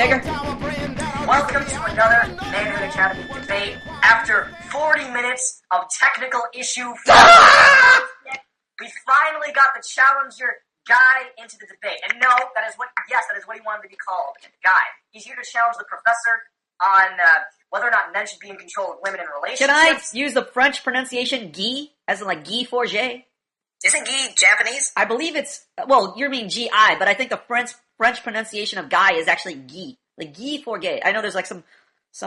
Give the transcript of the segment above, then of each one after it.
nigger. Welcome to another Manhood Academy debate. After 40 minutes of technical issue, we finally got the challenger guy into the debate. And no, that is what he wanted to be called, guy. He's here to challenge the professor on whether or not men should be in control of women in relationships. Can I use the French pronunciation Guy, as in like Guy Forget? Isn't Guy Japanese? I believe it's, well, you mean G-I, but I think the French pronunciation of Guy is actually Guy. Like Guy Forget. I know there's like some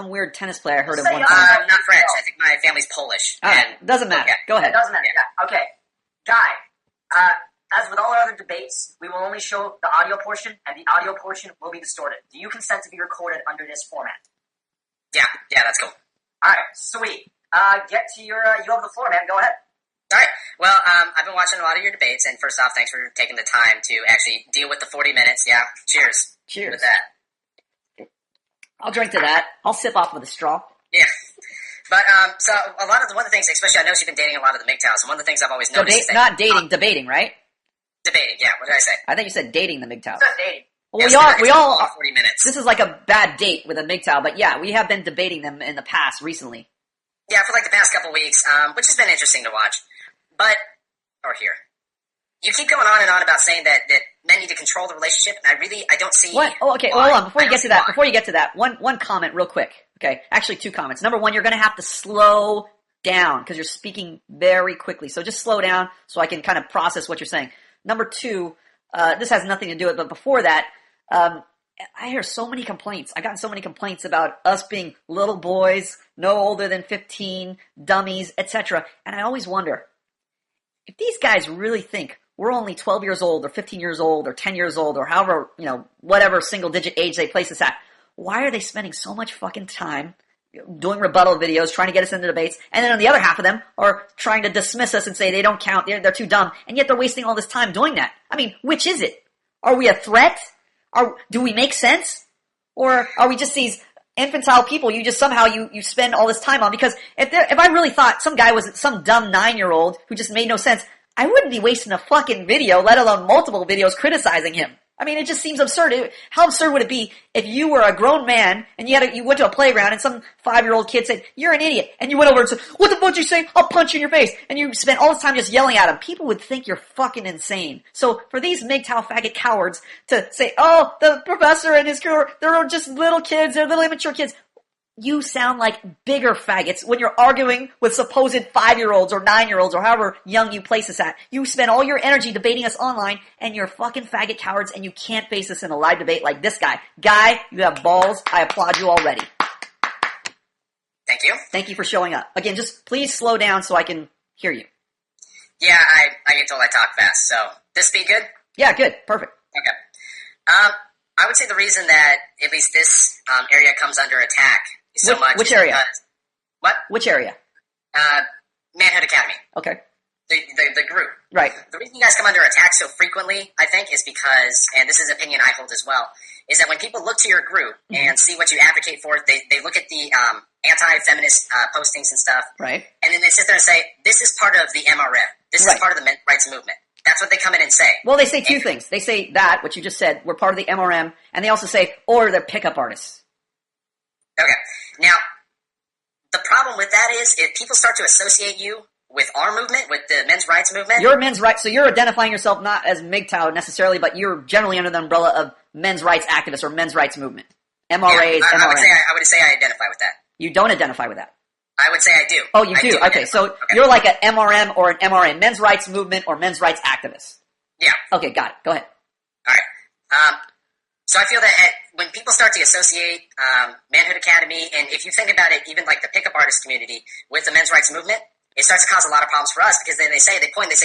weird tennis player I heard of one time. I'm not French. I think my family's Polish. Doesn't matter. Okay. Go ahead. It doesn't matter. Yeah. Okay. Guy, as with all our other debates, we will only show the audio portion, and the audio portion will be distorted. Do you consent to be recorded under this format? Yeah, that's cool. Alright, sweet. Get to your, you have the floor, man. Go ahead. Alright, well, I've been watching a lot of your debates, and first off, thanks for taking the time to actually deal with the 40 minutes. Yeah, cheers. Cheers. With that. I'll drink to that. I'll sip off with a straw. Yeah. But, so, one of the things, especially I know you've been dating a lot of the MGTOWs, and one of the things I've always noticed is that... Not dating, debating, right? Debating, yeah. What did I say? I think you said dating the MGTOWs. Not dating. Well, yes, we all 40 minutes. This is like a bad date with a MGTOW, but yeah, we have been debating them in the past, recently. Yeah, for like the past couple weeks, which has been interesting to watch. But, here. You keep going on and on about saying that men need to control the relationship, and I don't see... What? Oh, okay, hold on. Before you get to that, one comment real quick. Okay, actually 2 comments. Number 1, you're going to have to slow down, because you're speaking very quickly. So just slow down so I can kind of process what you're saying. Number 2, this has nothing to do with it, but before that, I hear so many complaints. I've gotten so many complaints about us being little boys, no older than 15, dummies, etc. And I always wonder, if these guys really think we're only 12 years old or 15 years old or 10 years old or however, whatever single digit age they place us at, why are they spending so much fucking time doing rebuttal videos, trying to get us into debates, and then on the other half of them are trying to dismiss us and say they don't count, they're too dumb, and yet they're wasting all this time doing that? I mean, which is it? Are we a threat? Do we make sense? Or are we just these infantile people you just somehow you spend all this time on? Because if I really thought some guy was some dumb 9-year-old who just made no sense, I wouldn't be wasting a fucking video, let alone multiple videos criticizing him. I mean, it just seems absurd. How absurd would it be if you were a grown man and you went to a playground and some 5-year-old kid said, "You're an idiot," and you went over and said, "What the fuck did you say? I'll punch you in your face," and you spent all this time just yelling at him? People would think you're fucking insane. So for these MGTOW faggot cowards to say, "Oh, the professor and his crew, they're just little kids, they're little immature kids," you sound like bigger faggots when you're arguing with supposed 5-year-olds or 9-year-olds or however young you place us at. You spend all your energy debating us online, and you're fucking faggot cowards, and you can't face us in a live debate like this guy. Guy, you have balls. I applaud you already. Thank you. Thank you for showing up. Again, just please slow down so I can hear you. Yeah, I get told I talk fast, so this be good? Yeah, good. Perfect. Okay. I would say the reason that at least this area comes under attack so much. Which area? What? Which area? Manhood Academy. Okay. The group. Right. The reason you guys come under attack so frequently, I think, is because, and this is an opinion I hold as well, is that when people look to your group and see what you advocate for, they look at the anti-feminist postings and stuff, right? And then they sit there and say, "This is part of the MRA. This is part of the men's rights movement." That's what they come in and say. Well, they say 2 things. They say that, what you just said, we're part of the MRM, and they also say, or they're pickup artists. Okay. Now, the problem with that is if people start to associate you with our movement, with the men's rights movement... You're men's rights, so you're identifying yourself not as MGTOW necessarily, but you're generally under the umbrella of men's rights activists or men's rights movement. MRAs, MRM. I would say I identify with that. You don't identify with that? I would say I do. Oh, you do? Okay, so you're like an MRM or an MRA, men's rights movement or men's rights activist. Yeah. Okay, got it. Go ahead. All right. So I feel that when people start to associate Manhood Academy, and if you think about it, even like the pickup artist community with the men's rights movement, it starts to cause a lot of problems for us because then they say,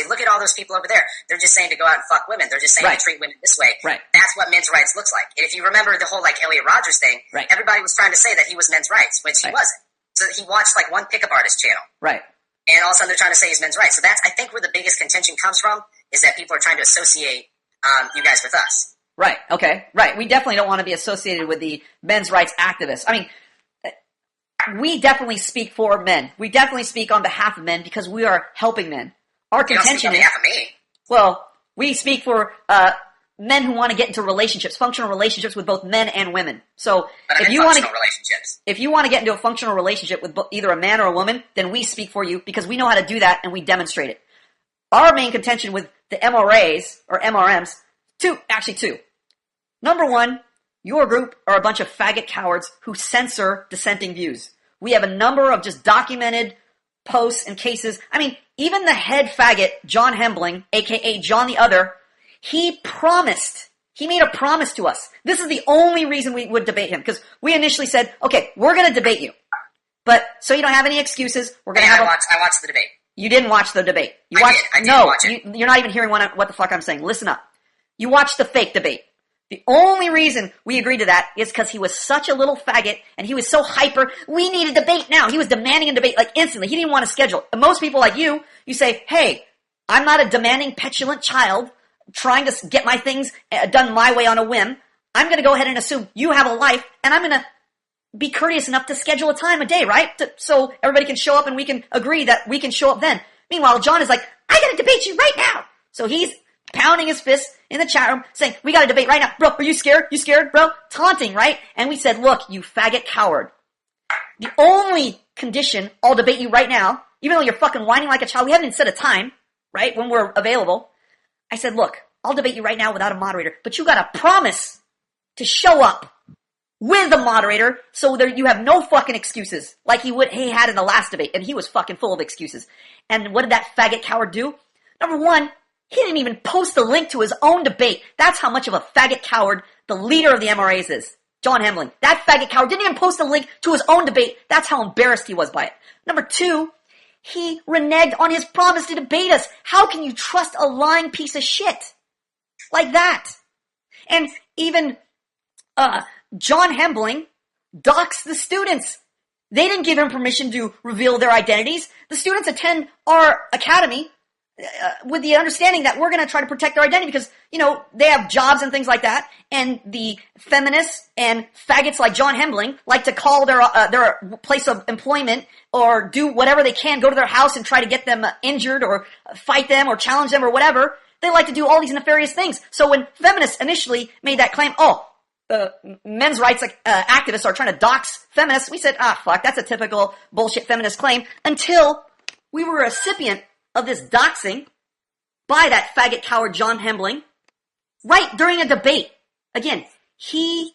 look at all those people over there. They're just saying to go out and fuck women. They're just saying to treat women this way. Right. That's what men's rights looks like. And if you remember the whole like Elliot Rodgers thing, everybody was trying to say that he was men's rights, which he wasn't. So he watched like one pickup artist channel. Right. And all of a sudden they're trying to say he's men's rights. So that's, I think, where the biggest contention comes from, is that people are trying to associate you guys with us. Right. Okay. Right. We definitely don't want to be associated with the men's rights activists. I mean, we definitely speak for men. We definitely speak on behalf of men because we are helping men. Our contention is... You don't speak on behalf of me. Well, we speak for men who want to get into relationships, functional relationships with both men and women. So But if you want to, relationships. if you want to get into a functional relationship with either a man or a woman, then we speak for you because we know how to do that and we demonstrate it. Our main contention with the MRAs or MRMs, two. Number one, your group are a bunch of faggot cowards who censor dissenting views. We have a number of just documented posts and cases. I mean, even the head faggot, John Hembling, aka John the Other, he made a promise to us. This is the only reason we would debate him, because we initially said, okay, we're going to debate you. But, so you don't have any excuses, we're going to have I watched the debate. You didn't watch the debate. I did watch it. You're not even hearing what the fuck I'm saying. Listen up. You watched the fake debate. The only reason we agreed to that is because he was such a little faggot and he was so hyper. We need a debate now. He was demanding a debate like instantly. He didn't want to schedule. And most people like you say, hey, I'm not a demanding, petulant child trying to get my things done my way on a whim. I'm going to go ahead and assume you have a life and I'm going to be courteous enough to schedule a time a day, right? So everybody can show up and we can agree that we can show up then. Meanwhile, John is like, I got to debate you right now. So he's pounding his fist in the chat room saying, we got to debate right now. Bro, are you scared? You scared, bro? Taunting, right? And we said, look, you faggot coward. The only condition, I'll debate you right now, even though you're fucking whining like a child, we haven't even set a time, right, when we're available. I said, look, I'll debate you right now without a moderator, but you got to promise to show up with a moderator so that you have no fucking excuses like he had in the last debate, and he was fucking full of excuses. And what did that faggot coward do? Number one, he didn't even post the link to his own debate. That's how much of a faggot coward the leader of the MRAs is. John Hembling. That faggot coward didn't even post a link to his own debate. That's how embarrassed he was by it. Number two, he reneged on his promise to debate us. How can you trust a lying piece of shit like that? And even John Hembling doxed the students. They didn't give him permission to reveal their identities. The students attend our academy with the understanding that we're going to try to protect their identity because, you know, they have jobs and things like that. And the feminists and faggots like John Hembling like to call their place of employment or do whatever they can, go to their house and try to get them injured or fight them or challenge them or whatever. They like to do all these nefarious things. So when feminists initially made that claim, men's rights activists are trying to dox feminists, we said, fuck, that's a typical bullshit feminist claim, until we were a recipient of this doxing by that faggot coward John Hembling right during a debate. Again, he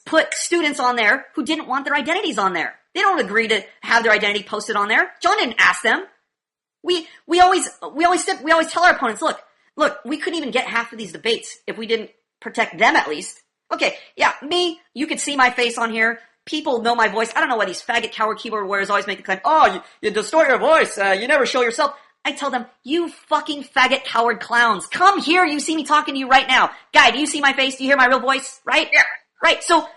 put students on there who didn't want their identities on there. They don't agree to have their identity posted on there. John didn't ask them. We always tell our opponents, look, we couldn't even get half of these debates if we didn't protect them at least. Okay, yeah, me, you could see my face on here. People know my voice. I don't know why these faggot coward keyboard warriors always make the claim, you distort your voice, you never show yourself. I tell them, you fucking faggot coward clowns, come here, you see me talking to you right now. Guy, do you see my face? Do you hear my real voice? Right? Yeah. Right, so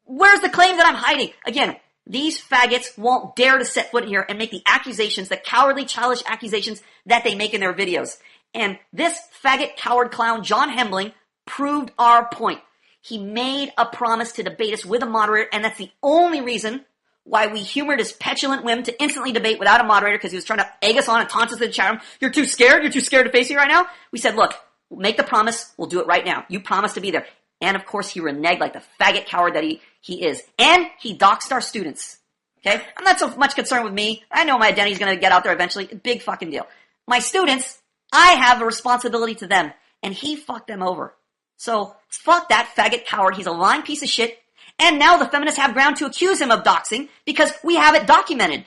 where's the claim that I'm hiding? Again, these faggots won't dare to set foot here and make the accusations, the cowardly, childish accusations that they make in their videos. And this faggot coward clown, John Hembling, proved our point. He made a promise to debate us with a moderator, and that's the only reason why we humored his petulant whim to instantly debate without a moderator, because he was trying to egg us on and taunt us in the chat room. You're too scared to face me right now? We said, look, we'll make the promise, we'll do it right now. You promised to be there. And of course he reneged like the faggot coward that he is. And he doxed our students. Okay? I'm not so much concerned with me. I know my identity's gonna get out there eventually. Big fucking deal. My students, I have a responsibility to them. And he fucked them over. So, fuck that faggot coward. He's a lying piece of shit. And now the feminists have ground to accuse him of doxing because we have it documented.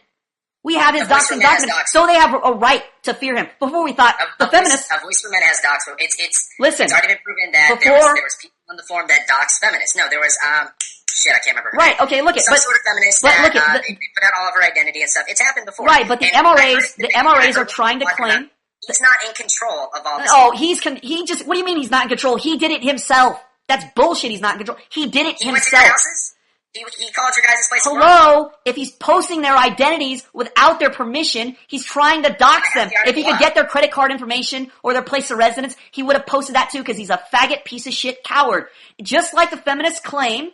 We have his doxing documented. So they have a right to fear him. Before we thought the feminists... A Voice for Men has doxed. Listen. It's already been proven that there was people on the forum that doxed feminists. No, there was... I can't remember. Right, okay, look at... Some sort of feminist that they put out all of her identity and stuff. It's happened before. Right, but the MRAs are trying to claim... He's not in control of all this. Oh, what do you mean he's not in control? He did it himself. That's bullshit. He's not in control. He did it himself. Went to your houses? He called your guys' place. Hello? If he's posting their identities without their permission, he's trying to dox them. If he could get their credit card information or their place of residence, he would have posted that too, because he's a faggot piece of shit coward. Just like the feminists claim,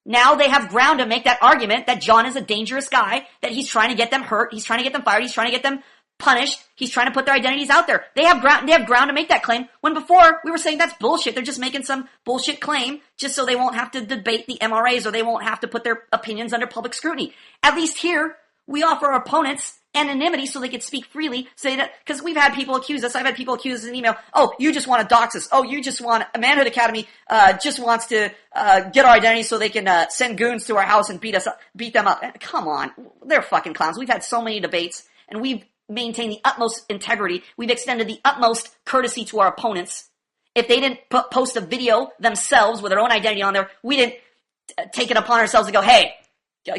now they have ground to make that argument that John is a dangerous guy, that he's trying to get them hurt, he's trying to get them fired, he's trying to get them punished. He's trying to put their identities out there. They have ground to make that claim, when before we were saying that's bullshit. They're just making some bullshit claim just so they won't have to debate the MRAs or they won't have to put their opinions under public scrutiny. At least here, we offer our opponents anonymity so they can speak freely, say that, because we've had people accuse us. I've had people accuse us in email. Oh, you just want to dox us. Oh, you just want, Manhood Academy, just wants to, get our identity so they can, send goons to our house and beat them up. Come on. They're fucking clowns. We've had so many debates and we've maintained the utmost integrity. We've extended the utmost courtesy to our opponents. If they didn't post a video themselves with their own identity on there, we didn't take it upon ourselves to go, hey,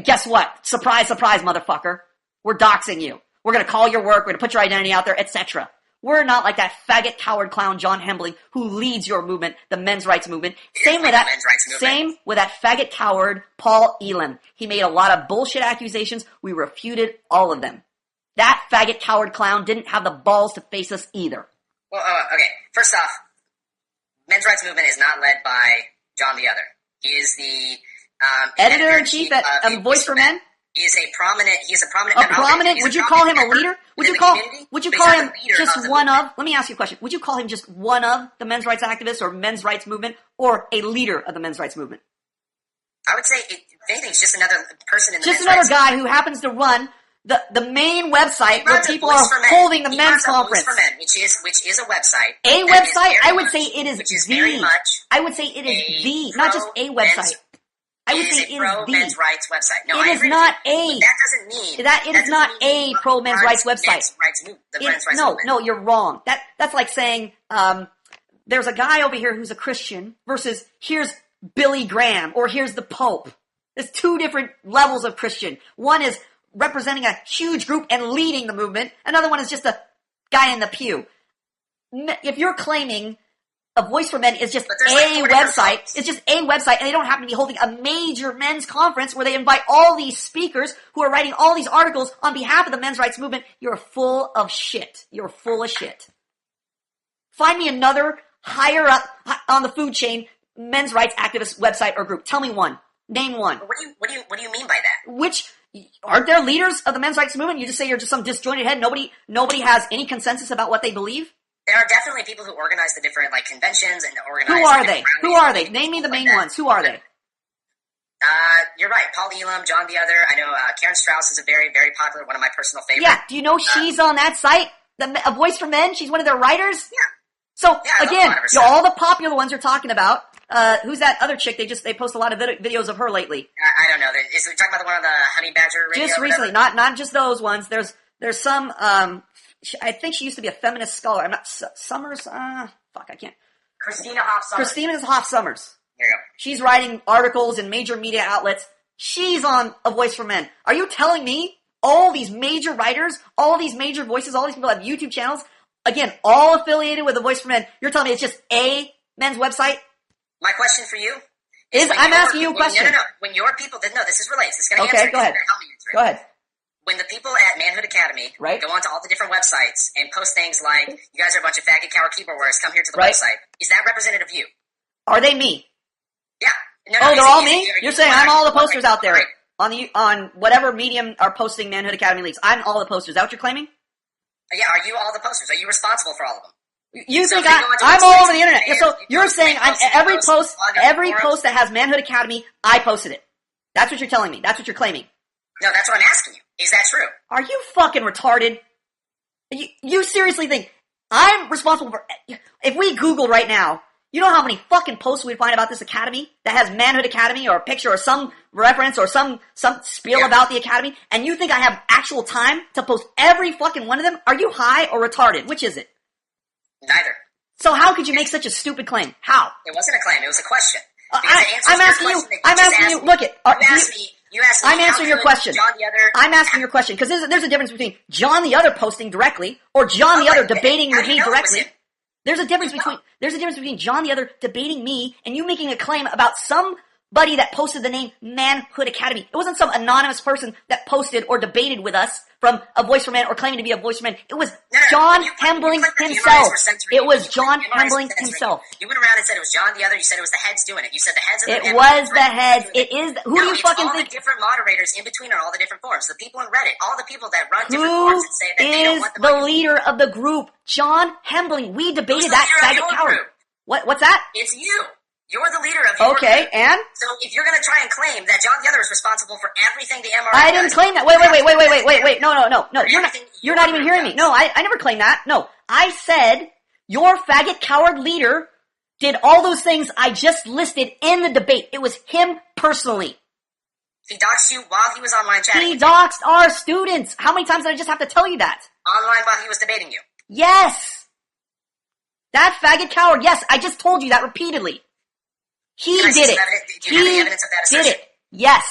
guess what? Surprise, surprise, motherfucker. We're doxing you. We're going to call your work. We're going to put your identity out there, etc. We're not like that faggot coward clown John Hembling who leads your movement, the men's rights movement. Same with that faggot coward Paul Elam. He made a lot of bullshit accusations. We refuted all of them. That faggot coward clown didn't have the balls to face us either. Well, okay. First off, men's rights movement is not led by John the Other. He is the editor-in-chief at Voice for Men. He's a prominent. Would you call him a leader? Would you call him just one of? Let me ask you a question. Would you call him just one of the men's rights activists or men's rights movement, or a leader of the men's rights movement? I would say, if anything, he's just another person in the just another guy who happens to run the main website where people are holding the men's conference. Voice for Men, which is a website. A website? I would say it is the. I would say it is the, not just a website. I would say it is the men's rights website. No, it is not a. That doesn't mean that it is not a pro men's rights website. No, you're wrong. That's like saying there's a guy over here who's a Christian versus here's Billy Graham or here's the Pope. There's two different levels of Christian. One is representing a huge group and leading the movement. Another one is just a guy in the pew. If you're claiming a Voice for Men is just a website, it's just a website, and they don't happen to be holding a major men's conference where they invite all these speakers who are writing all these articles on behalf of the men's rights movement, you're full of shit. You're full of shit. Find me another higher up on the food chain men's rights activist website or group. Tell me one. Name one. What do you mean by that? Which aren't there leaders of the men's rights movement? You just say you're just some disjointed head. Nobody has any consensus about what they believe. There are definitely people who organize the different conventions and organize. Who are they? Name me the main ones. Who are they? You're right. Paul Elam, John the Other. I know Karen Strauss is a very, very popular, one of my personal favorites. Yeah. Do you know she's on that site? A Voice for Men. She's one of their writers. Yeah. So again, all the popular ones you're talking about. Who's that other chick? They post a lot of videos of her lately. I don't know. Is we talking about the one on the Honey Badger radio? Just recently, not just those ones. There's some. I think she used to be a feminist scholar. I'm not Summers. Fuck, I can't. Christina Hoff Summers. Christina Hoff Summers. There you go. She's writing articles in major media outlets. She's on A Voice for Men. Are you telling me all these major writers, all these major voices, all these people have YouTube channels, again, all affiliated with A Voice for Men? You're telling me it's just a men's website? My question for you is I'm asking you a question. No. When your people, this is related. This is going to answer. Okay, go ahead. Go ahead. When the people at Manhood Academy go onto all the different websites and post things like, you guys are a bunch of faggot coward keyboard warriors, come here to the website, is that representative of you? Are they me? Yeah. No, they're all me? You're saying I'm all the posters out there on whatever medium are posting Manhood Academy links. I'm all the posters. Is that what you're claiming? Yeah, are you all the posters? Are you responsible for all of them? You think I'm all over the internet. So you're saying every post that has Manhood Academy, I posted it. That's what you're telling me. That's what you're claiming. No, that's what I'm asking you. Is that true? Are you fucking retarded? You seriously think I'm responsible for... If we Google right now, you know how many fucking posts we'd find about this academy that has Manhood Academy or a picture or some reference or some spiel about the academy, and you think I have actual time to post every fucking one of them? Are you high or retarded? Which is it? Neither. So how could you make such a stupid claim? How? It wasn't a claim. It was a question. I'm asking you. Look it. I'm answering your question. I'm asking your question because there's a difference between John the Other posting directly or John the Other debating with me directly. There's a difference between John the Other debating me and you making a claim about some buddy that posted the name Manhood Academy. It wasn't some anonymous person that posted or debated with us from A Voice for Men or claiming to be A Voice for Men. It was John Hembling himself. It was John Hembling himself. You went around and said it was John the other. You said it was the heads doing it. You said the heads of the It was the heads. It is. Who do you fucking think? All the different moderators in between are all the different forums. The people in Reddit, all the people that run different forums and say that they don't want the leader of the group? John Hembling. We debated that faggot coward. What's that? It's you. You're the leader of your group. And? So if you're going to try and claim that John the other is responsible for everything the MRA I didn't claim that. Wait. No. You're not even hearing me. No, I never claimed that. No. I said your faggot coward leader did all those things I just listed in the debate. It was him personally. He doxed you while he was online chatting. He doxed our students. How many times did I just have to tell you that? Online while he was debating you. Yes. That faggot coward. Yes, I just told you that repeatedly. He did it. Do you have any evidence of that assertion? Did it. Yes.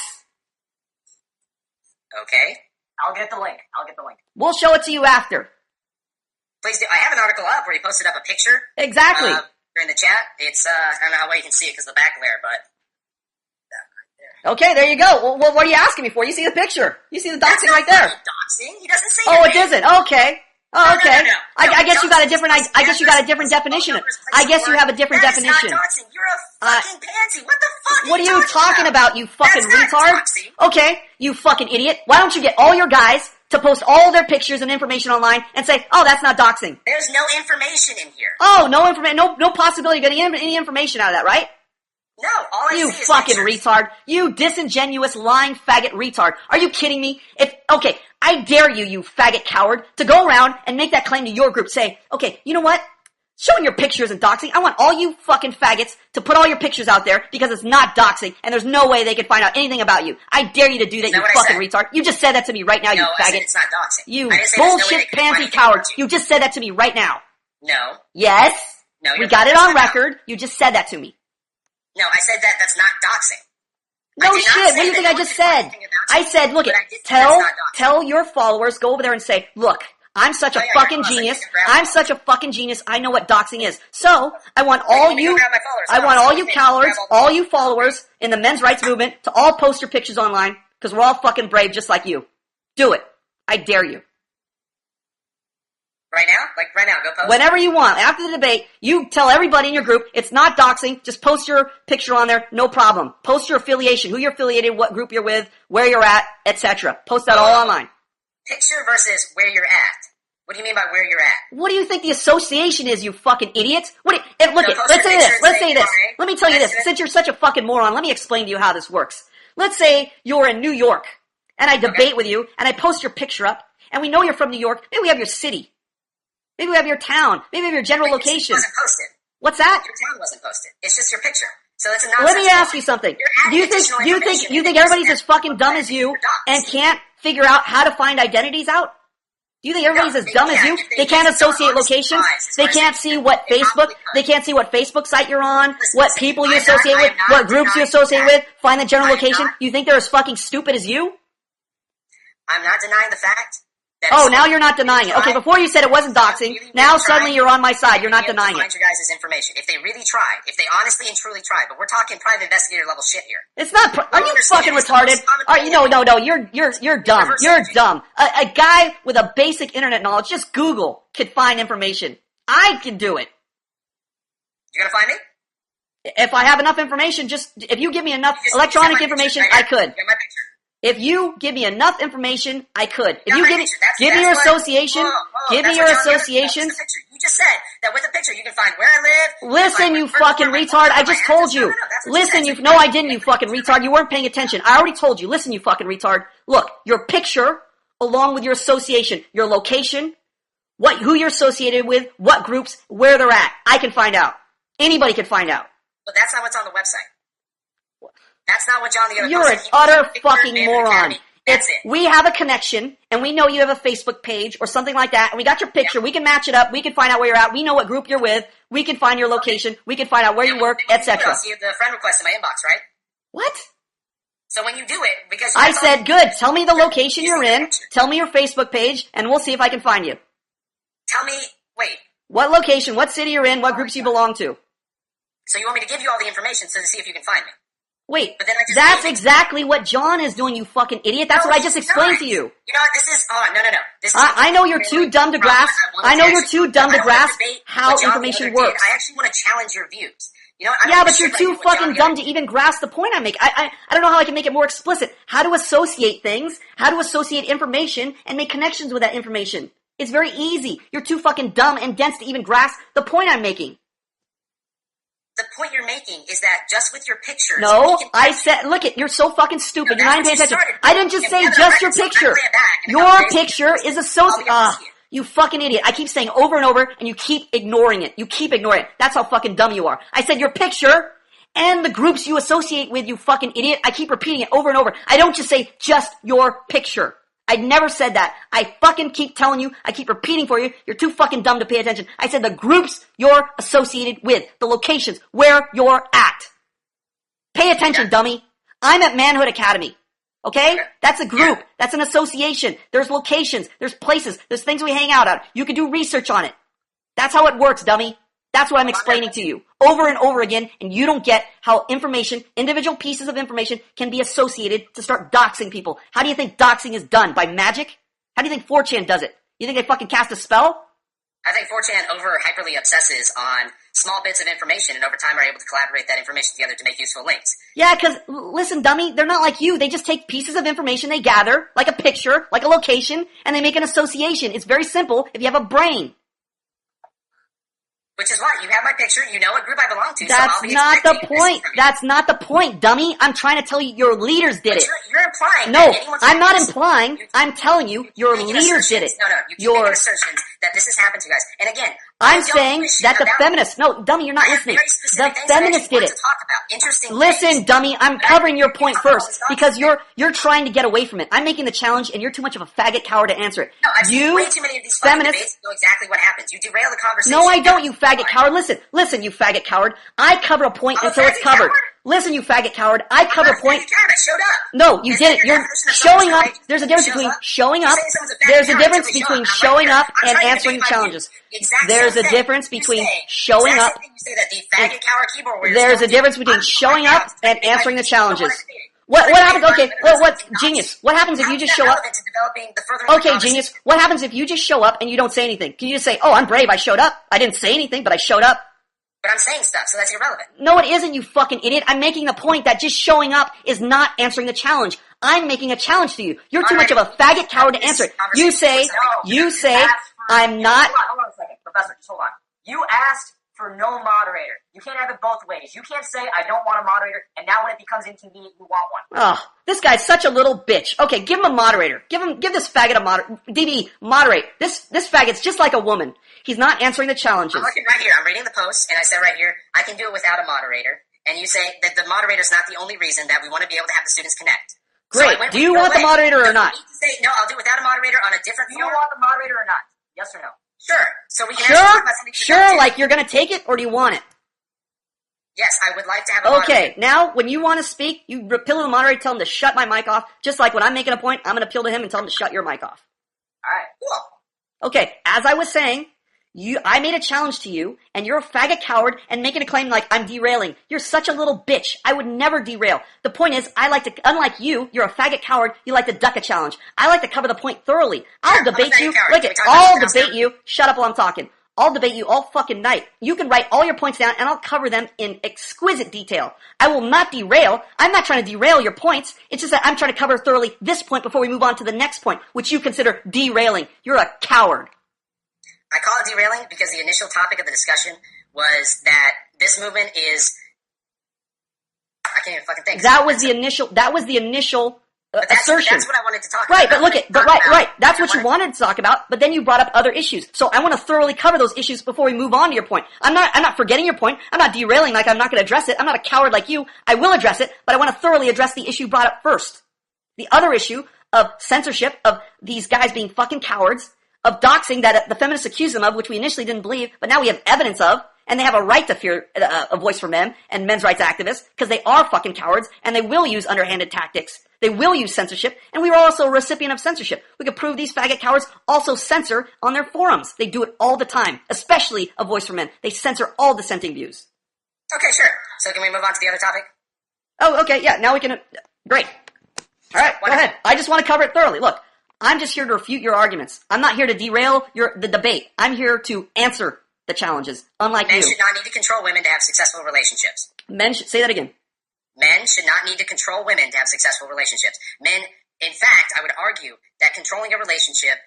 Okay. I'll get the link. We'll show it to you after. Please do. I have an article up where he posted up a picture. Exactly. During the chat. It's, I don't know how well you can see it because of the back glare, but... Okay, there you go. Well, what are you asking me for? You see the picture. You see the doxing right there. Doxing? He doesn't say it isn't. Okay. Oh, okay. No. I guess you got a different. I guess you got a different definition. I guess you have a different definition. Not doxing. You're a fucking pansy. What the fuck? What are you talking about? You fucking retard. Okay, you fucking idiot. Why don't you get all your guys to post all their pictures and information online and say, "Oh, that's not doxing." There's no information in here. Oh, no information. No possibility of getting any information out of that, right? No, all I see is You fucking retard. You disingenuous, lying, faggot retard. Are you kidding me? Okay, I dare you, you faggot coward, to go around and make that claim to your group. Say, okay, you know what? Showing your pictures and doxing, I want all you fucking faggots to put all your pictures out there because it's not doxing and there's no way they can find out anything about you. I dare you to do that, you fucking retard. You just said that to me right now, you faggot. I said it's not doxing. You bullshit pansy coward. You just said that to me right now. No. Yes. No, we got it on record. You just said that to me. No, I said that's not doxing. No shit. What do you think I just said? I said, look, tell your followers, go over there and say, look, I'm such a fucking genius. I'm such a fucking genius. I know what doxing is. So I want all you cowards, all you followers in the men's rights movement to all post your pictures online because we're all fucking brave just like you. Do it. I dare you. Right now? Like right now, go post. Whenever you want. After the debate, you tell everybody in your group, it's not doxing, just post your picture on there, no problem. Post your affiliation, who you're affiliated, what group you're with, where you're at, etc. Post that all online. Picture versus where you're at. What do you mean by where you're at? What do you think the association is, you fucking idiot? Let's say this. Let me tell you this. Since you're such a fucking moron, let me explain to you how this works. Let's say you're in New York, and I debate with you, and I post your picture up, and we know you're from New York. Maybe we have your city. Maybe we have your town. Maybe we have your general location. It wasn't posted. What's that? Your town wasn't posted. It's just your picture. So it's a nonsense. Let me ask you something. Do you think everybody's as fucking dumb as you and can't figure out how to find identities out? Do you think everybody's as dumb as you? They can't associate locations. They can't see what Facebook site you're on, what people you associate with, what groups you associate with, find the general location. You think they're as fucking stupid as you? I'm not denying the fact. Oh, now you're not denying it. Okay, before you said it wasn't doxing. Now suddenly you're on my side. You're not denying it. Find your guys' information. If they really tried, if they honestly and truly tried, but we're talking private investigator level shit here. It's not. Are you fucking retarded? No. You're dumb. You're dumb. A guy with a basic internet knowledge, just Google, could find information. I can do it. You're gonna find me? If I have enough information, if you give me enough electronic information, I could. Get my picture. If you give me enough information, I could. If you give me your association, give me your association. You just said that with a picture you can find where I live. Listen, you fucking retard. I just told you. Listen, no, I didn't, you fucking retard. You weren't paying attention. I already told you. Listen, you fucking retard. Look, your picture, along with your association, your location, who you're associated with, what groups, where they're at. I can find out. Anybody can find out. But that's not what's on the website. That's not what John the other. You're an utter fucking moron. We have a connection, and we know you have a Facebook page or something like that, and we got your picture. Yeah. We can match it up. We can find out where you're at. We know what group you're with. We can find your location. Okay. We can find out where you work, etc. I'll see the friend request in my inbox, right? What? So when you do it, because I said, good. Tell me the location you're in. Tell me your Facebook page, and we'll see if I can find you. Tell me. Wait. What location? What city you're in? What groups you belong to? So you want me to give you all the information to see if you can find me? Wait, But then I just that's exactly what John is doing, you fucking idiot. That's what I just explained to you. You know what? This is, no. This is I know you're too dumb to grasp. I know you're too dumb to grasp how information works. I actually want to challenge your views. You know, yeah, but you're too fucking dumb to even grasp the point I make. I don't know how I can make it more explicit. How to associate things, how to associate information, and make connections with that information. It's very easy. You're too fucking dumb and dense to even grasp the point I'm making. The point you're making is that just with your pictures... No, I said, look it, you're so fucking stupid. You're not even paying attention. I didn't just say just your picture. Your picture is associated. You fucking idiot. I keep saying over and over, and you keep ignoring it. You keep ignoring it. That's how fucking dumb you are. I said your picture and the groups you associate with, you fucking idiot. I keep repeating it over and over. I don't just say just your picture. I never said that. I fucking keep telling you, I keep repeating for you, you're too fucking dumb to pay attention. I said the groups you're associated with, the locations, where you're at. Pay attention, dummy. I'm at Manhood Academy. Okay? That's a group. That's an association. There's locations. There's places. There's things we hang out at. You can do research on it. That's how it works, dummy. That's what I'm explaining to you over and over again, and you don't get how information, individual pieces of information, can be associated to start doxing people. How do you think doxing is done? By magic? How do you think 4chan does it? You think they fucking cast a spell? I think 4chan hyperly obsesses on small bits of information, and over time are able to collaborate that information together to make useful links. Yeah, because, listen, dummy, they're not like you. They just take pieces of information they gather, like a picture, like a location, and they make an association. It's very simple if you have a brain. Which is what? You have my picture, you know what group I belong to, That's so not the point. That's not the point, dummy. I'm trying to tell you your leaders did it. You're implying No, that anyone's I'm not implying. I'm telling you your leaders did it. No, you keep making assertions that this has happened to you guys. And again, I'm saying that the feminists, no, dummy, you're not listening. The feminists did it. Listen, dummy, I'm covering your point first because you're trying to get away from it. I'm making the challenge and you're too much of a faggot coward to answer it. No, I've seen way too many of these feminists know exactly what happens. You derail the conversation. No, I don't, you faggot coward. Listen, you faggot coward. I cover a point until it's covered. Listen, you faggot coward. I cover a point. I showed up. No, you didn't. You're showing up. There's a difference between showing up. There's a difference between showing up and answering challenges. There's a difference between showing up. There's a difference between showing up and answering the challenges. What happens? Okay, well, what, genius? What happens if you just show up? Okay, genius. What happens if you just show up and you don't say anything? Can you just say, "Oh, I'm brave. I showed up. I didn't say anything, but I showed up." But I'm saying stuff, so that's irrelevant. No, it isn't, you fucking idiot. I'm making the point that just showing up is not answering the challenge. I'm making a challenge to you. You're too much of a faggot coward to answer it. You say, I'm not. Hold on a second. Professor, just hold on. You asked for no moderator. You can't have it both ways. You can't say, I don't want a moderator, and now when it becomes inconvenient, you want one. Oh, this guy's such a little bitch. Okay, give him a moderator. Give this faggot a moderator. DB, moderate. This faggot's just like a woman. He's not answering the challenges. I'm looking right here. I'm reading the post, and I said right here, I can do it without a moderator. And you say that the moderator is not the only reason that we want to be able to have the students connect. Great. So do you want the moderator or not? Say, no, I'll do it without a moderator on a different Do you want the moderator or not? Yes or no? Sure. So we can actually talk about something. Sure, like you're going to take it, or do you want it? Yes, I would like to have a moderator. Okay, now when you want to speak, you appeal to the moderator, tell him to shut my mic off. Just like when I'm making a point, I'm going to appeal to him and tell him to shut your mic off. All right, cool. Okay, as I was saying, I made a challenge to you, and you're a faggot coward and making a claim like I'm derailing. You're such a little bitch. I would never derail. The point is, unlike you, you're a faggot coward, you like to duck a challenge. I like to cover the point thoroughly. I'll debate you. Look, I'll debate you. Shut up while I'm talking. I'll debate you all fucking night. You can write all your points down, and I'll cover them in exquisite detail. I will not derail. I'm not trying to derail your points. It's just that I'm trying to cover thoroughly this point before we move on to the next point, which you consider derailing. You're a coward. I call it derailing because the initial topic of the discussion was that this movement is... I can't even fucking think. That was the initial assertion. That's what I wanted to talk about. Right. That's what you wanted to talk about, but then you brought up other issues. So I want to thoroughly cover those issues before we move on to your point. I'm not forgetting your point. I'm not derailing like I'm not going to address it. I'm not a coward like you. I will address it, but I want to thoroughly address the issue brought up first. The other issue of censorship, of these guys being fucking cowards, of doxing that the feminists accuse them of, which we initially didn't believe, but now we have evidence of, and they have a right to fear a voice for men and men's rights activists, because they are fucking cowards, and they will use underhanded tactics. They will use censorship, and we were also a recipient of censorship. We could prove these faggot cowards also censor on their forums. They do it all the time, especially A Voice for Men. They censor all dissenting views. Okay, sure. So can we move on to the other topic? Oh, okay, yeah, now we can, great. All right, go ahead. I just want to cover it thoroughly. Look, I'm just here to refute your arguments. I'm not here to derail the debate. I'm here to answer the challenges, unlike you. Men should not need to control women to have successful relationships. Say that again. Men should not need to control women to have successful relationships. Men, in fact, I would argue that controlling a relationship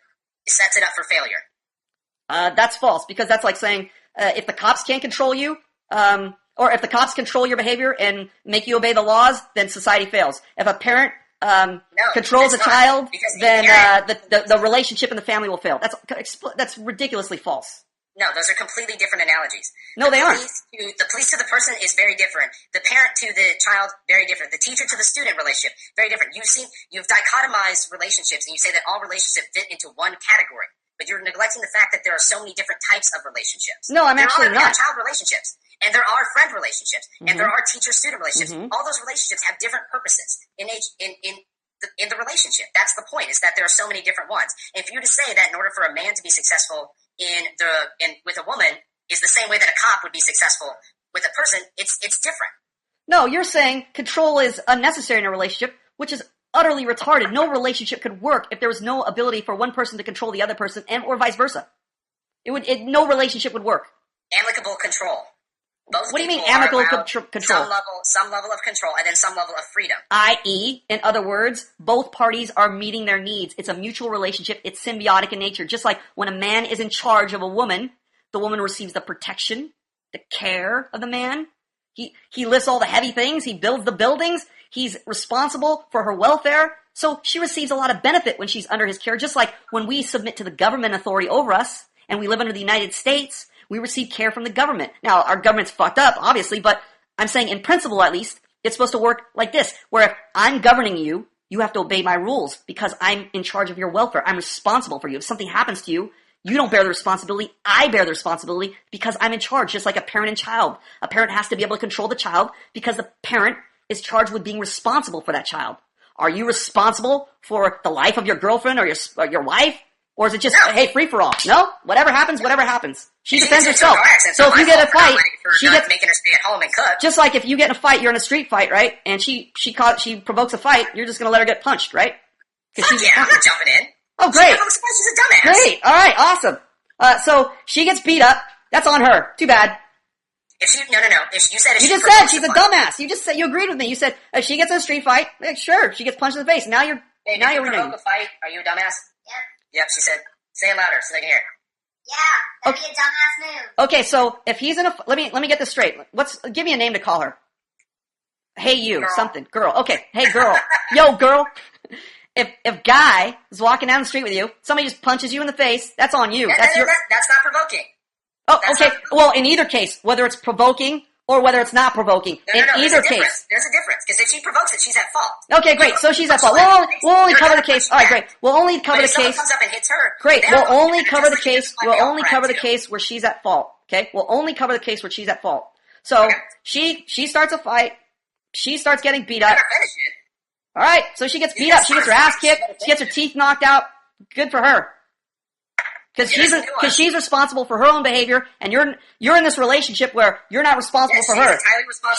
sets it up for failure. That's false, because that's like saying, if the cops can't control you, or if the cops control your behavior and make you obey the laws, then society fails. If a parent controls a child, then the relationship in the family will fail. That's ridiculously false. No, those are completely different analogies. No, they aren't. The police to the person is very different. The parent to the child, very different. The teacher to the student relationship, very different. You've dichotomized relationships, and you say that all relationships fit into one category. But you're neglecting the fact that there are so many different types of relationships. No, I'm actually not. There are child relationships, and there are friend relationships, and there are teacher-student relationships. All those relationships have different purposes in the relationship. That's the point, is that there are so many different ones. And for you to say that in order for a man to be successful with a woman is the same way that a cop would be successful with a person, it's different. No, you're saying control is unnecessary in a relationship, which is utterly retarded. No relationship could work if there was no ability for one person to control the other person, or vice versa. No relationship would work. Amicable control. Both what do you mean amicable control? Some level of control, and then some level of freedom. I.e., in other words, both parties are meeting their needs. It's a mutual relationship. It's symbiotic in nature. Just like when a man is in charge of a woman, the woman receives the protection, the care of the man. He lifts all the heavy things. He builds the buildings. He's responsible for her welfare. So she receives a lot of benefit when she's under his care. Just like when we submit to the government authority over us and we live under the United States, we receive care from the government. Now, our government's fucked up, obviously, but I'm saying in principle, at least, it's supposed to work like this, where if I'm governing you, you have to obey my rules because I'm in charge of your welfare. I'm responsible for you. If something happens to you, you don't bear the responsibility. I bear the responsibility because I'm in charge, just like a parent and child. A parent has to be able to control the child because the parent is charged with being responsible for that child. Are you responsible for the life of your girlfriend or your wife? Or is it just, hey, free for all? No? Whatever happens, whatever happens. She defends herself. So if you get in a fight, she gets making her stay at home and cook. Just like if you get in a fight, you're in a street fight, right? And she provokes a fight, you're just gonna let her get punched, right? Yeah, I'm not jumping in. Oh, great. She's a dumbass. Great. All right. Awesome. So she gets beat up. That's on her. Too bad. No. You just said she's a dumbass. You just said, you agreed with me. You said if she gets in a street fight, sure, she gets punched in the face. Now you're reneging. A fight? Are you a dumbass? Yep, she said. Say it louder so they can hear. Yeah, that'd be a dumbass move. Okay, so if he's in a, let me get this straight. Give me a name to call her. Hey you, girl. Something, girl. Okay, hey girl. Yo girl. If Guy is walking down the street with you, somebody just punches you in the face, that's on you. That's not provoking. Oh, okay. Well, in either case, whether it's provoking or whether it's not provoking, in either case. There's a difference, because if she provokes it, she's at fault. Okay, great. So she's at fault. We'll only cover the case. All right, great. We'll only cover the case. If someone comes up and hits her, great. We'll only cover the case. We'll only cover the case where she's at fault. Okay? We'll only cover the case where she's at fault. So she starts a fight. She starts getting beat up. All right. So she gets beat up. She gets her ass kicked. She gets her teeth knocked out. Good for her. Because she's responsible for her own behavior, and you're in this relationship where you're not responsible for her.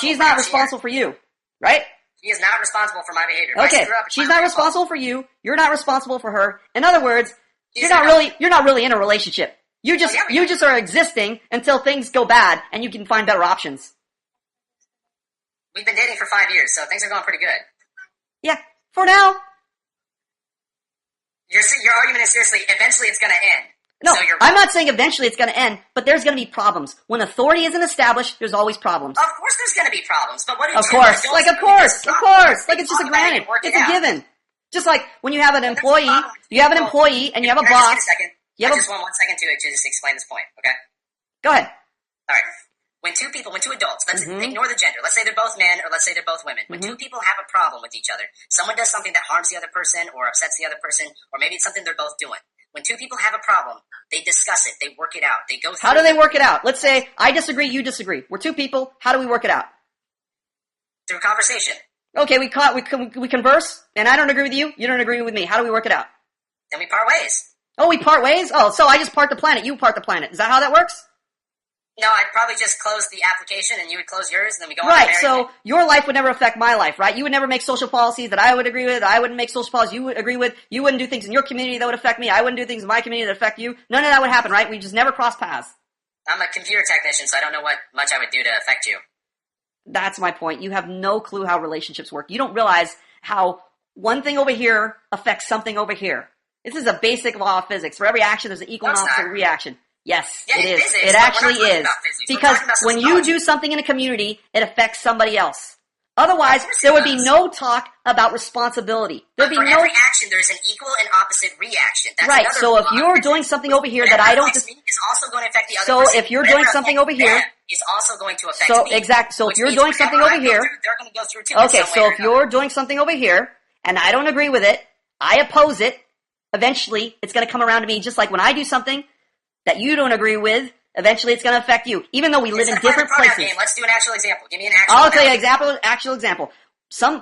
She's not responsible for you, right? She is not responsible for my behavior. Okay, she's not responsible for you. You're not responsible for her. In other words, you're not really in a relationship. You just are existing until things go bad and you can find better options. We've been dating for 5 years, so things are going pretty good. Yeah, for now. Your argument is seriously, eventually it's going to end. No, I'm not saying eventually it's going to end, but there's going to be problems. When authority isn't established, there's always problems. Of course there's going to be problems, but what do you Of course. Like it's just a granted. It's a given. Just like when you have an employee, and you have a boss. I just want 1 second to just explain this point, okay? Go ahead. All right. When two adults, let's ignore the gender. Let's say they're both men or let's say they're both women. When two people have a problem with each other, someone does something that harms the other person or upsets the other person, or maybe it's something they're both doing. When two people have a problem, they discuss it. They work it out. They go through. How do they work it out? Let's say I disagree, you disagree. We're two people. How do we work it out? Through conversation. Okay, we converse, and I don't agree with you. You don't agree with me. How do we work it out? Then we part ways. Oh, we part ways? Oh, so I just part the planet. You part the planet. Is that how that works? No, I'd probably just close the application and you would close yours and then we go on. Right, so your life would never affect my life, right? You would never make social policies that I would agree with. I wouldn't make social policies you would agree with. You wouldn't do things in your community that would affect me. I wouldn't do things in my community that affect you. None of that would happen, right? We just never cross paths. I'm a computer technician, so I don't know what much I would do to affect you. That's my point. You have no clue how relationships work. You don't realize how one thing over here affects something over here. This is a basic law of physics. For every action, there's an equal and opposite reaction. Yes, yeah, it is. Physics, it actually is. Because when you do something in a community, it affects somebody else. Otherwise, there would be no talk about responsibility. There'd be for no every action, there's an equal and opposite reaction. That's right. So if you're doing something over here that I don't, is also going to affect the other so person. if you're doing something over here, is also going to affect so me. Exact. So if you're doing something over here, they're going to go through too. Okay, so if you're doing something over here and I don't agree with it, I oppose it. Eventually, it's going to come around to me. Just like when I do something that you don't agree with, eventually it's going to affect you, even though we live in different places. Game. Let's do an actual example. Give me an actual I'll tell you an actual example.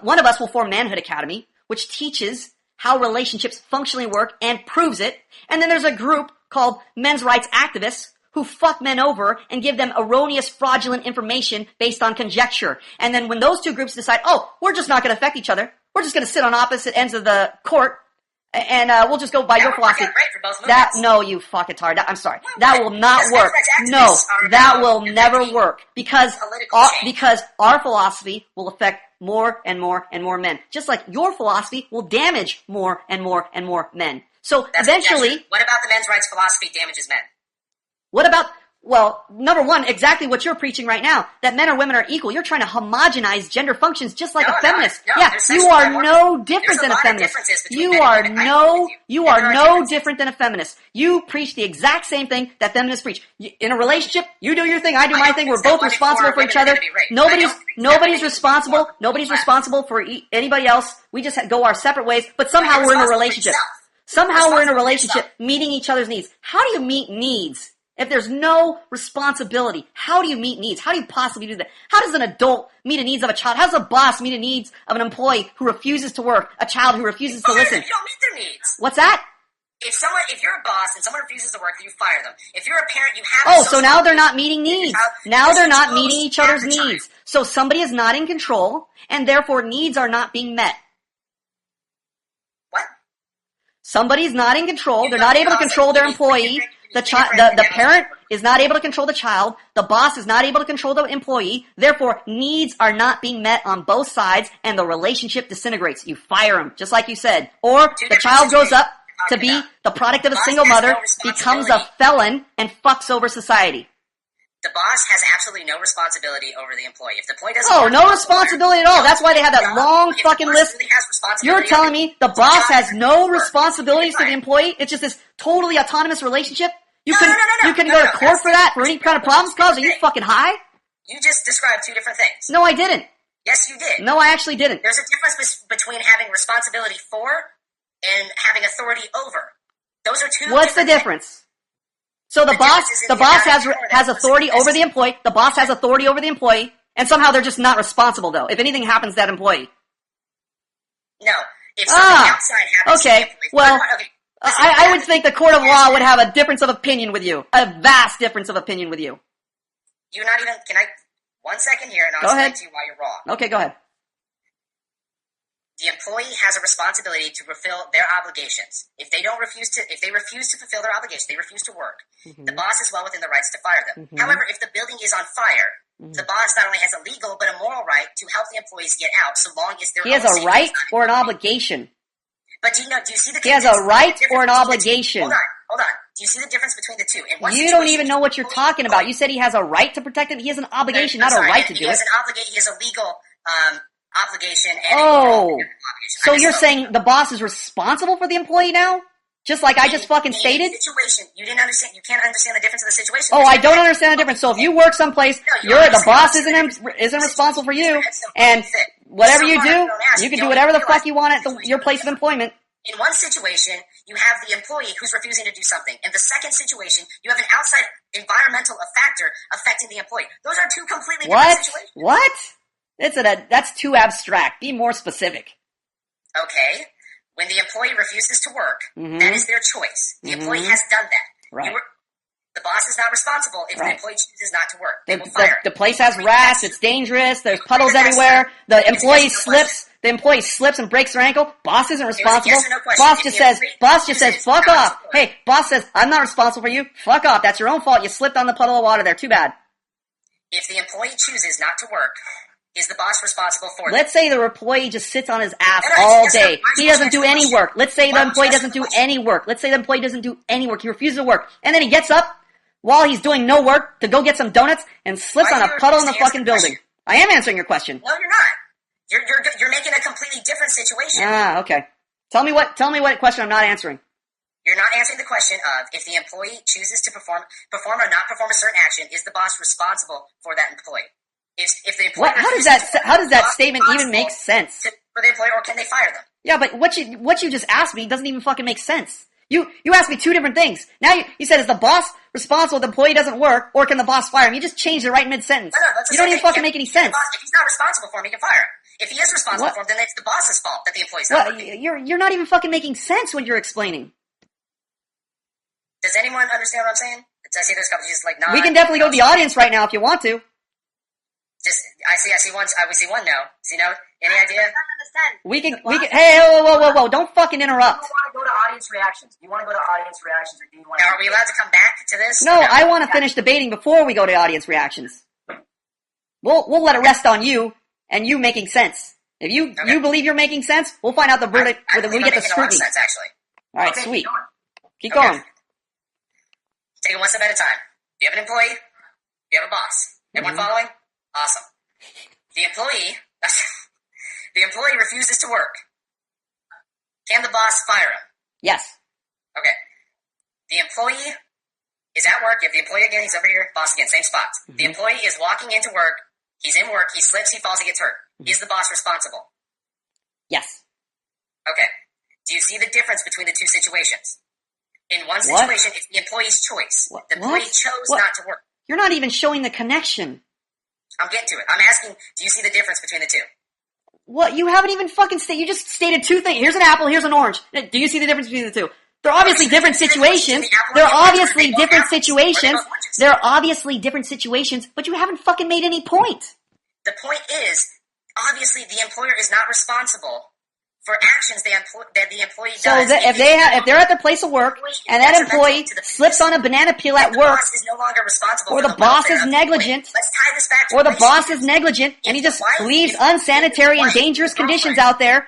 One of us will form Manhood Academy, which teaches how relationships functionally work and proves it. And then there's a group called men's rights activists who fuck men over and give them erroneous, fraudulent information based on conjecture. And then when those two groups decide, oh, we're just not going to affect each other, we're just going to sit on opposite ends of the court, and we'll just go by your philosophy. No, you fuckatard. I'm sorry. That will not work. No, that will never work because our philosophy will affect more and more and more men. Just like your philosophy will damage more and more and more men. So eventually, what about the men's rights philosophy damages men? What about, well, number one, exactly what you're preaching right now, that men or women are equal. You're trying to homogenize gender functions just like a feminist. You are no different than a feminist. You are no different than a feminist. You preach the exact same thing that feminists preach. In a relationship, you do your thing, I do my thing. We're both responsible for each other. Nobody's responsible. Nobody's responsible for anybody else. We just go our separate ways, but somehow we're in a relationship. Somehow we're in a relationship meeting each other's needs. How do you meet needs? If there's no responsibility, how do you meet needs? How do you possibly do that? How does an adult meet the needs of a child? How does a boss meet the needs of an employee who refuses to work, a child who refuses to listen? You don't meet their needs. What's that? If you're a boss and someone refuses to work, you fire them. If you're a parent, you have so now they're not meeting needs. Now they're not meeting each other's needs. So somebody is not in control, and therefore needs are not being met. What? Somebody's not in control. They're not able to control their employee. The parent is not able to control the child. The boss is not able to control the employee. Therefore, needs are not being met on both sides, and the relationship disintegrates. You fire him, just like you said. Or the child grows up to be the product of a single mother, becomes a felon, and fucks over society. The boss has absolutely no responsibility over the employee. If the employee doesn't no responsibility at all. That's why they have that long fucking list. You're telling me the boss has no responsibilities to the employee? It's just this totally autonomous relationship? You can go to court for that? For any kind of problems caused? Are you fucking high? You just described two different things. No, I didn't. Yes, you did. No, I actually didn't. There's a difference between having responsibility for and having authority over. Those are two. What's the difference? So the boss has authority over the employee. The boss has authority over the employee, and somehow they're just not responsible though. If anything happens to that employee. No. If something outside happens to the employee. Well, I would think the court of law would have a difference of opinion with you. A vast difference of opinion with you. You're not even, can I, 1 second here and I'll explain to you why you're wrong. Okay, go ahead. The employee has a responsibility to fulfill their obligations. If they refuse to fulfill their obligations, they refuse to work, the boss is well within the rights to fire them. However, if the building is on fire, the boss not only has a legal but a moral right to help the employees get out so long as He has a right or an obligation? But do you see the He has a right or an obligation. Hold on. Do you see the difference between the two? You don't even know what you're talking about. You said he has a right to protect him. He has an obligation, not a right to do it. He has a legal obligation and a moral obligation. So you're saying the boss is responsible for the employee now? Just like I just fucking stated? You didn't understand. You can't understand the difference of the situation. Oh, I don't understand the difference. So if you work someplace, the boss isn't responsible for you, and whatever you do, you can do whatever the fuck you want at your place of employment. In one situation, you have the employee who's refusing to do something. In the second situation, you have an outside environmental factor affecting the employee. Those are two completely different situations. What? That's too abstract. Be more specific. Okay. When the employee refuses to work, that is their choice. The employee has done that. Right. The boss boss is not responsible if the employee chooses not to work. They will fire. The place has rats. It's dangerous. There's puddles everywhere. The employee slips. The employee slips and breaks their ankle. Boss isn't responsible. Yes or no question. Boss just says, fuck off. Hey, boss says, I'm not responsible for you. Fuck off. That's your own fault. You slipped on the puddle of water there. Too bad. If the employee chooses not to work, is the boss responsible for Let's say the employee just sits on his ass all day. He doesn't do any work. Let's say the employee doesn't do any work. Let's say the employee doesn't do any work. He refuses to work. And then he gets up while he's doing no work to go get some donuts and slips on a puddle in the fucking building. I am answering your question. No, you're not. You're making a completely different situation. Ah, okay. Tell me what question I'm not answering. You're not answering the question of if the employee chooses to perform or not perform a certain action, is the boss responsible for that employee? If the employee how does that statement even make sense? For the employee, or can they fire them? Yeah, but what you just asked me doesn't even fucking make sense. You asked me two different things. Now you said, is the boss responsible if the employee doesn't work, or can the boss fire him? You just changed it right mid-sentence. No, you don't even fucking make any sense. If he's not responsible for him, he can fire him. If he is responsible for him, then it's the boss's fault that the employee's not working. You're not even fucking making sense when you're explaining. Does anyone understand what I'm saying? I see there's a couple just like nod. We can definitely go to the audience right now if you want to. I see one. We see one no. See no? Any idea? We can. Hey, whoa! Don't fucking interrupt. Do you want to go to audience reactions? Do you want to go to audience reactions, or do you want? Now, are we allowed to come back to this? No, I want to finish debating before we go to audience reactions. We'll let it rest on you and you making sense. If you believe you're making sense, we'll find out the verdict when we get the scrutiny. Sense, actually. All right, sweet. Keep going. Take it one step at a time. You have an employee. You have a boss. Everyone following? Awesome. The employee refuses to work. Can the boss fire him? Yes. Okay. The employee is at work. You have the employee again. He's over here. Boss again. Same spot. The employee is walking into work. He's in work. He slips. He falls. He gets hurt. Is the boss responsible? Yes. Okay. Do you see the difference between the two situations? In one situation, it's the employee's choice. The employee chose not to work. You're not even showing the connection. I'm getting to it. I'm asking, do you see the difference between the two? What? You haven't even fucking stated. You just stated two things. Here's an apple. Here's an orange. Do you see the difference between the two? They're obviously different situations. They're obviously different situations. They're obviously different situations, but you haven't fucking made any point. The point is, obviously, the employer is not responsible for actions that the employee does. So if they're at their place of work and that employee slips on a banana peel at work, is no longer responsible, or the boss is negligent, let's tie this back to or the boss is negligent and he just leaves unsanitary and dangerous conditions out there,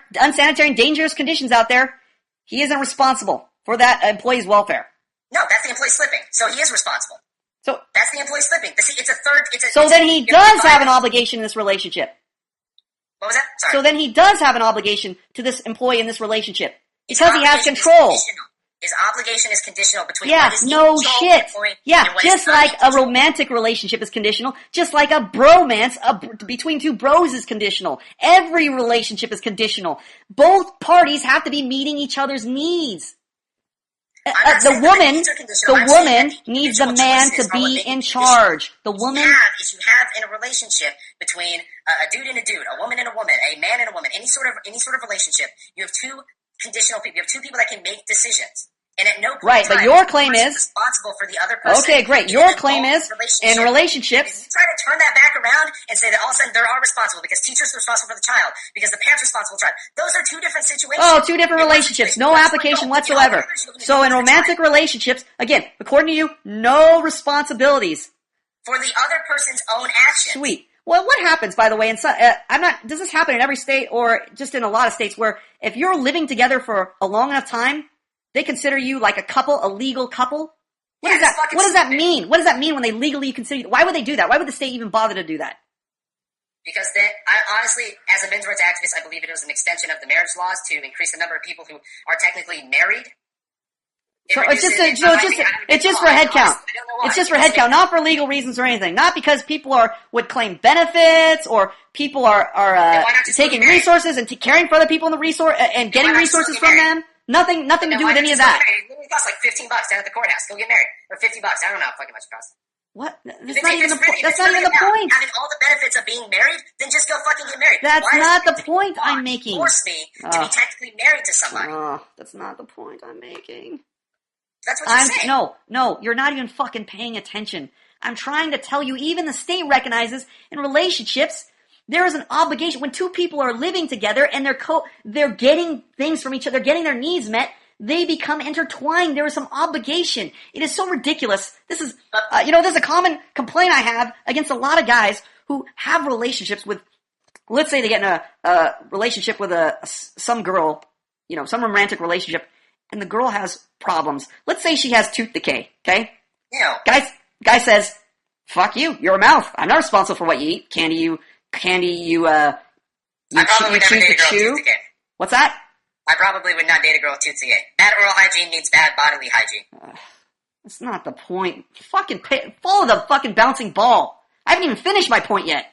he isn't responsible for that employee's welfare. No, that's the employee slipping. So he is responsible. So that's the employee slipping. See, it's a third. So then he does have an obligation in this relationship. What was that? Sorry. So then he does have an obligation to this employee in this relationship because he has control. His obligation is conditional between just like a romantic relationship is conditional, just like a bromance between two bros is conditional. Every relationship is conditional. Both parties have to be meeting each other's needs. The woman needs the man to be in charge. The woman you have in a relationship between a dude and a dude, a woman and a woman, a man and a woman, any sort of relationship. You have two conditional people. You have two people that can make decisions. And at no point but your claim is responsible for the other person. Okay, great. Your claim is in relationships. If you try to turn that back around and say that all of a sudden they are responsible because teachers are responsible for the child, because the parents are responsible for the child. Those are two different situations. Oh, two different relationships. No application whatsoever. So in romantic relationships, again, according to you, no responsibilities for the other person's own actions. Sweet. Well, what happens, by the way, does this happen in every state or just in a lot of states where if you're living together for a long enough time, they consider you like a couple, a legal couple? What does that mean? What does that mean when they legally consider you? Why would they do that? Why would the state even bother to do that? Because I honestly, as a men's rights activist, I believe it was an extension of the marriage laws to increase the number of people who are technically married. It's just for head count. It's just for head count, not for legal reasons or anything. Not because people would claim benefits or people are taking resources and caring for other people in the resource and getting resources from them. Nothing to do with any of that. It literally costs like $15 down at the courthouse. Go get married. Or $50. I don't know how fucking much it costs. What? That's not even the point. That's not even the point. Having all the benefits of being married, then just go fucking get married. That's not the point I'm making. Force me to be technically married to somebody. Oh, that's not the point I'm making. That's what you're saying. No, you're not even fucking paying attention. I'm trying to tell you, even the state recognizes in relationships, there is an obligation. When two people are living together and they're getting things from each other, they're getting their needs met, they become intertwined. There is some obligation. It is so ridiculous. This is, this is a common complaint I have against a lot of guys who have relationships with, let's say they get in a relationship with some girl, some romantic relationship, and the girl has problems. Let's say she has tooth decay, okay? Yeah. Guy says, fuck you, you're a mouth. I'm not responsible for what you eat. Candy, you choose to chew. What's that? I probably would not date a girl with tooth decay. Bad oral hygiene means bad bodily hygiene. That's not the point. Fucking follow the fucking bouncing ball. I haven't even finished my point yet.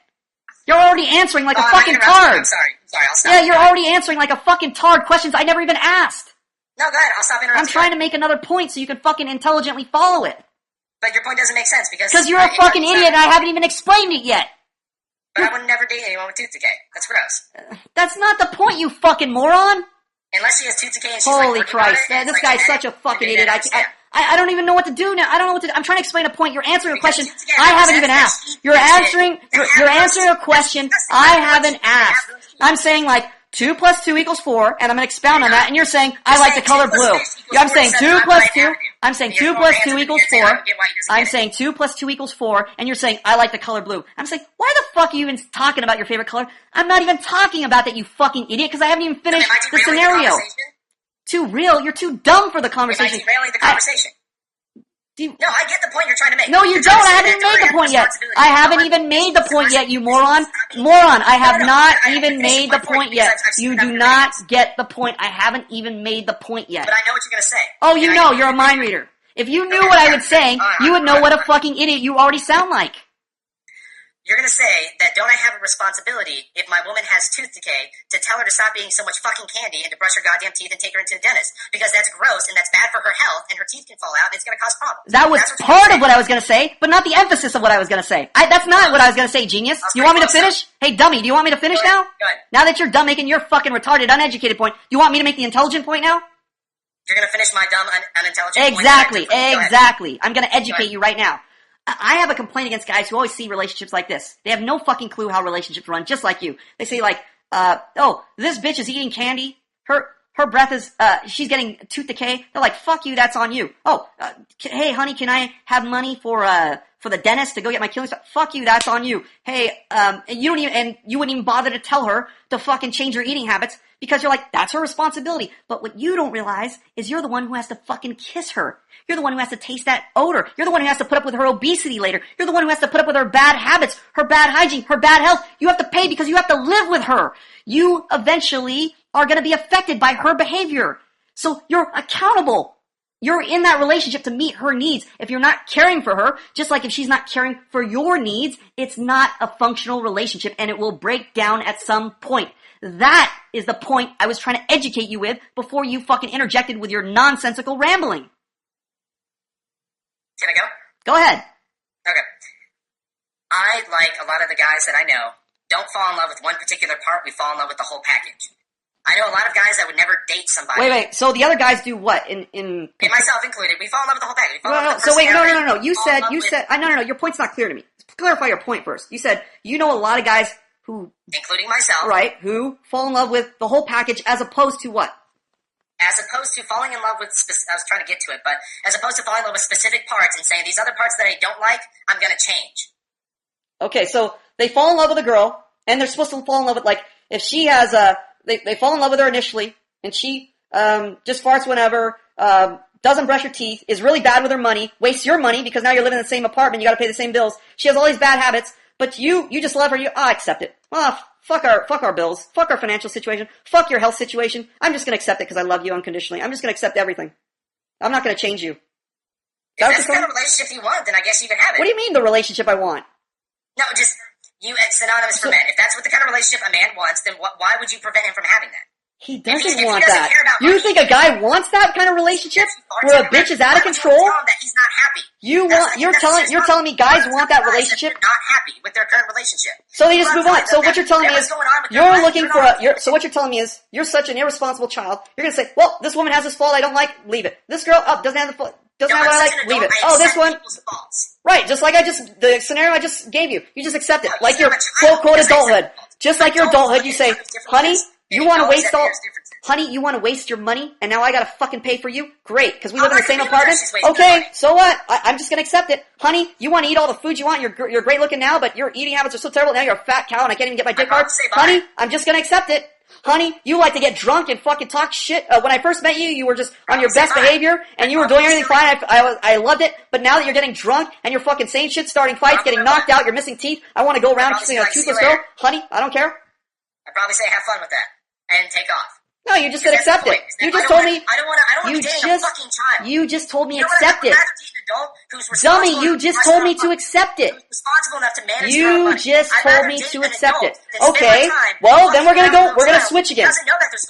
You're already answering like a fucking tard. I'm sorry, I'll stop. Yeah, you're already answering like a fucking tard questions I never even asked. No, go ahead, I'll stop interrupting. I'm trying to make another point so you can fucking intelligently follow it. But your point doesn't make sense because you're a fucking idiot and I haven't even explained it yet. But I would never date anyone with tooth decay. That's gross. That's not the point, you fucking moron. Unless she has tooth decay and she's Holy Christ, this guy's such a fucking idiot. I don't even know what to do now. I don't know what to do. I'm trying to explain a point. You're answering a question I haven't even asked. You're answering a question I haven't asked. I'm saying like 2 + 2 = 4, and I'm going to expound on that, and you're saying, I like the color blue. I'm saying 2 + 2, I'm saying 2 + 2 = 4. I'm saying 2 + 2 = 4, and you're saying, I like the color blue. I'm saying, why the fuck are you even talking about your favorite color? I'm not even talking about that, you fucking idiot, because I haven't even finished the scenario. Too real? You're too dumb for the conversation. Am I derailing the conversation? No, I get the point you're trying to make. No, you don't. I haven't even made the point yet. I haven't even made the point yet, you moron. Moron, I have not even made the point yet. You do not get the point. I haven't even made the point yet. But I know what you're going to say. Oh, you know. You're a mind reader. If you knew what I would say, you would know what a fucking idiot you already sound like. You're going to say that don't I have a responsibility if my woman has tooth decay to tell her to stop eating so much fucking candy and to brush her goddamn teeth and take her into the dentist because that's gross and that's bad for her health and her teeth can fall out and it's going to cause problems. That was part of what I was going to say, but not the emphasis of what I was going to say. That's not what I was going to say, genius. Do you want me to finish? Hey, dummy, do you want me to finish now? Go ahead. Now that you're done making your fucking retarded, uneducated point, do you want me to make the intelligent point now? You're going to finish my dumb, unintelligent point? Exactly. I'm going to educate you right now. I have a complaint against guys who always see relationships like this. They have no fucking clue how relationships run, just like you. They say like, this bitch is eating candy. Her breath is, she's getting tooth decay. They're like, fuck you, that's on you. Hey honey, can I have money for the dentist to go get my killing stuff? Fuck you, that's on you. Hey, you wouldn't even bother to tell her to fucking change her eating habits because you're like, that's her responsibility. But what you don't realize is you're the one who has to fucking kiss her. You're the one who has to taste that odor. You're the one who has to put up with her obesity later. You're the one who has to put up with her bad habits, her bad hygiene, her bad health. You have to pay because you have to live with her. You eventually are going to be affected by her behavior. So you're accountable. You're in that relationship to meet her needs. If you're not caring for her, just like if she's not caring for your needs, it's not a functional relationship and it will break down at some point. That is the point I was trying to educate you with before you fucking interjected with your nonsensical rambling. Can I go? Go ahead. Okay. I, like a lot of the guys that I know, don't fall in love with one particular part. We fall in love with the whole package. I know a lot of guys that would never date somebody. Wait. So the other guys do what? In myself included, we fall in love with the whole package. No. You said. No. Your point's not clear to me. Clarify your point first. You said you know a lot of guys who, including myself, right, who fall in love with the whole package as opposed to what? As opposed to falling in love with, I was trying to get to it, but as opposed to falling in love with specific parts and saying these other parts that I don't like, I'm going to change. Okay, so they fall in love with a girl, and they're supposed to fall in love with, like, if she has they fall in love with her initially, and she just farts whenever, doesn't brush her teeth, is really bad with her money, wastes your money because now you're living in the same apartment, you got to pay the same bills. She has all these bad habits, but you just love her. I accept it. Fuck our bills. Fuck our financial situation. Fuck your health situation. I'm just gonna accept it because I love you unconditionally. I'm just gonna accept everything. I'm not gonna change you. If that's the kind of relationship you want, then I guess you can have it. What do you mean the relationship I want? No, just you synonymous for men. If that's what the kind of relationship a man wants, then why would you prevent him from having that? He doesn't want that. You think a guy wants that kind of relationship where a bitch is out of control? Tell him that he's not happy. You're telling me guys want that relationship. They're not happy with their current relationship. So they just move on. So what you're telling me is so what you're telling me is you're such an irresponsible child. You're gonna say, well, this woman has this fault I don't like, leave it. This girl doesn't have what I like, leave it. Oh, this one. Right, just like the scenario I just gave you. You just accept it. Like your quote adulthood. Just like your adulthood, you say, honey, you want to waste your money, and now I gotta fucking pay for you? Great, because we live in the same apartment? Okay, so what? I'm just gonna accept it. Honey, you want to eat all the food you want, you're great looking now, but your eating habits are so terrible, now you're a fat cow and I can't even get my dick hard? Honey, I'm just gonna accept it. Honey, you like to get drunk and fucking talk shit. When I first met you, you were just on your best behavior, and you were doing everything fine. I loved it, but now that you're getting drunk, and you're fucking saying shit, starting fights, getting knocked out, you're missing teeth, I want to go around kissing a toothless girl? Honey, I don't care. I'd probably say have fun with that, and take off. No, you just said accept it. You just told me. I don't want to date a fucking child. You just told me accept it. Dummy, you just told me to accept it. Responsible enough to manage you just told me to accept it. Okay, well then we're gonna switch again.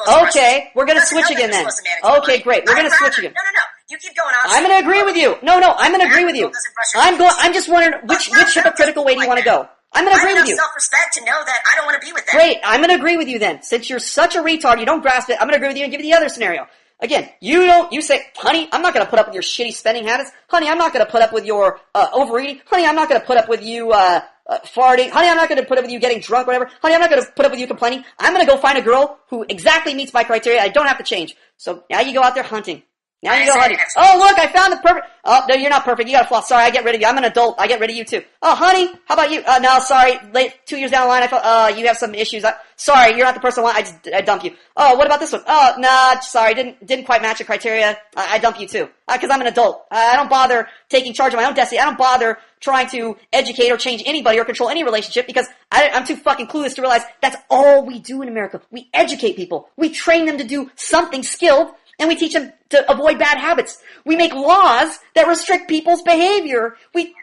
Okay, we're gonna switch again then. Okay, great, we're gonna switch again. No. You keep going on. I'm gonna agree with you. No, I'm gonna agree with you. I'm just wondering which hypocritical way do you want to go? I'm gonna agree with you. I have enough self-respect to know that I don't want to be with them. Great, I'm gonna agree with you then. Since you're such a retard, you don't grasp it, I'm gonna agree with you and give you the other scenario. Again, you say, honey, I'm not gonna put up with your shitty spending habits. Honey, I'm not gonna put up with your, overeating. Honey, I'm not gonna put up with you, farting. Honey, I'm not gonna put up with you getting drunk, whatever. Honey, I'm not gonna put up with you complaining. I'm gonna go find a girl who exactly meets my criteria. I don't have to change. So now you go out there hunting. Now you go hunting. Oh, look, I found the perfect. Oh, no, you're not perfect. You got a flaw. Sorry, I get rid of you. I'm an adult. I get rid of you too. Oh, honey, how about you? No, sorry. 2 years down the line, I thought, you have some issues. Sorry, you're not the person I want. I dump you. Oh, what about this one? Oh, nah, sorry. Didn't quite match the criteria. I dump you too. Cause I'm an adult. I don't bother taking charge of my own destiny. I don't bother trying to educate or change anybody or control any relationship because I'm too fucking clueless to realize that's all we do in America. We educate people. We train them to do something skilled. And we teach them to avoid bad habits. We make laws that restrict people's behavior. We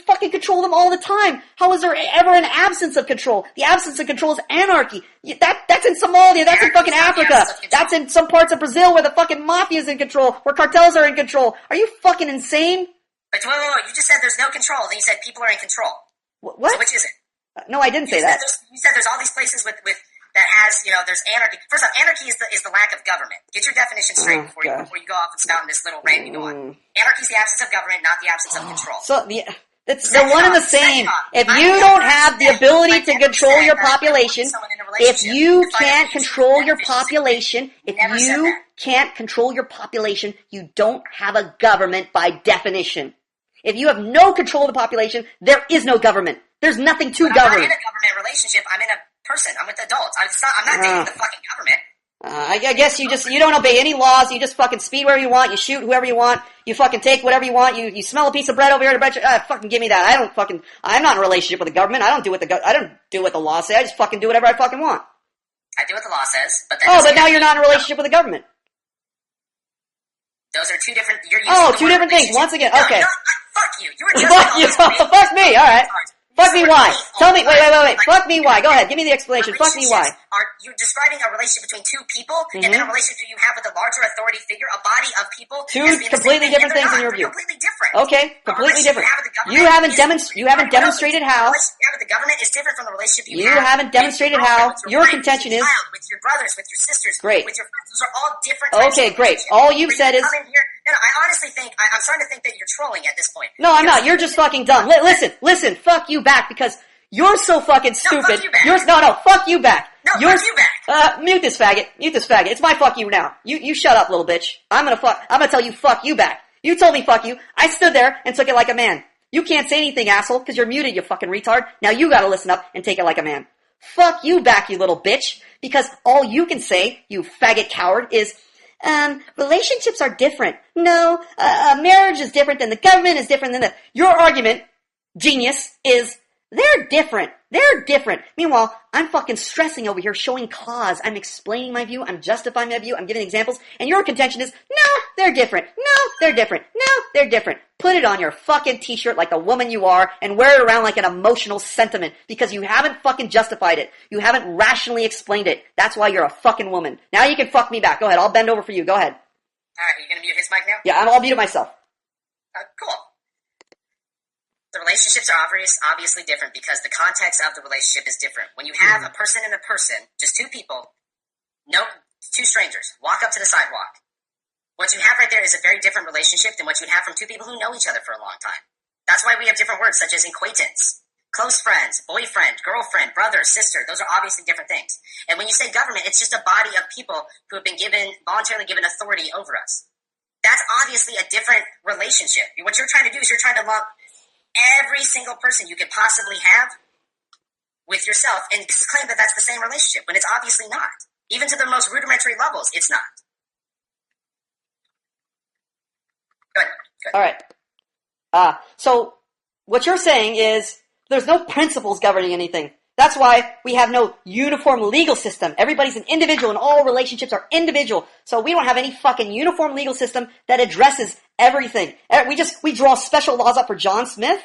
fucking control them all the time. How is there ever an absence of control? The absence of control is anarchy. That's in Somalia. That's in fucking Africa. That's in some parts of Brazil where the fucking mafia is in control, where cartels are in control. Are you fucking insane? Wait, you just said there's no control. Then you said people are in control. What? So which is it? No, I didn't say that. You said there's all these places with that has, there's anarchy. First off, anarchy is the lack of government. Get your definition straight before you go off and spout in this little rant you go on. Anarchy is the absence of government, not the absence of control. So they're one and the same. If you don't have the ability to control your population, if you can't control your population, you don't have a government by definition. If you have no control of the population, there is no government. There's nothing to govern. I'm not in a government relationship. I'm in a person. I'm with adults. I'm not dating the fucking government. I guess you don't obey any laws. You just fucking speed wherever you want. You shoot whoever you want. You fucking take whatever you want. You smell a piece of bread over here at a bread. Fucking give me that. I'm not in a relationship with the government. I don't do what the law says. I just fucking do whatever I fucking want. I do what the law says, but but now you're not in a relationship with the government. Those are two different. Two different things. Once again, okay. Fuck you. You were just fuck me. All right. Fuck me why? Tell me, wait. Fuck me why? Go ahead, give me the explanation. Fuck me why? You're describing a relationship between two people, and then a relationship you have with a larger authority figure, a body of people. Two completely different things in your view. Completely different. Okay, completely different. You haven't demonstrated how. The relationship you have with the government is different from the relationship you You have. haven't demonstrated how. Your contention is. With your brothers, with your sisters, great. With your friends. Those are all different types Okay, great. All you've said is. No, I honestly think, I'm starting to think that you're trolling at this point. No, I'm not. You're just fucking dumb. Listen, fuck you back because you're so fucking stupid. No, fuck you back. Fuck you back. No, fuck you back. Mute this faggot. It's my fuck you now. You shut up, little bitch. I'm gonna tell you fuck you back. You told me fuck you. I stood there and took it like a man. You can't say anything, asshole, because you're muted, you fucking retard. Now you gotta listen up and take it like a man. Fuck you back, you little bitch, because all you can say, you faggot coward, is, relationships are different. No, marriage is different than the government is different than your argument, genius, is they're different. They're different. Meanwhile, I'm fucking stressing over here, showing cause. I'm explaining my view. I'm justifying my view. I'm giving examples. And your contention is, no, they're different. No, they're different. No, they're different. Put it on your fucking t-shirt like the woman you are and wear it around like an emotional sentiment because you haven't fucking justified it. You haven't rationally explained it. That's why you're a fucking woman. Now you can fuck me back. Go ahead. I'll bend over for you. Go ahead. Alright, you gonna mute his mic now? Yeah, I'll mute myself. Cool. relationships are obviously different because the context of the relationship is different. When you have a person and a person, just two people, two strangers, walk up to the sidewalk, what you have right there is a very different relationship than what you have from two people who know each other for a long time. That's why we have different words such as acquaintance, close friends, boyfriend, girlfriend, brother, sister. Those are obviously different things. And when you say government, it's just a body of people who have been voluntarily given authority over us. That's obviously a different relationship. What you're trying to do is you're trying to lump every single person you could possibly have with yourself and claim that that's the same relationship when it's obviously not. Even to the most rudimentary levels, it's not. Good. All right. So what you're saying is there's no principles governing anything. That's why we have no uniform legal system. Everybody's an individual and all relationships are individual. So we don't have any fucking uniform legal system that addresses everything. We draw special laws up for John Smith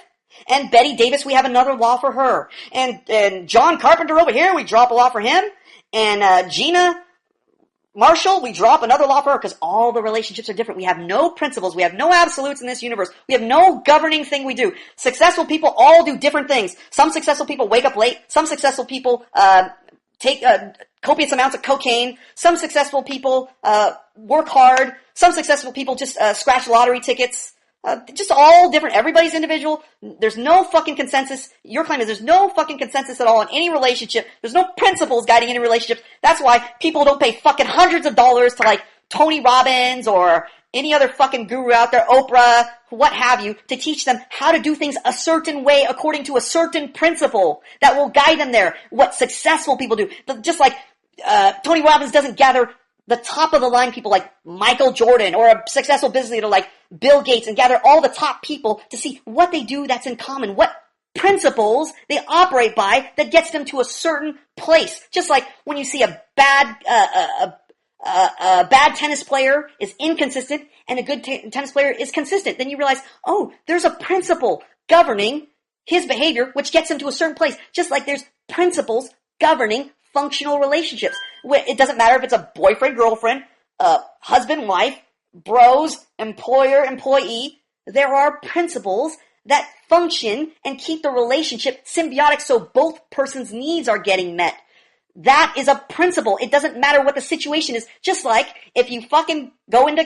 and Betty Davis. We have another law for her. And John Carpenter over here, we drop a law for him. And Gina Marshall, we drop another law for her because all the relationships are different. We have no principles. We have no absolutes in this universe. We have no governing thing we do. Successful people all do different things. Some successful people wake up late. Some successful people take copious amounts of cocaine. Some successful people work hard. Some successful people just scratch lottery tickets. Just all different. Everybody's individual. There's no fucking consensus. Your claim is there's no fucking consensus at all in any relationship. There's no principles guiding any relationship. That's why people don't pay fucking hundreds of dollars to like Tony Robbins or any other fucking guru out there, Oprah, what have you, to teach them how to do things a certain way according to a certain principle that will guide them there. What successful people do. Just like Tony Robbins doesn't gather the top of the line people like Michael Jordan or a successful business leader like Bill Gates and gather all the top people to see what they do that's in common, what principles they operate by that gets them to a certain place. Just like when you see a bad tennis player is inconsistent and a good tennis player is consistent, then you realize, oh, there's a principle governing his behavior which gets him to a certain place. Just like there's principles governing functional relationships. It doesn't matter if it's a boyfriend, girlfriend, husband, wife, bros, employer, employee. There are principles that function and keep the relationship symbiotic so both persons' needs are getting met. That is a principle. It doesn't matter what the situation is. Just like if you fucking go into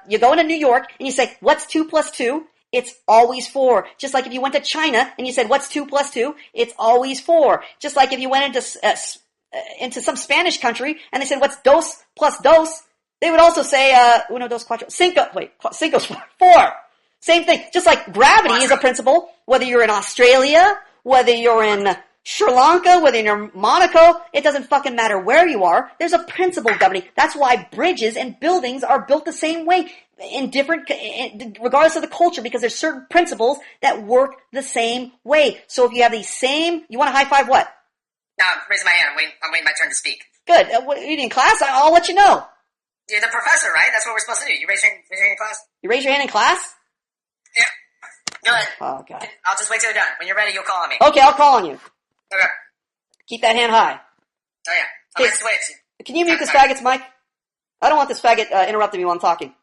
New York and you say, what's 2 + 2? It's always 4. Just like if you went to China and you said, what's 2 + 2? It's always 4. Just like if you went into some Spanish country and they said, what's dos plus dos? They would also say, uno, dos, cuatro, cinco. Wait, cinco's 4. Same thing. Just like gravity is a principle, whether you're in Australia, whether you're in Sri Lanka, whether you're in Monaco, it doesn't fucking matter where you are. There's a principle governing. That's why bridges and buildings are built the same way regardless of the culture, because there's certain principles that work the same way. So if you have you want to high five what? No, I'm raising my hand. I'm waiting my turn to speak. Good. What are you in class? I'll let you know. You're the professor, right? That's what we're supposed to do. You raise your hand in class? You raise your hand in class? Yeah. Go ahead. Oh, God. I'll just wait till you're done. When you're ready, you'll call on me. Okay, I'll call on you. Okay. Keep that hand high. Oh, yeah. I'm wait. Can you mute this faggot's mic? I don't want this faggot interrupting me while I'm talking.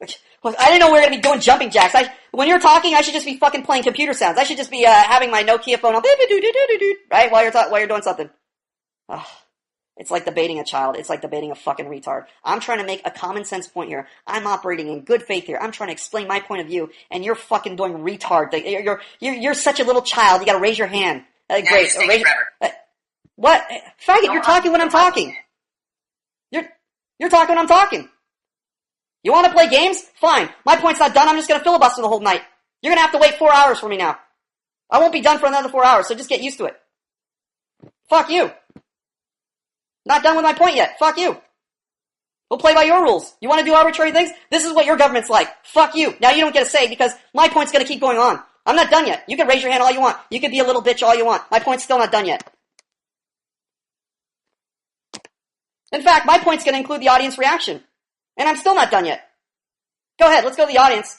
I didn't know we were going to be doing jumping jacks. When you're talking, I should just be fucking playing computer sounds. I should just be having my Nokia phone on, right, while you're doing something. Oh, it's like debating a child. It's like debating a fucking retard. I'm trying to make a common sense point here. I'm operating in good faith here. I'm trying to explain my point of view, and you're fucking doing retard thing. You're such a little child. You got to raise your hand. Great. What, faggot? You're talking when I'm talking. You're talking when I'm talking. You want to play games? Fine. My point's not done. I'm just going to filibuster the whole night. You're going to have to wait 4 hours for me now. I won't be done for another 4 hours, so just get used to it. Fuck you. Not done with my point yet. Fuck you. We'll play by your rules. You want to do arbitrary things? This is what your government's like. Fuck you. Now you don't get a say because my point's going to keep going on. I'm not done yet. You can raise your hand all you want. You can be a little bitch all you want. My point's still not done yet. In fact, my point's going to include the audience reaction. And I'm still not done yet. Go ahead, let's go to the audience.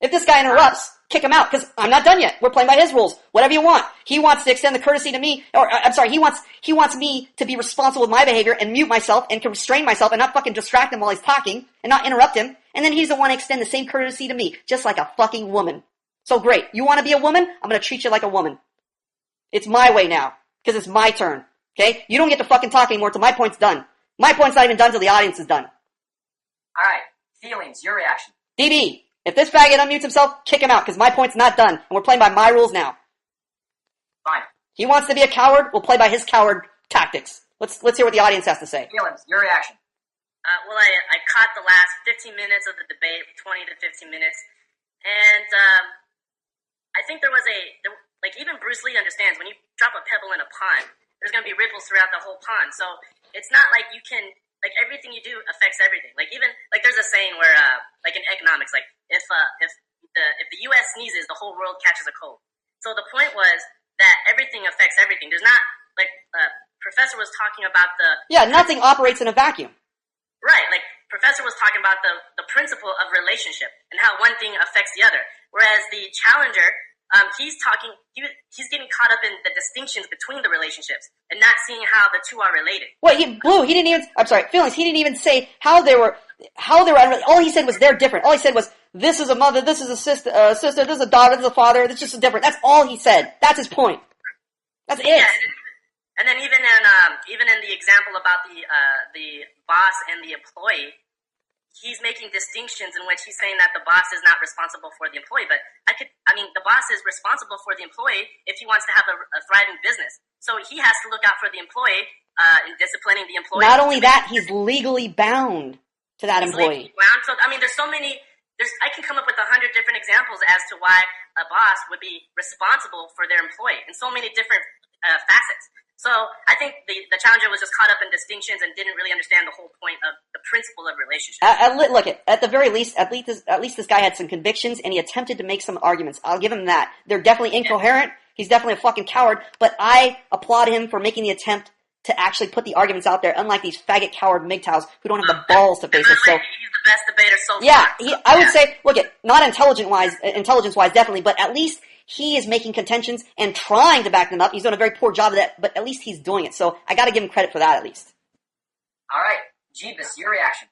If this guy interrupts, kick him out, because I'm not done yet. We're playing by his rules. Whatever you want. He wants to extend the courtesy to me, he wants me to be responsible with my behavior and mute myself and constrain myself and not fucking distract him while he's talking and not interrupt him. And then he's the one to extend the same courtesy to me, just like a fucking woman. So great. You want to be a woman? I'm going to treat you like a woman. It's my way now, because it's my turn. Okay? You don't get to fucking talk anymore till my point's done. My point's not even done till the audience is done. Alright, feelings, your reaction. DB, if this faggot unmutes himself, kick him out, because my point's not done, and we're playing by my rules now. Fine. He wants to be a coward, we'll play by his coward tactics. Let's hear what the audience has to say. Feelings, your reaction. Well, I caught the last 15 minutes of the debate, 20 to 15 minutes, and I think there was even Bruce Lee understands when you drop a pebble in a pond, there's going to be ripples throughout the whole pond. So it's not like you can, everything you do affects everything. There's a saying where, in economics, if the U.S. sneezes, the whole world catches a cold. So the point was that everything affects everything. There's not, Professor was talking about the... Yeah, nothing operates in a vacuum. Right, Professor was talking about the principle of relationship and how one thing affects the other. Whereas the challenger, he's getting caught up in the distinctions between the relationships and not seeing how the two are related. Well, Feelings, he didn't even say how they were unrelated. All he said was they're different. All he said was, this is a mother, this is a sister, this is a daughter, this is a father, this is just different. That's all he said. That's his point. That's it. Yeah, and then even in the example about the boss and the employee, he's making distinctions in which he's saying that the boss is not responsible for the employee. But the boss is responsible for the employee if he wants to have a thriving business. So he has to look out for the employee in disciplining the employee. Not only that, he's legally bound to that employee. So there's so many. I can come up with 100 different examples as to why a boss would be responsible for their employee in so many different facets. So I think the challenger was just caught up in distinctions and didn't really understand the whole point of the principle of relationship. At the very least, at least this guy had some convictions and he attempted to make some arguments. I'll give him that. They're definitely incoherent. He's definitely a fucking coward, but I applaud him for making the attempt to actually put the arguments out there, unlike these faggot coward MGTOWs who don't have the balls to face it. So he's the best debater so far. Yeah, I would say, not intelligence-wise, definitely, but at least he is making contentions and trying to back them up. He's doing a very poor job of that, but at least he's doing it. So I got to give him credit for that, at least. All right, Jeebus, your reaction.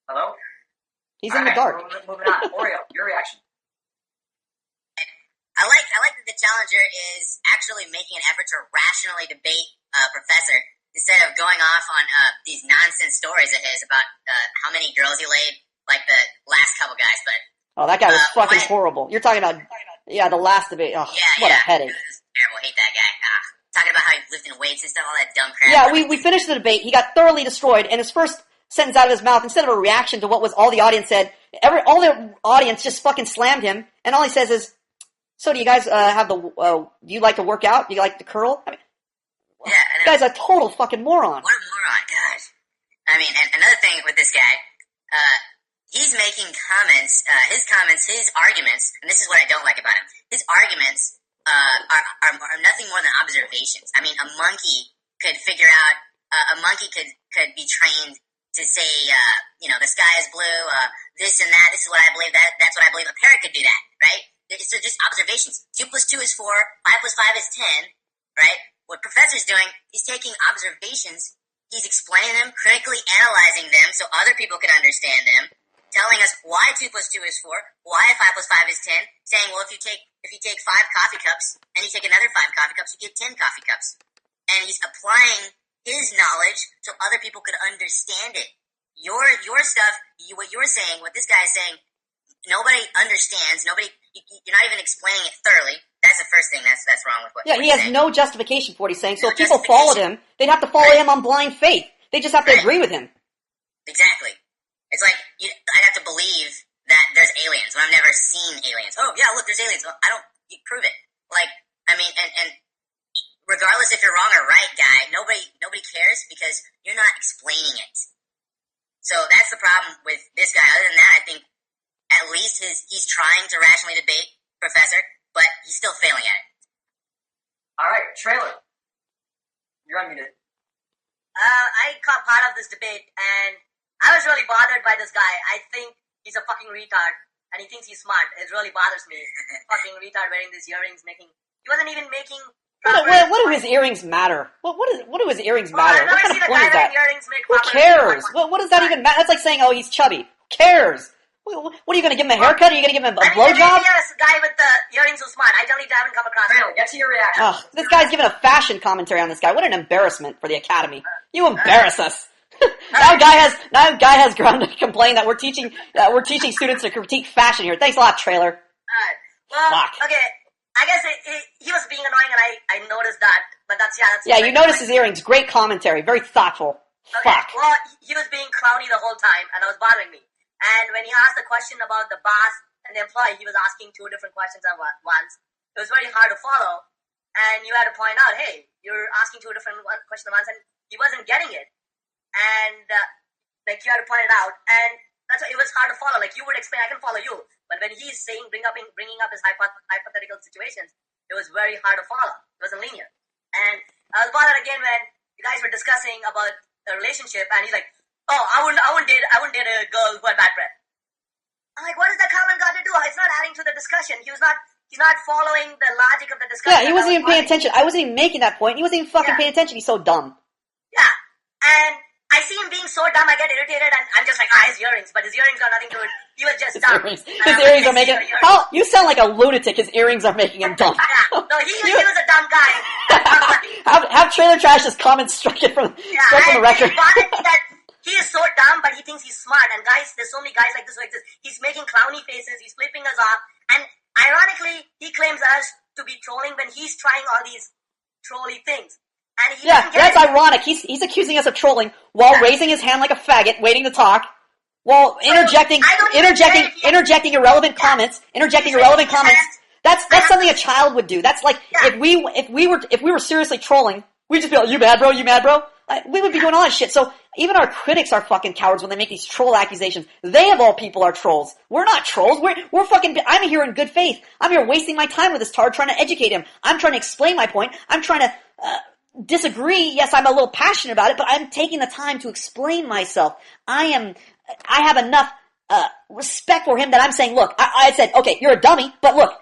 Hello? He's in the dark. Moving on. Oreo, your reaction. I like that the challenger is actually making an effort to rationally debate Professor instead of going off on these nonsense stories of his about how many girls he laid, like the last couple guys. But that guy was fucking horrible. You're talking about the last debate. Oh, what a headache. This is terrible. I hate that guy. Talking about how he's lifting weights and stuff, all that dumb crap. Yeah, we finished the debate. He got thoroughly destroyed, and his first sentence out of his mouth, instead of a reaction to what was all the audience said, all the audience just fucking slammed him, and all he says is, so do you guys do you like to work out? Do you like to curl? I mean, this guy's a total fucking moron. What a moron, gosh. I mean, and another thing with this guy, he's making comments, his arguments, and this is what I don't like about him. His arguments are nothing more than observations. I mean, a monkey could figure out, a monkey could be trained to say, the sky is blue, this and that, this is what I believe, that's what I believe. A parrot could do that, right? So just observations. 2 + 2 is 4, 5 + 5 is 10, right? What Professor's doing, he's taking observations, he's explaining them, critically analyzing them so other people can understand them, telling us why 2 + 2 is 4, why 5 + 5 is 10, saying, well, if you take 5 coffee cups and you take another 5 coffee cups, you get 10 coffee cups. And he's applying his knowledge so other people could understand it. Your stuff, what you're saying, what this guy is saying, nobody understands. You're not even explaining it thoroughly. That's the first thing that's wrong with what. Yeah, he has no justification for what he's saying. So if people followed him, they'd have to follow him on blind faith. They just have to agree with him. Exactly. It's like I'd have to believe that there's aliens when I've never seen aliens. Oh yeah, look, there's aliens. Well, you prove it. And regardless if you're wrong or right, guy, nobody cares because you're not explaining it. So that's the problem with this guy. Other than that, I think at least he's trying to rationally debate Professor, but he's still failing at it. All right, Trailer. You're unmuted. I caught part of this debate, and I was really bothered by this guy. I think he's a fucking retard, and he thinks he's smart. It really bothers me. Fucking retard wearing these earrings, he wasn't even making... What do his earrings matter? What do his earrings matter? I've What never kind seen of a point guy is that? wearing earrings make Who proper cares? What does that even matter? That's like saying, oh, he's chubby. Who cares? What are you going to give him a haircut? Are you going to give him a I mean, blowjob? this guy with the earrings who's smart. I generally haven't come across him. Get to your reaction. Ugh, this guy's giving a fashion commentary on this guy. What an embarrassment for the academy. You embarrass us. Now a guy has ground to complain that we're teaching students to critique fashion here. Thanks a lot, Trailer. Alright. Well, Fuck. okay. I guess he was being annoying, and I noticed that. But that's You notice his earrings. Great commentary. Very thoughtful. Okay. Fuck. Well, he was being clowny the whole time, and that was bothering me. And when he asked the question about the boss and the employee, he was asking two different questions at once. It was very hard to follow, and you had to point out, hey, you're asking two different questions at once, and he wasn't getting it. And like you had to point it out, and that's why it was hard to follow. Like you would explain, I can follow you, but when he's saying bringing up his hypothetical situations, it was very hard to follow. It wasn't linear. And I was bothered again when you guys were discussing about the relationship, and he's like, "Oh, I wouldn't date a girl who had bad breath." I'm like, what does that comment got to do? It's not adding to the discussion. He's not following the logic of the discussion. Yeah, he wasn't even paying attention. I wasn't even making that point. He wasn't even fucking paying attention. He's so dumb. Yeah, and I see him being so dumb, I get irritated, and I'm just like, his earrings. But his earrings got nothing to it. He was just dumb. His earrings are making... You sound like a lunatic. His earrings are making him dumb. Yeah, no, he was a dumb guy. have Trailer Trash just comments struck from the record. It bothered me that he is so dumb, but he thinks he's smart. And guys, there's so many guys like this. He's making clowny faces. He's flipping us off. And ironically, he claims us to be trolling when he's trying all these trolly things. And he that's ironic. He's accusing us of trolling while raising his hand like a faggot, waiting to talk, while interjecting irrelevant comments. That's something a child would do. That's like if we were seriously trolling, we'd just be like, "You mad, bro? You mad, bro?" We would be doing all that shit. So even our critics are fucking cowards when they make these troll accusations. They of all people are trolls. We're not trolls. We're fucking. I'm here in good faith. I'm here wasting my time with this tard, trying to educate him. I'm trying to explain my point. I'm trying to disagree. Yes, I'm a little passionate about it, but I'm taking the time to explain myself. I have enough respect for him that I'm saying, look, I said, okay, you're a dummy, but look,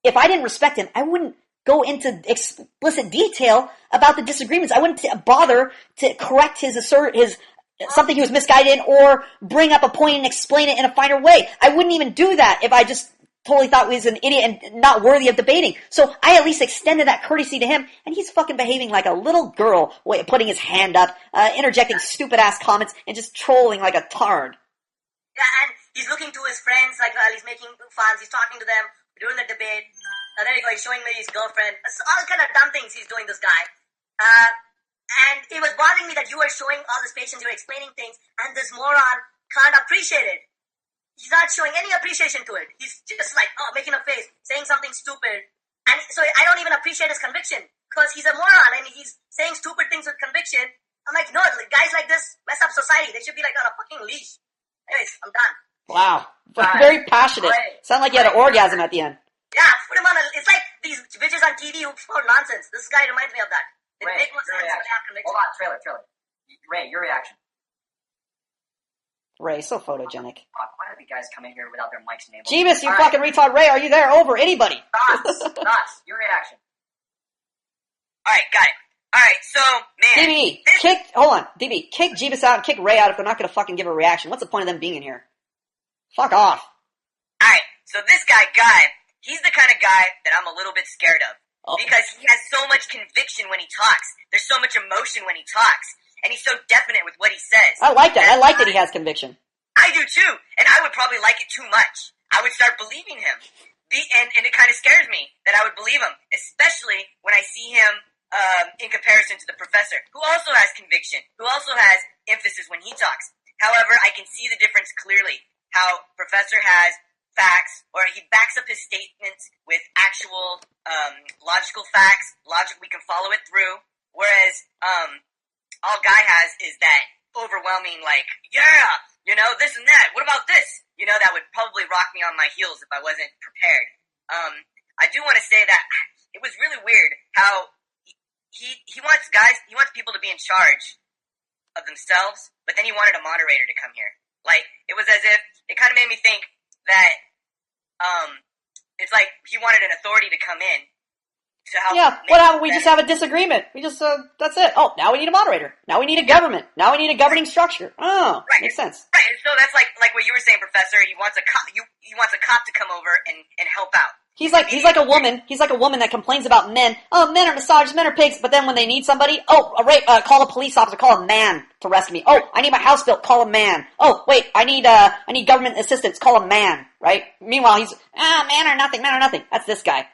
if I didn't respect him, I wouldn't go into explicit detail about the disagreements. I wouldn't bother to correct his something he was misguided in, or bring up a point and explain it in a finer way. I wouldn't even do that if I just totally thought he was an idiot and not worthy of debating. So I at least extended that courtesy to him, and he's fucking behaving like a little girl, putting his hand up, interjecting stupid-ass comments, and just trolling like a tard. Yeah, and he's looking to his friends, like while he's making fun, he's talking to them during the debate. There you go, he's showing me his girlfriend. It's all kind of dumb things he's doing, this guy. And it was bothering me that you were showing all this patience, you were explaining things, and this moron can't appreciate it. He's not showing any appreciation to it. He's just like, making a face, saying something stupid. And so I don't even appreciate his conviction, because he's a moron and he's saying stupid things with conviction. I'm like, no, guys like this mess up society. They should be like on a fucking leash. Anyways, I'm done. Wow. Very passionate. Sound like you had an orgasm at the end. Yeah, put him on it's like these bitches on TV who spout nonsense. This guy reminds me of that. They make no sense, but they have conviction. Hold on, trailer. Ray, your reaction. Ray, so photogenic. Why do you guys come in here without their mics enabled? Jeebus, you fucking retard. Ray, are you there? Over. Anybody. Thoughts. Your reaction. Alright, got it. Alright, so, man. DB, kick Jeebus out and kick Ray out if they're not gonna fucking give a reaction. What's the point of them being in here? Fuck off. Alright, so this guy, he's the kind of guy that I'm a little bit scared of. Because he has so much conviction when he talks. There's so much emotion when he talks. And he's so definite with what he says. I like that. I like that he has conviction. I do too. And I would probably like it too much. I would start believing him. And it kind of scares me that I would believe him. Especially when I see him in comparison to the professor, who also has conviction, who also has emphasis when he talks. However, I can see the difference clearly. How Professor has facts, or he backs up his statements with actual logical facts. Logic, we can follow it through. Whereas all Guy has is that overwhelming, like, this and that. What about this? That would probably rock me on my heels if I wasn't prepared. I do want to say that it was really weird how he wants people to be in charge of themselves, but then he wanted a moderator to come here. Like, it was as if, it kind of made me think that it's like he wanted an authority to come in to help. Yeah, what happened? We just have a disagreement. We just, that's it. Oh, now we need a moderator. Now we need a government. Now we need a governing structure. Oh, right. Makes sense. Right, and So that's like what you were saying, Professor. He wants a cop. He wants a cop to come over and help out. He's like a woman. He's like a woman that complains about men. Oh, men are misogynists, men are pigs. But then when they need somebody, call a police officer, call a man to rescue me. Oh, I need my house built, call a man. Oh, wait, I need government assistance, call a man. Right? Meanwhile, he's men are nothing. That's this guy.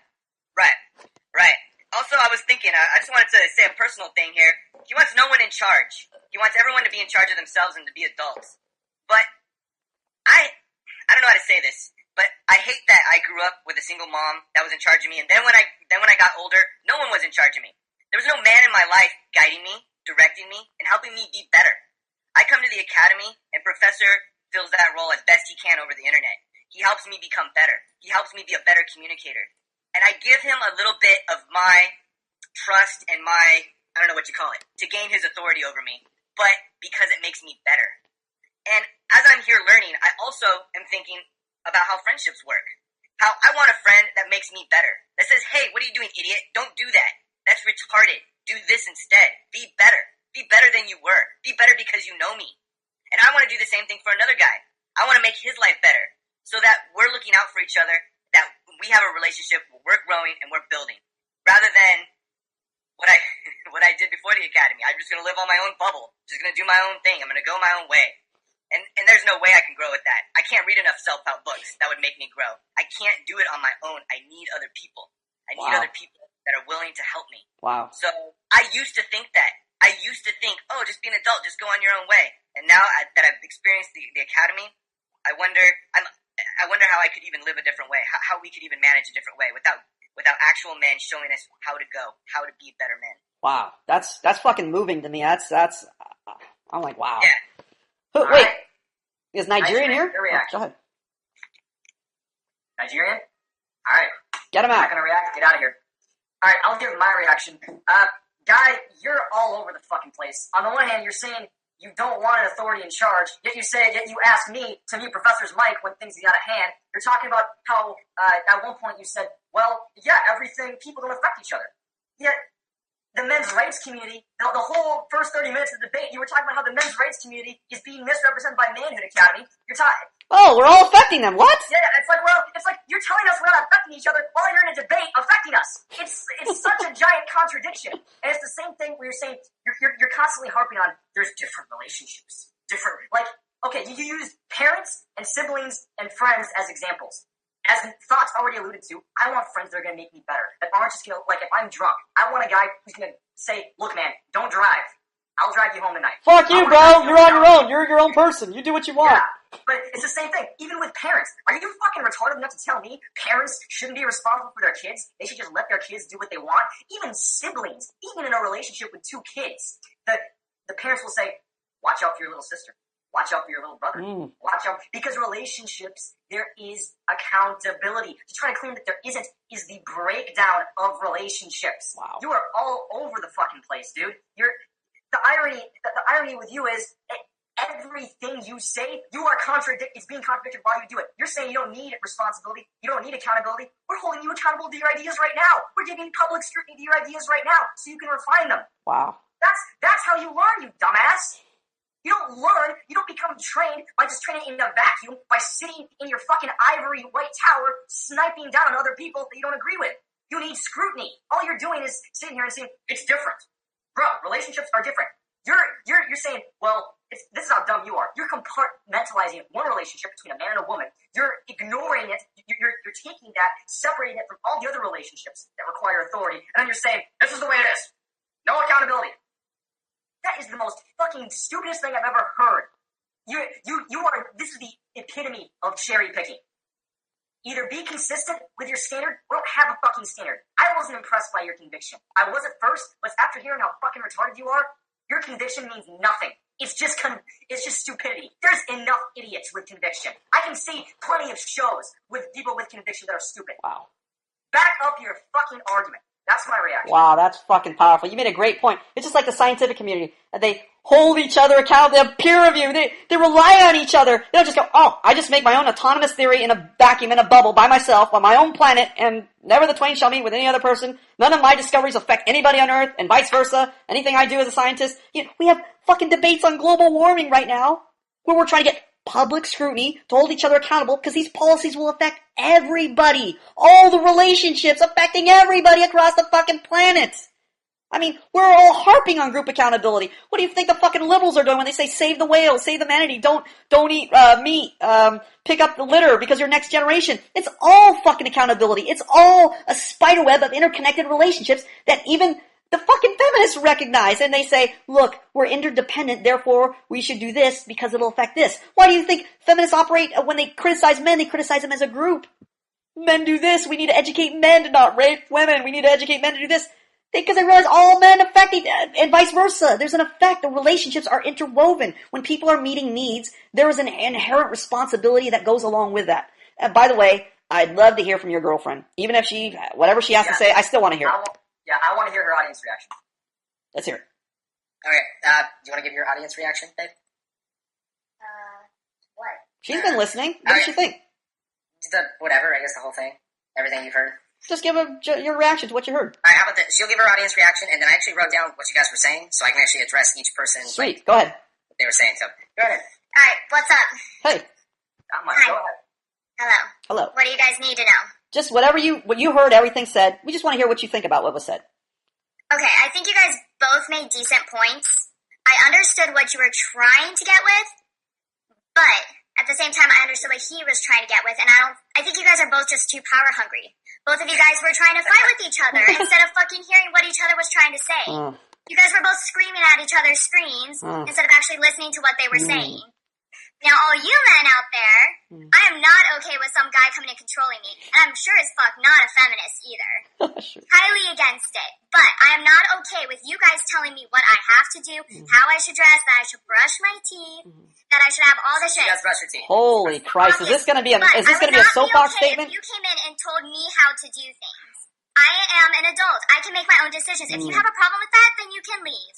Right. Also, I was thinking. I just wanted to say a personal thing here. He wants no one in charge. He wants everyone to be in charge of themselves and to be adults. But I don't know how to say this. But I hate that I grew up with a single mom that was in charge of me, and then when I got older, no one was in charge of me. There was no man in my life guiding me, directing me, and helping me be better. I come to the academy, and Professor fills that role as best he can over the internet. He helps me become better. He helps me be a better communicator. And I give him a little bit of my trust and my, I don't know what you call it, to gain his authority over me, but because it makes me better. And as I'm here learning, I also am thinking about how friendships work. How I want a friend that makes me better. That says, hey, what are you doing, idiot? Don't do that. That's retarded. Do this instead. Be better. Be better than you were. Be better because you know me. And I want to do the same thing for another guy. I want to make his life better so that we're looking out for each other, that we have a relationship where we're growing and we're building. Rather than what I did before the academy. I'm just going to live on my own bubble. Just going to do my own thing. I'm going to go my own way. And there's no way I can grow with that. I can't read enough self-help books that would make me grow. I can't do it on my own. I need other people. I need other people that are willing to help me. Wow. So I used to think that. I used to think, oh, just be an adult, just go on your own way. And now that I've experienced the academy, I wonder how I could even live a different way, how we could even manage a different way without actual men showing us how to go, how to be better men. Wow. That's fucking moving to me. That's I'm like, wow. Yeah. Wait, right. Is Nigerian here? Your reaction. Go ahead. Nigerian? All right. Get him I'm out. not going to react. Get out of here. All right, I'll give my reaction. Guy, you're all over the fucking place. On the one hand, you're saying you don't want an authority in charge, yet you asked me to mute Professor's mic when things get out of hand. You're talking about how, at one point you said, well, yeah, people don't affect each other. Yet, the men's rights community, the whole first 30 minutes of the debate, you were talking about how the men's rights community is being misrepresented by Manhood Academy. You're talking... Oh, we're all affecting them. What? Yeah, it's like you're telling us we're not affecting each other while you're in a debate affecting us. It's such a giant contradiction. And it's the same thing where you're saying, you're constantly harping on, there's different relationships. Okay, you use parents and siblings and friends as examples. As Thoughts already alluded to, I want friends that are going to make me better. That aren't just going to, if I'm drunk, I want a guy who's going to say, look, man, don't drive. I'll drive you home tonight. Fuck you, bro. You're on your own. You're your own person. You do what you want. Yeah, but it's the same thing. Even with parents. Are you fucking retarded enough to tell me parents shouldn't be responsible for their kids? They should just let their kids do what they want? Even siblings, even in a relationship with two kids, the parents will say, watch out for your little sister. Watch out for your little brother. Watch out. Because relationships, there is accountability. To try to claim that there isn't is the breakdown of relationships. Wow. You are all over the fucking place, dude. The irony with you is everything you say, it's being contradicted while you do it. You're saying you don't need responsibility. You don't need accountability. We're holding you accountable to your ideas right now. We're giving public scrutiny to your ideas right now so you can refine them. Wow. That's how you learn, you dumbass. You don't learn, you don't become trained by just training in a vacuum, by sitting in your fucking ivory white tower, sniping down on other people that you don't agree with. You need scrutiny. All you're doing is sitting here and saying, it's different. Bro, relationships are different. You're saying, well, this is how dumb you are. You're compartmentalizing one relationship between a man and a woman. You're ignoring it. You're taking that, separating it from all the other relationships that require authority, and then you're saying, this is the way it is. No accountability. That is the most fucking stupidest thing I've ever heard. This is the epitome of cherry picking. Either be consistent with your standard or don't have a fucking standard. I wasn't impressed by your conviction. I was at first, but after hearing how fucking retarded you are, your conviction means nothing. It's just stupidity. There's enough idiots with conviction. I can see plenty of shows with people with conviction that are stupid. Wow. Back up your fucking argument. That's my reaction. Wow, that's fucking powerful. You made a great point. It's just like the scientific community. They hold each other accountable. They have peer review. They rely on each other. They don't just go, oh, I just make my own autonomous theory in a vacuum, in a bubble, by myself, on my own planet, and never the twain shall meet with any other person. None of my discoveries affect anybody on Earth, and vice versa. Anything I do as a scientist. We have fucking debates on global warming right now, where we're trying to get public scrutiny to hold each other accountable, because these policies will affect everybody. All the relationships affecting everybody across the fucking planet. I mean, we're all harping on group accountability. What do you think the fucking liberals are doing when they say save the whales, save the manatee, don't eat meat, pick up the litter because you're next generation? It's all fucking accountability. It's all a spider web of interconnected relationships that even the fucking feminists recognize, and they say, look, we're interdependent, therefore we should do this because it'll affect this. Why do you think feminists operate when they criticize men? They criticize them as a group. Men do this. We need to educate men to not rape women. We need to educate men to do this. Because they realize all men affect and vice versa. There's an effect. The relationships are interwoven. When people are meeting needs, there is an inherent responsibility that goes along with that. By the way, I'd love to hear from your girlfriend. Even if whatever she has to say, I still want to hear it. I want to hear her audience reaction. Let's hear it. Okay, do you want to give your audience reaction, babe? What? She's been listening. What does she think? Whatever, I guess the whole thing. Everything you've heard. Just give your reaction to what you heard. Alright, how about this? She'll give her audience reaction, and then I actually wrote down what you guys were saying, so I can actually address each person. Sweet, go ahead. What they were saying, so go ahead. Alright, what's up? Hey. Not much, Hi. go ahead. Hello. Hello. What do you guys need to know? Just what you heard, everything said. We just want to hear what you think about what was said. Okay, I think you guys both made decent points. I understood what you were trying to get with, but at the same time, I understood what he was trying to get with, and I think you guys are both just too power hungry. Both of you guys were trying to fight with each other instead of fucking hearing what each other was trying to say. You guys were both screaming at each other's screens instead of actually listening to what they were saying. Now, all you men out there, I am not okay with some guy coming and controlling me, and I'm sure as fuck not a feminist either. Highly against it. But I am not okay with you guys telling me what I have to do, how I should dress, that I should brush my teeth, that I should have all this shit. You guys brush your teeth. Holy Christ! Is this going to be a soapbox statement? If you came in and told me how to do things, I am an adult. I can make my own decisions. If you have a problem with that, then you can leave.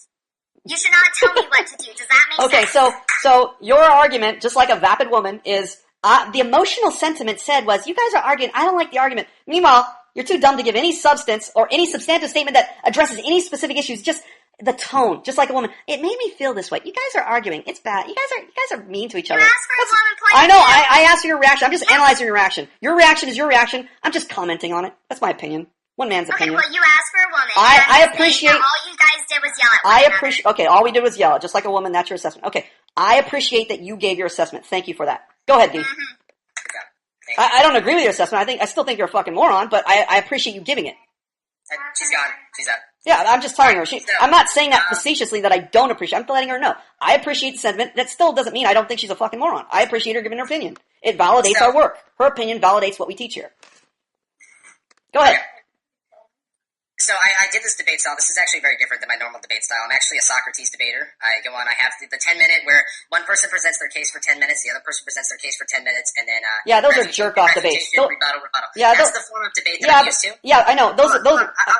You should not tell me what to do. Does that make sense? Okay, so your argument, just like a vapid woman, is the emotional sentiment said was, you guys are arguing, I don't like the argument. Meanwhile, you're too dumb to give any substance or any substantive statement that addresses any specific issues, just the tone, just like a woman. It made me feel this way. You guys are arguing. It's bad. You guys are mean to each other. You asked for a woman point I know, I asked for your reaction. I'm just analyzing your reaction. Your reaction is your reaction. I'm just commenting on it. That's my opinion. One man's opinion. Okay, well, you asked for a woman. I appreciate. All you guys did was yell at one another. Okay, all we did was yell, just like a woman. That's your assessment. Okay, I appreciate that you gave your assessment. Thank you for that. Go ahead, Dee. I don't agree with your assessment. I still think you're a fucking moron, but I appreciate you giving it. She's gone. She's up. Yeah, I'm just telling her. I'm not saying that facetiously that I don't appreciate. I'm letting her know. I appreciate the sentiment. That still doesn't mean I don't think she's a fucking moron. I appreciate her giving her opinion. It validates our work. Her opinion validates what we teach here. Go ahead. So I did this debate style. This is actually very different than my normal debate style. I'm actually a Socrates debater. I go on. I have the 10-minute where one person presents their case for 10 minutes, the other person presents their case for 10 minutes, and then yeah, those are jerk-off debates. Rebuttal. Yeah, that's the form of debate that I'm used to. Yeah, I know. Those.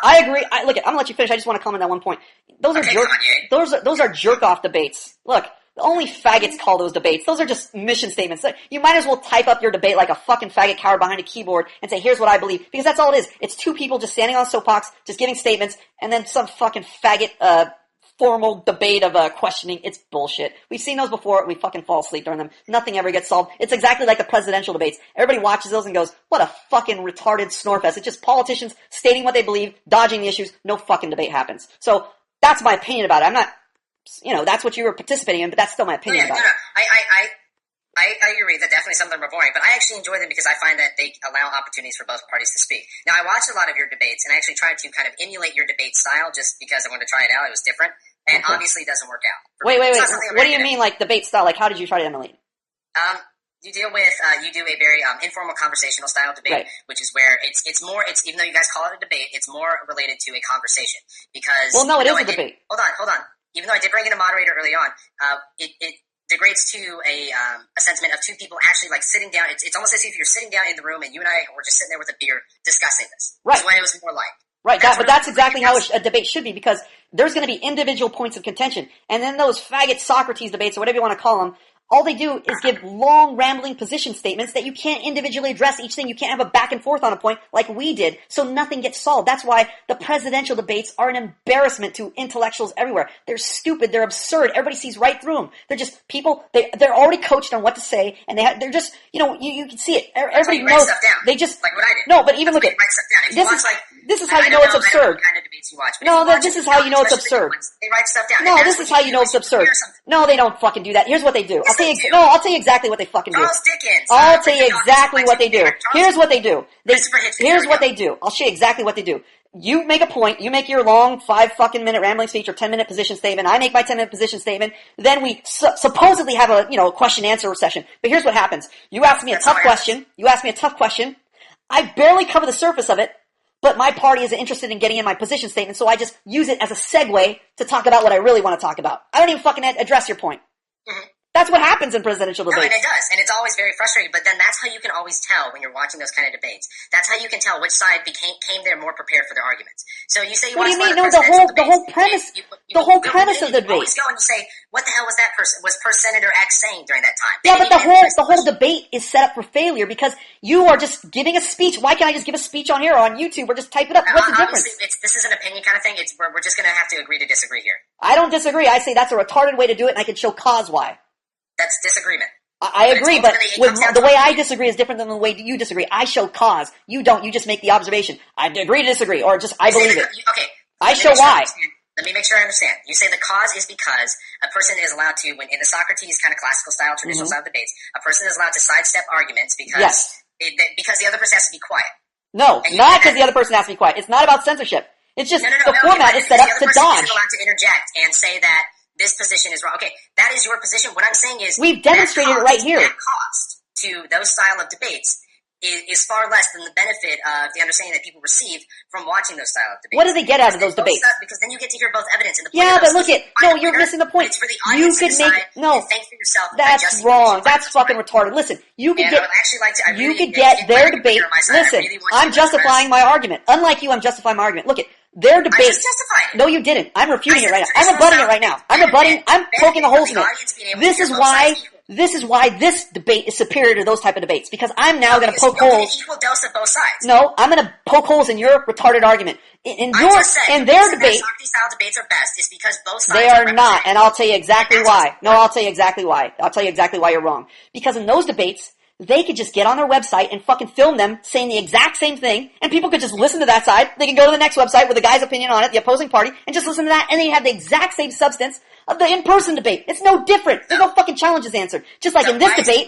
I agree. Look, I'm gonna let you finish. I just want to comment on one point. Those are jerk-off debates. Look. Only faggots call those debates. Those are just mission statements. You might as well type up your debate like a fucking faggot coward behind a keyboard and say, here's what I believe. Because that's all it is. It's two people just standing on a soapbox, just giving statements, and then some fucking faggot, formal debate of, questioning. It's bullshit. We've seen those before, and we fucking fall asleep during them. Nothing ever gets solved. It's exactly like the presidential debates. Everybody watches those and goes, what a fucking retarded snorefest. It's just politicians stating what they believe, dodging the issues. No fucking debate happens. So, that's my opinion about it. I'm not, that's what you were participating in, but that's still my opinion about it. I agree that definitely some of them are boring, but I actually enjoy them because I find that they allow opportunities for both parties to speak. Now, I watched a lot of your debates, and I actually tried to kind of emulate your debate style just because I wanted to try it out. It was different, and obviously it doesn't work out. Wait. What do you mean, like, debate style? Like, how did you try to emulate? You do a very informal conversational style debate, which is where it's even though you guys call it a debate, it's more related to a conversation because. Well, no, it is a debate. Hold on. Even though I did bring in a moderator early on, it degrades to a sentiment of two people actually like sitting down. It's almost as if you're sitting down in the room and you and I were just sitting there with a beer discussing this. Right. That's what it was more like. Right, but that's exactly how a debate should be, because there's going to be individual points of contention, and then those faggot Socrates debates, or whatever you want to call them, All they do is give long, rambling position statements that you can't individually address each thing. You can't have a back and forth on a point like we did, so nothing gets solved. That's why the presidential debates are an embarrassment to intellectuals everywhere. They're stupid. They're absurd. Everybody sees right through them. They're just people. They're already coached on what to say, and they're just, you can see it. Everybody knows. They just like what I did. No, but even look at this is how you know it's absurd. Kind of debates you watch, no, this is how you know it's absurd. They write stuff down. No, this is how you know it's absurd. No, they don't fucking do that. Here's what they do. I'll tell you exactly what they fucking do. Charles Dickens. I'll tell you exactly what they do. Here's what they do. Here's what they do. I'll show you exactly what they do. You make a point. You make your long 5 fucking minute rambling speech or 10-minute position statement. I make my 10-minute position statement. Then we supposedly have a question answer session. But here's what happens. You ask me a tough question. I barely cover the surface of it. But my party isn't interested in getting in my position statement, so I just use it as a segue to talk about what I really want to talk about. I don't even fucking address your point. Mm-hmm. That's what happens in presidential debates. No, and it does, and it's always very frustrating, but then that's how you can always tell when you're watching those kind of debates. That's how you can tell which side came there more prepared for their arguments. So you say you what do watch you mean? the whole premise of the debate. You always go and you say, what the hell was that person, was Senator X saying during that time? Yeah, but the whole debate is set up for failure because you are just giving a speech. Why can't I just give a speech on here or on YouTube or just type it up? What's the difference? This is an opinion kind of thing. We're just going to have to agree to disagree here. I don't disagree. I say that's a retarded way to do it, and I can show cause why. That's disagreement. I agree, but the way I disagree is different than the way you disagree. I show cause. You don't. You just make the observation. I agree to disagree, or just I believe it. Okay. I show why. Let me make sure I understand. You say the cause is because a person is allowed to, when in the Socrates kind of classical style, traditional style debates, a person is allowed to sidestep arguments because because the other person has to be quiet. No, not because the other person has to be quiet. It's not about censorship. It's just the format is set up to dodge. The other person is allowed to interject and say that this position is wrong. Okay, that is your position. What I'm saying is we've demonstrated it right here. That cost to those style of debates is far less than the benefit of the understanding that people receive from watching those style of debates. What do they get out of those debates? Because then you get to hear both evidence. And the point you're missing the point. It's for the audience to decide and think for yourself. That's wrong. That's fucking retarded. Listen, you could get their debate. Listen, I'm justifying my argument. Unlike you, I'm justifying my argument. Look at their debate. No, you didn't. I'm refuting it right now. I'm rebutting it right now. I'm poking the holes in it. This is why this debate is superior to those type of debates. Because I'm now going to poke holes. Equal dose of both sides. No, I'm going to poke holes in your retarded argument. In their debate, Socrates-style debates are best is because both sides they are not, and I'll tell you exactly why. No, I'll tell you exactly why. I'll tell you exactly why you're wrong. Because in those debates, they could just get on their website and fucking film them saying the exact same thing, and people could just listen to that side. They can go to the next website with the guy's opinion on it, the opposing party, and just listen to that, and then you have the exact same substance of the in-person debate. It's no different. There's no fucking challenges answered. Just like in this debate,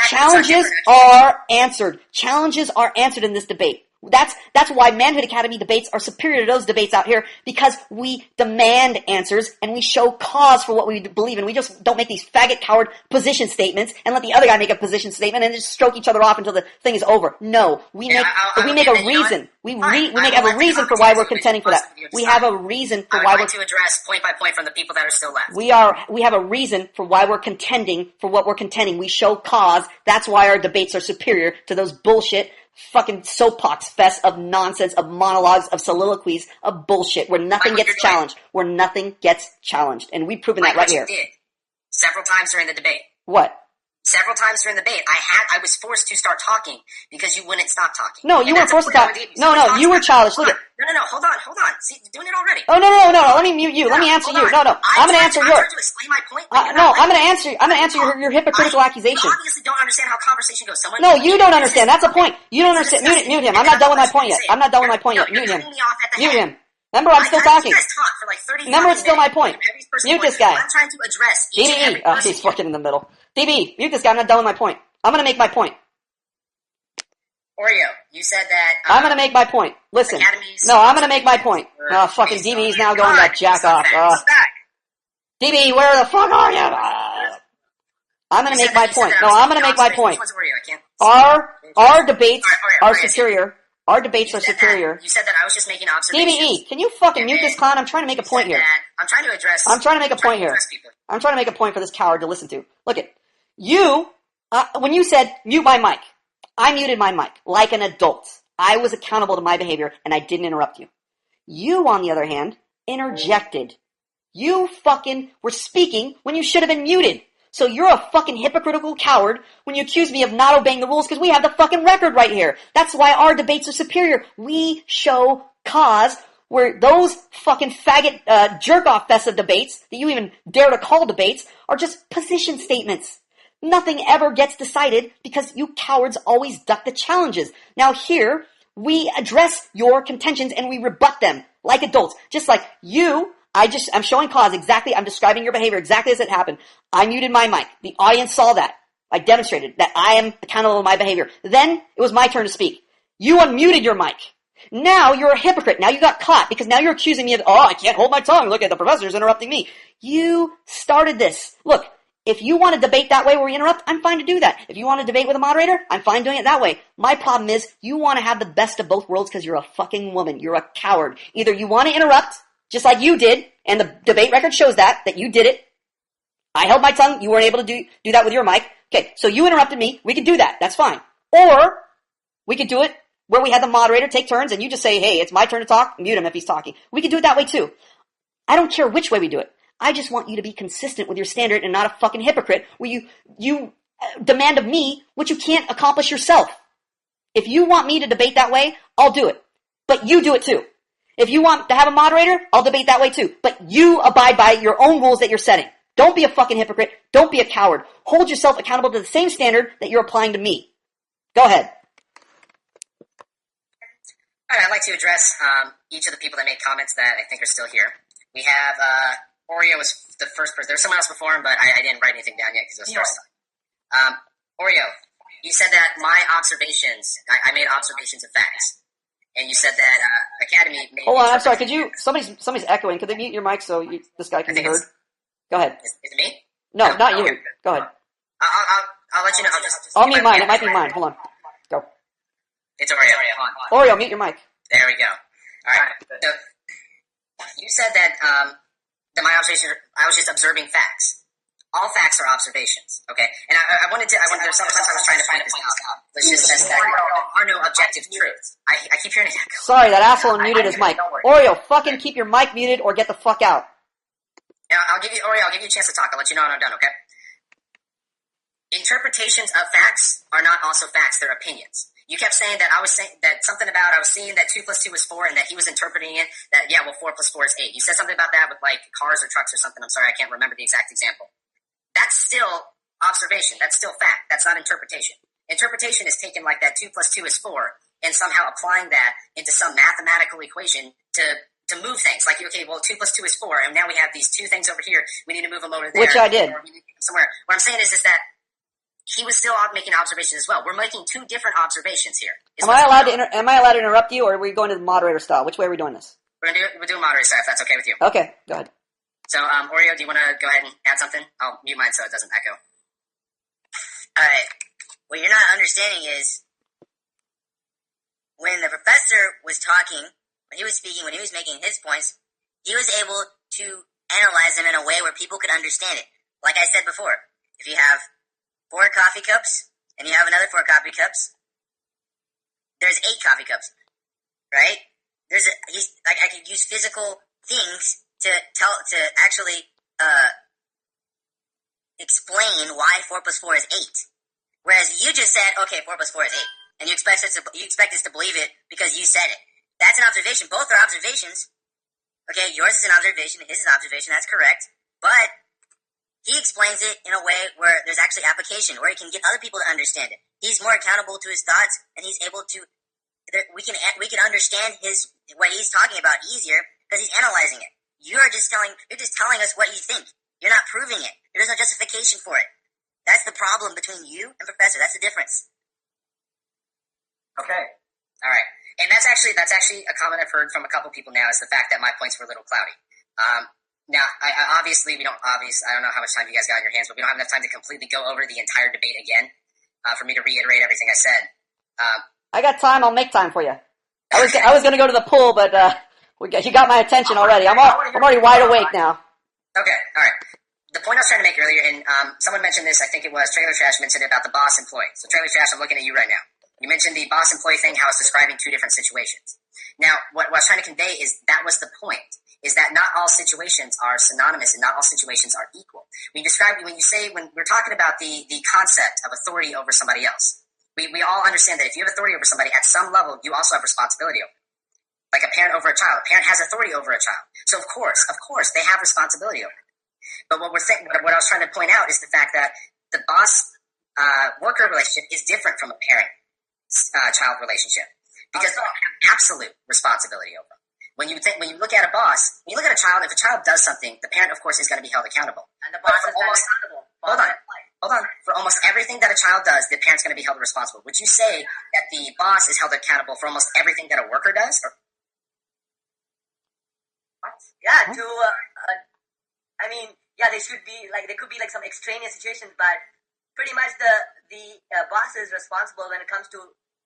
challenges are answered. Challenges are answered in this debate. That's why Manhood Academy debates are superior to those debates out here, because we demand answers and we show cause for what we believe in. We just don't make these faggot coward position statements and let the other guy make a position statement and just stroke each other off until the thing is over. No, we make a reason. We have a reason for why we're contending for that. We have a reason for why we're to address point by point from the people that are still left. We have a reason for why we're contending for what we're contending. We show cause. That's why our debates are superior to those bullshit fucking soapbox fest of nonsense, of monologues, of soliloquies, of bullshit, where nothing gets challenged. Where nothing gets challenged. And we've proven that right here. You did. Several times during the debate. What? Several times during the debate, I was forced to start talking because you wouldn't stop talking. No, you weren't forced to talk. No, you were childish. Look at. No, hold on. See, you're doing it already. Oh, no, let me mute you. Let me answer you. No, I'm going to answer your. I'm trying to explain my point. No, I'm going to answer your hypocritical accusation. You obviously don't understand how conversation goes. No, you don't understand. That's the point. You don't understand. Mute him. I'm not done with my point yet. Mute him. Mute him. Remember, I'm still talking. Remember, it's still my point. Mute this guy. I'm trying to address DBE. Oh, he's fucking in the middle. DB, mute this guy. I'm not done with my point. I'm going to make my point. Oreo, you said that... I'm going to make my point. Listen. No, I'm going to make my point. Oh, fucking DB's now going to jack off. DB, where the fuck are you? I'm going to make my point. No, I'm going to make my point. Our debates are superior. Our debates are superior. You said that I was just making observations. DBE, can you fucking mute this clown? I'm trying to make a point here. I'm trying to address... I'm trying to make a point here. I'm trying to make a point for this coward to listen to. Look it. You, when you said mute my mic, I muted my mic like an adult. I was accountable to my behavior and I didn't interrupt you. You, on the other hand, interjected. You fucking were speaking when you should have been muted. So you're a fucking hypocritical coward when you accuse me of not obeying the rules because we have the fucking record right here. That's why our debates are superior. We show cause where those fucking faggot jerk-off fest of debates that you even dare to call debates are just position statements. Nothing ever gets decided because you cowards always duck the challenges. Now here, we address your contentions and we rebut them like adults. Just like you, I'm showing cause exactly, I'm describing your behavior exactly as it happened. I muted my mic. The audience saw that. I demonstrated that I am accountable for my behavior. Then, it was my turn to speak. You unmuted your mic. Now you're a hypocrite. Now you got caught because now you're accusing me of, oh, I can't hold my tongue. Look at the professor's interrupting me. You started this. Look, if you want to debate that way where we interrupt, I'm fine to do that. If you want to debate with a moderator, I'm fine doing it that way. My problem is you want to have the best of both worlds because you're a fucking woman. You're a coward. Either you want to interrupt, just like you did, and the debate record shows that you did it. I held my tongue. You weren't able to do that with your mic. Okay, so you interrupted me. We could do that. That's fine. Or we could do it where we had the moderator take turns and you just say, hey, it's my turn to talk. Mute him if he's talking. We could do it that way too. I don't care which way we do it. I just want you to be consistent with your standard and not a fucking hypocrite where you demand of me what you can't accomplish yourself. If you want me to debate that way, I'll do it. But you do it too. If you want to have a moderator, I'll debate that way too. But you abide by your own rules that you're setting. Don't be a fucking hypocrite. Don't be a coward. Hold yourself accountable to the same standard that you're applying to me. Go ahead. All right, I'd like to address each of the people that made comments that I think are still here. We have Oreo was the first person. There was someone else before him, but I didn't write anything down yet because it was first time. Oreo, you said that my observations, I made observations of facts. And you said that Academy made... Hold on, I'm sorry. Could you... Somebody's echoing. Could they mute your mic so this guy can be heard? Go ahead. Is it me? No, not you. Go ahead. I'll let you know. I'll mute mine. It might be mine. Hold on. Go. It's Oreo. Oreo, mute your mic. There we go. All right. So you said that my observation, I was just observing facts. All facts are observations, okay? And I wanted to, sometimes I was trying to point this out. Let's just say that there are no objective truths. I keep hearing it echo. Sorry, that asshole muted his mic. Oreo, fucking keep your mic muted or get the fuck out. Yeah, Oreo, I'll give you a chance to talk. I'll let you know when I'm done, okay? Interpretations of facts are not also facts, they're opinions. You kept saying that I was seeing that 2 plus 2 was 4 and that he was interpreting it that, 4 plus 4 is 8. You said something about that with like cars or trucks or something. I'm sorry, I can't remember the exact example. That's still observation. That's still fact. That's not interpretation. Interpretation is taking like that 2 plus 2 is 4 and somehow applying that into some mathematical equation to move things. Like, okay, well, 2 plus 2 is 4 and now we have these two things over here. We need to move them over there. Which I did. Or we need to get them somewhere. What I'm saying is that he was still making observations as well. We're making two different observations here. Am I allowed to interrupt you, or are we going to the moderator style? Which way are we doing this? We're doing moderator style, if that's okay with you. Okay, go ahead. So, Oreo, do you want to go ahead and add something? I'll mute mine so it doesn't echo. All right. What you're not understanding is when the professor was talking, when he was speaking, when he was making his points, he was able to analyze them in a way where people could understand it. Like I said before, if you have 4 coffee cups, and you have another 4 coffee cups, there's 8 coffee cups, right? I could use physical things to actually explain why 4 plus 4 is 8. Whereas you just said, okay, 4 plus 4 is 8, and you expect us to believe it because you said it. That's an observation. Both are observations. Okay, yours is an observation, his is an observation, that's correct, but he explains it in a way where there's actually application, where he can get other people to understand it. He's more accountable to his thoughts, and he's able to. We can understand what he's talking about easier because he's analyzing it. You're just telling us what you think. You're not proving it. There's no justification for it. That's the problem between you and Professor. That's the difference. Okay. All right. And that's actually a comment I've heard from a couple people now is the fact that my points were a little cloudy. Now, I don't know how much time you guys got in your hands, but we don't have enough time to completely go over the entire debate again for me to reiterate everything I said. I got time. I'll make time for you. I was going to go to the pool, but you got my attention already. I'm already wide awake now. Okay, all right. The point I was trying to make earlier, and someone mentioned this, I think it was Trailer Trash mentioned it about the boss employee. So Trailer Trash, I'm looking at you right now. You mentioned the boss-employee thing, how it's describing two different situations. Now, what I was trying to convey is that was the point, is that not all situations are synonymous and not all situations are equal. When we're talking about the concept of authority over somebody else, we all understand that if you have authority over somebody, at some level, you also have responsibility over them. Like a parent over a child. A parent has authority over a child. So of course, they have responsibility over them. But what I was trying to point out is the fact that the boss-worker relationship is different from a parent-child relationship. Because they have absolute responsibility over them. When you look at a boss, when you look at a child, if a child does something, the parent, of course, is going to be held accountable. And the boss is accountable. Hold on. For almost everything that a child does, the parent's going to be held responsible. Would you say that the boss is held accountable for almost everything that a worker does? Or? What? Yeah, they should be, there could be some extraneous situations, but pretty much the boss is responsible when it comes to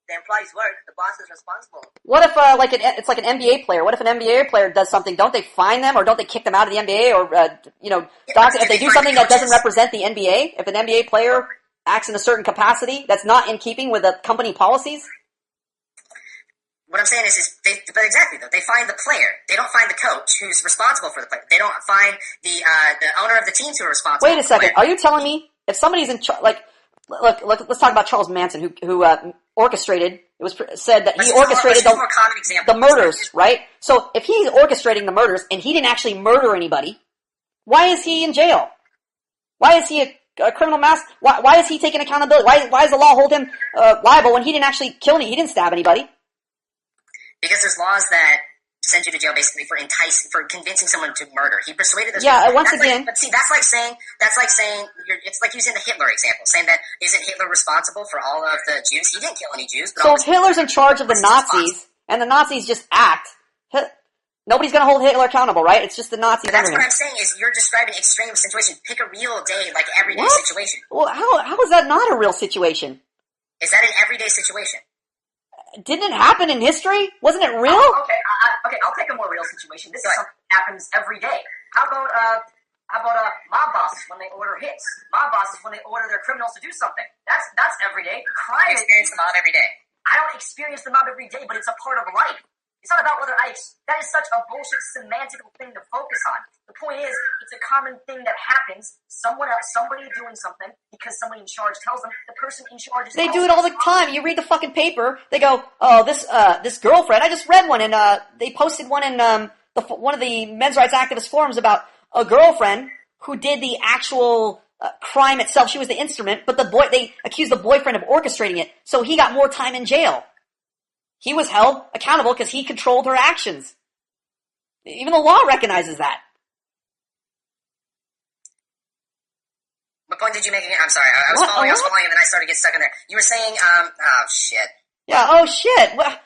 the employee's work. The boss is responsible. What if it's like an NBA player? What if an NBA player does something? Don't they fine them, or don't they kick them out of the NBA? Or if they do something that doesn't represent the NBA, if an NBA player acts in a certain capacity that's not in keeping with the company policies? What I'm saying is but exactly though, they find the player. They don't find the coach who's responsible for the player. They don't find the owner of the teams who are responsible. Wait a second. Are you telling me if somebody's in charge, look, let's talk about Charles Manson, who orchestrated. It was said that he orchestrated the murders, right? So if he's orchestrating the murders and he didn't actually murder anybody, why is he in jail? Why is he a criminal why is he taking accountability? Why does the law hold him liable when he didn't actually kill any? He didn't stab anybody. Because there's laws that send you to jail basically for convincing someone to murder. He persuaded those people. That's like saying it's like using the Hitler example, saying that isn't Hitler responsible for all of the Jews? He didn't kill any Jews. But so if Hitler's in charge of the Nazis and the Nazis just act, nobody's going to hold Hitler accountable, right? It's just the Nazis. But that's what I'm saying is you're describing extreme situations. Pick a real day, like everyday situation. Well, how is that not a real situation? Is that an everyday situation? Didn't it happen in history? Wasn't it real? Okay, I'll take a more real situation. This is something that happens every day. How about mob bosses when they order hits? Mob bosses when they order their criminals to do something. That's every day. Crime. You experience the mob every day. I don't experience the mob every day, but it's a part of life. It's not about whether that is such a bullshit semantical thing to focus on. The point is, it's a common thing that happens. Somebody doing something because somebody in charge tells them. The person in charge is. They do it all the time. You read the fucking paper. They go, "Oh, this girlfriend." I just read one, and they posted one in one of the men's rights activist forums about a girlfriend who did the actual crime itself. She was the instrument, but they accused the boyfriend of orchestrating it, so he got more time in jail. He was held accountable because he controlled her actions. Even the law recognizes that. What point did you make again? I'm sorry. I was following, and then I started to get stuck in there. You were saying, oh shit. Yeah, oh shit. Are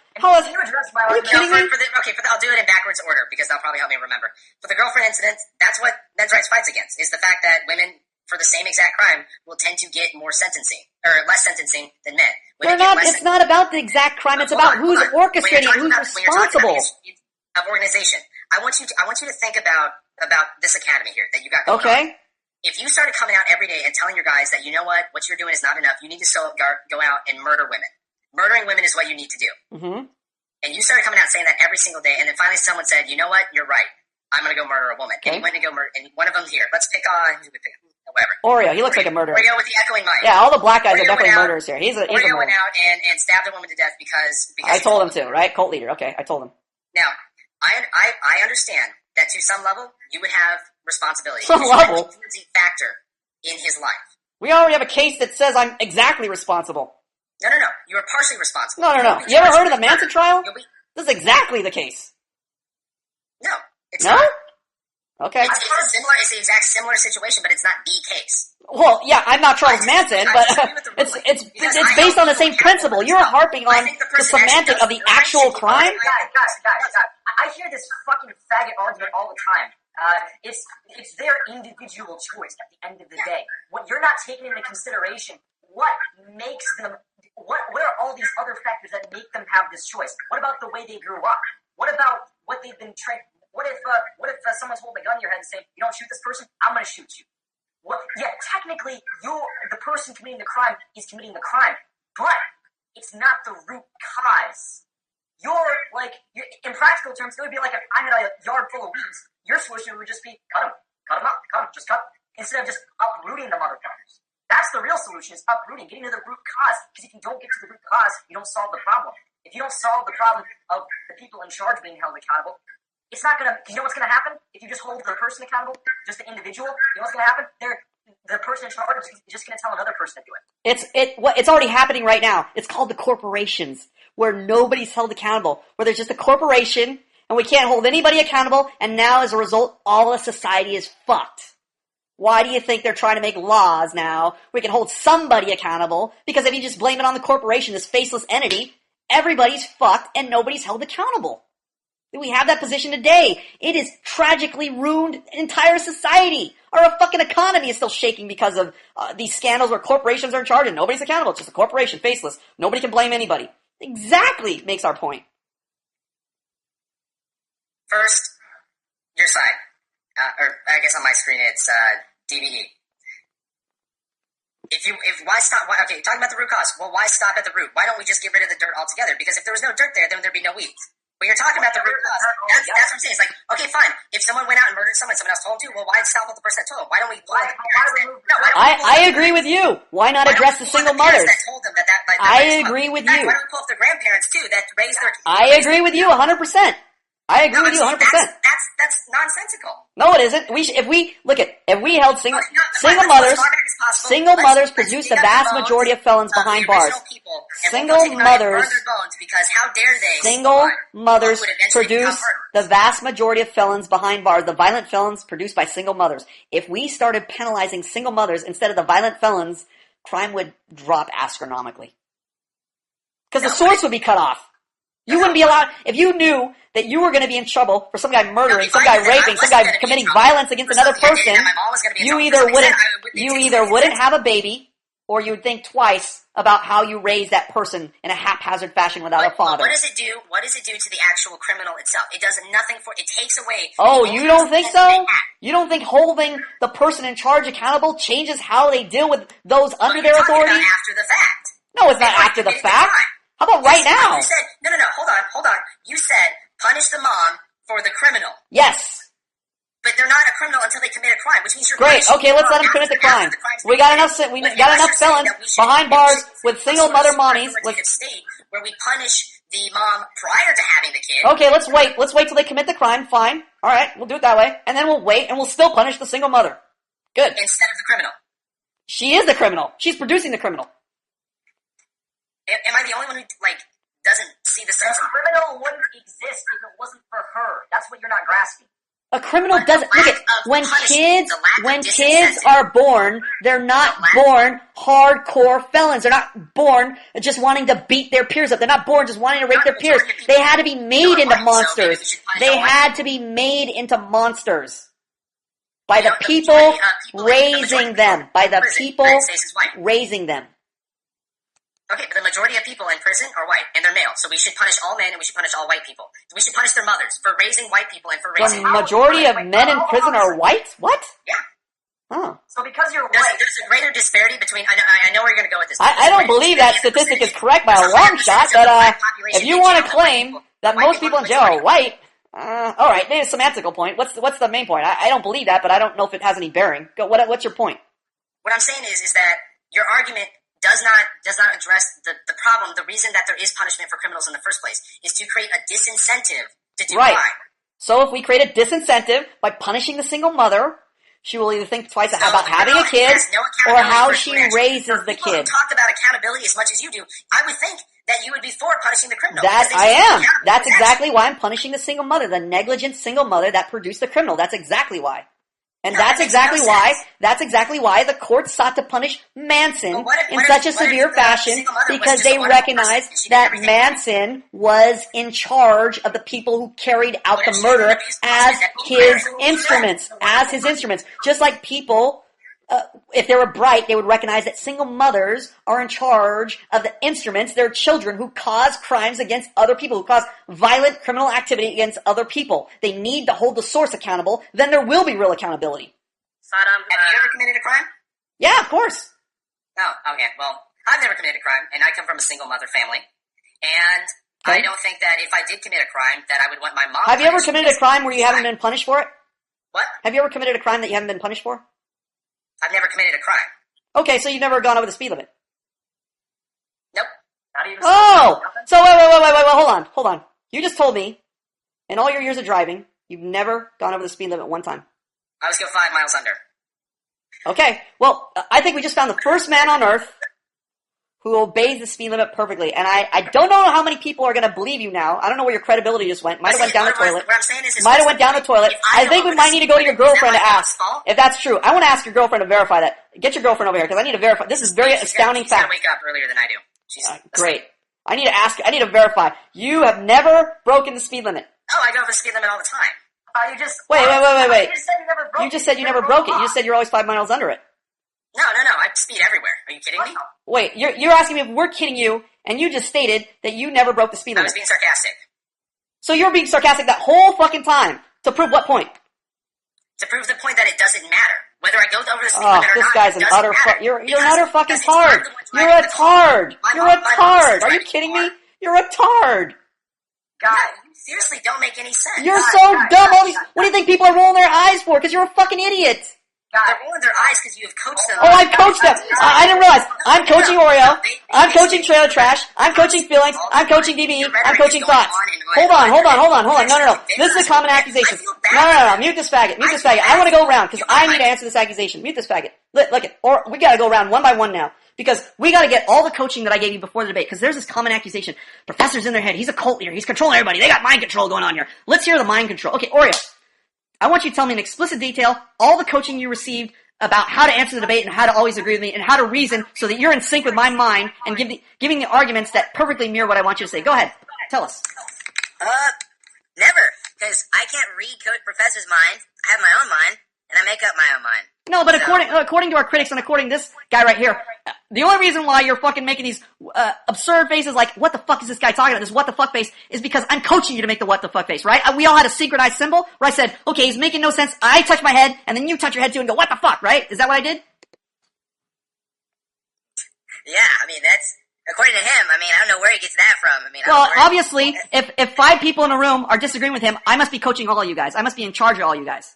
you kidding me? I'll do it in backwards order because that'll probably help me remember. For the girlfriend incident, that's what men's rights fights against, is the fact that women, for the same exact crime, will tend to get more sentencing, or less sentencing than men. It's not about the exact crime, it's about who's orchestrating, who's responsible. Of organization. I want you to think about this academy here that you got going on. Okay. If you started coming out every day and telling your guys that, you know what you're doing is not enough, you need to go out and murder women. Murdering women is what you need to do. Mm-hmm. And you started coming out saying that every single day, and then finally someone said, you know what, you're right. I'm going to go murder a woman. Okay. And you went to go murder, and one of them here. Let's pick on, whatever. Oreo, he looks like a murderer. Oreo with the echoing mic. Yeah, all the black guys are definitely murderers here. He's a Oreo murderer. went out and stabbed a woman to death because I told him to, right? Cult leader. Okay, I told him. Now, I understand that to some level, you would have responsibility. Some level? It's an influencing factor in his life. We already have a case that says I'm exactly responsible. No. You are partially responsible. No. You ever heard of the Manson trial? This is exactly the case. No, it's no? not. Okay. It's the exact similar situation, but it's not the case. Well, yeah, I'm not Charles Manson, but it's based on the same principle. You're harping on the semantic of the actual crime. Guys, I hear this fucking faggot argument all the time. It's their individual choice at the end of the day. When you're not taking into consideration what makes them, what are all these other factors that make them have this choice? What about the way they grew up? What about what they've been trained? What if someone's holding a gun to your head and saying, "You don't shoot this person, I'm going to shoot you"? Technically, the person committing the crime is committing the crime, but it's not the root cause. In practical terms, it would be like if I'm in a yard full of weeds, your solution would just be cut them up, just cut, instead of just uprooting the motherfuckers. That's the real solution, is uprooting, getting to the root cause. Because if you don't get to the root cause, you don't solve the problem. If you don't solve the problem of the people in charge being held accountable, it's not gonna, you know what's gonna happen? If you just hold the person accountable, just the individual, you know what's gonna happen? The person in charge is just gonna tell another person to do it. It's already happening right now. It's called the corporations, where nobody's held accountable, where there's just a corporation, and we can't hold anybody accountable, and now as a result, all of society is fucked. Why do you think they're trying to make laws now where we can hold somebody accountable? Because if you just blame it on the corporation, this faceless entity, everybody's fucked and nobody's held accountable. We have that position today. It has tragically ruined an entire society. Our fucking economy is still shaking because of these scandals where corporations are in charge and nobody's accountable. It's just a corporation, faceless. Nobody can blame anybody. Exactly makes our point. First, your side. Or I guess on my screen it's DBE. Okay, talking about the root cause. Well, why stop at the root? Why don't we just get rid of the dirt altogether? Because if there was no dirt there, then there'd be no weeds. When you're talking about the root cause, that's what I'm saying. It's like, okay, fine. If someone went out and murdered someone else told him to, well, why stop with the person that told him? Why don't we? I agree with you. Why not address the single mothers? I agree with you. Why don't we pull up the grandparents too that raised their? I agree with you 100%. I agree with you 100%. That's nonsensical. No, it isn't. If we held single mothers produce the vast majority of felons behind bars. Single mothers produce the vast majority of felons behind bars. The violent felons produced by single mothers. If we started penalizing single mothers instead of the violent felons, crime would drop astronomically. Because the source would be cut off. You wouldn't be allowed, if you knew that you were going to be in trouble for some guy murdering, some guy raping, some guy committing violence against another person, you either wouldn't have a baby, or you would think twice about how you raise that person in a haphazard fashion without a father. What does it do? What does it do to the actual criminal itself? It does nothing it takes away. Oh, you don't think so? You don't think holding the person in charge accountable changes how they deal with those under their authority? After the fact. No, it's not after the fact. How about right now? You said, no, hold on. You said punish the mom for the criminal. Yes. But they're not a criminal until they commit a crime, which means you're great. Okay, let's let them commit the crime. We got enough felons behind bars with single mother mommies. State where we punish the mom prior to having the kid. Okay, let's wait. Let's wait till they commit the crime. Fine. All right, we'll do it that way, and then we'll wait, and we'll still punish the single mother. Good. Instead of the criminal. She is the criminal. She's producing the criminal. Am I the only one who doesn't see the sense? The criminal wouldn't exist if it wasn't for her. That's what you're not grasping. A criminal doesn't look at when kids are born, they're not born hardcore felons. They're not born just wanting to beat their peers up. They're not born just wanting to rape their peers. They had to be made into monsters. They had to be made into monsters by the people raising them. By the people raising them. Okay, but the majority of people in prison are white, and they're male, so we should punish all men and we should punish all white people. We should punish their mothers for raising white people and for raising... The majority of men in prison are white? What? Yeah. Oh. So because you're white... There's a greater disparity betwin... I know where you're going to go with this. I don't believe that statistic is correct by a long shot, but if you want to claim that most people in jail are white... alright, maybe a semantical point. What's the main point? I don't believe that, but I don't know if it has any bearing. What's your point? What I'm saying is that your argument does not address the problem. The reason that there is punishment for criminals in the first place is to create a disincentive to do crime. So if we create a disincentive by punishing the single mother, she will either think twice about having a kid or how she raises the kid. Talked about accountability as much as you do. I would think that you would be for punishing the criminal. That I am. That's exactly why I'm punishing the single mother, the negligent single mother that produced the criminal. That's exactly why. And that's exactly why the court sought to punish Manson in such a severe fashion, because they recognized that Manson was in charge of the people who carried out the murder as his instruments. Just like people, if they were bright, they would recognize that single mothers are in charge of the instruments, their children, who cause crimes against other people, who cause violent criminal activity against other people. They need to hold the source accountable. Then there will be real accountability. Saddam, have you ever committed a crime? Yeah, of course. Oh, okay. Well, I've never committed a crime, and I come from a single mother family. And I don't think that if I did commit a crime, that I would want my mom. Have you ever committed a crime where you haven't been punished for it? What? Have you ever committed a crime that you haven't been punished for? I've never committed a crime. Okay, so you've never gone over the speed limit. Nope. Not even. Oh! So wait, hold on. You just told me, in all your years of driving, you've never gone over the speed limit one time. I always go 5 miles under. Okay, well, I think we just found the first man on earth who obeys the speed limit perfectly. And I don't know how many people are going to believe you now. I don't know where your credibility just went. Might have went down the toilet. What I'm saying is might have went down the toilet. I think we might need to go to your girlfriend to ask if that's true. I want to ask your girlfriend to verify that. Get your girlfriend over here, because I need to verify. This is very astounding fact. fact. She's gotta wake up earlier than I do. Great. I need to ask. I need to verify. You have never broken the speed limit. Oh, I go over the speed limit all the time. You just Wait. You just said you never broke You just said you never broke it. You just said you're always 5 miles under it. No. I speed everywhere. Are you kidding me? Wait, you're asking me if we're kidding you, and you just stated that you never broke the speed I limit. was being sarcastic. So you're being sarcastic that whole fucking time. To prove what point? To prove the point that it doesn't matter. Whether I go over the speed limit or this not, guy's an utter you're an utter fucking tard. You're a tard. You're a tard. Are you kidding me? You're a tard. God, you seriously don't make any sense. You're so dumb. What do you think people are rolling their eyes for? Because you're a fucking idiot. They're rolling their eyes because you have coached them. Oh, I've coached them. I didn't realize. I'm coaching Oreo. I'm coaching Trailer Trash. I'm coaching Feelings. I'm coaching DB. I'm coaching Thoughts. Hold on. No. This is a common accusation. No. Mute this faggot. I want to go around because I need to answer this accusation. Mute this faggot. Look it. Or we got to go around one by one now. Because we got to get all the coaching that I gave you before the debate. Because there's this common accusation. Professor's in their head. He's a cult leader. He's controlling everybody. They got mind control going on here. Let's hear the mind control. Okay, Oreo. I want you to tell me in explicit detail all the coaching you received about how to answer the debate and how to always agree with me and how to reason so that you're in sync with my mind and giving the arguments that perfectly mirror what I want you to say. Go ahead. Tell us. Never. Because I can't read Professor's mind. I have my own mind, and I make up my own mind. No, but according to our critics and according to this guy right here, the only reason why you're fucking making these absurd faces like, what the fuck is this guy talking about, this what the fuck face, is because I'm coaching you to make the what the fuck face, right? We all had a synchronized symbol where I said, okay, he's making no sense, I touch my head, and then you touch your head too and go, what the fuck, right? Is that what I did? Yeah, I mean, that's, according to him, I mean, I don't know where he gets that from. I mean, well, obviously, if 5 people in a room are disagreeing with him, I must be coaching all you guys. I must be in charge of all you guys.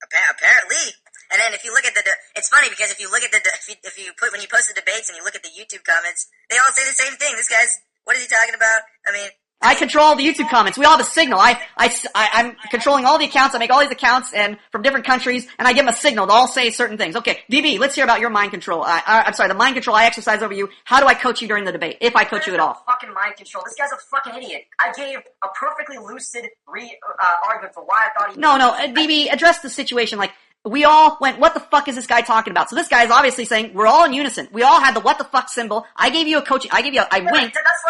Apparently. And then if you look at it's funny because if you look at when you post the debates and you look at the YouTube comments, they all say the same thing. This guy's, what is he talking about? I mean, I control all the YouTube comments. We all have a signal. I'm controlling all the accounts. I make all these accounts and from different countries, and I give them a signal to all say certain things. Okay, DB, let's hear about your mind control. I'm sorry, the mind control I exercise over you. How do I coach you during the debate, if I coach you at all? Fucking mind control. This guy's a fucking idiot. I gave a perfectly lucid argument for why I thought he... No, DB, address the situation like, we all went, what the fuck is this guy talking about? So this guy is obviously saying, we're all in unison. We all had the what the fuck symbol. I gave you a coaching, I winked. That's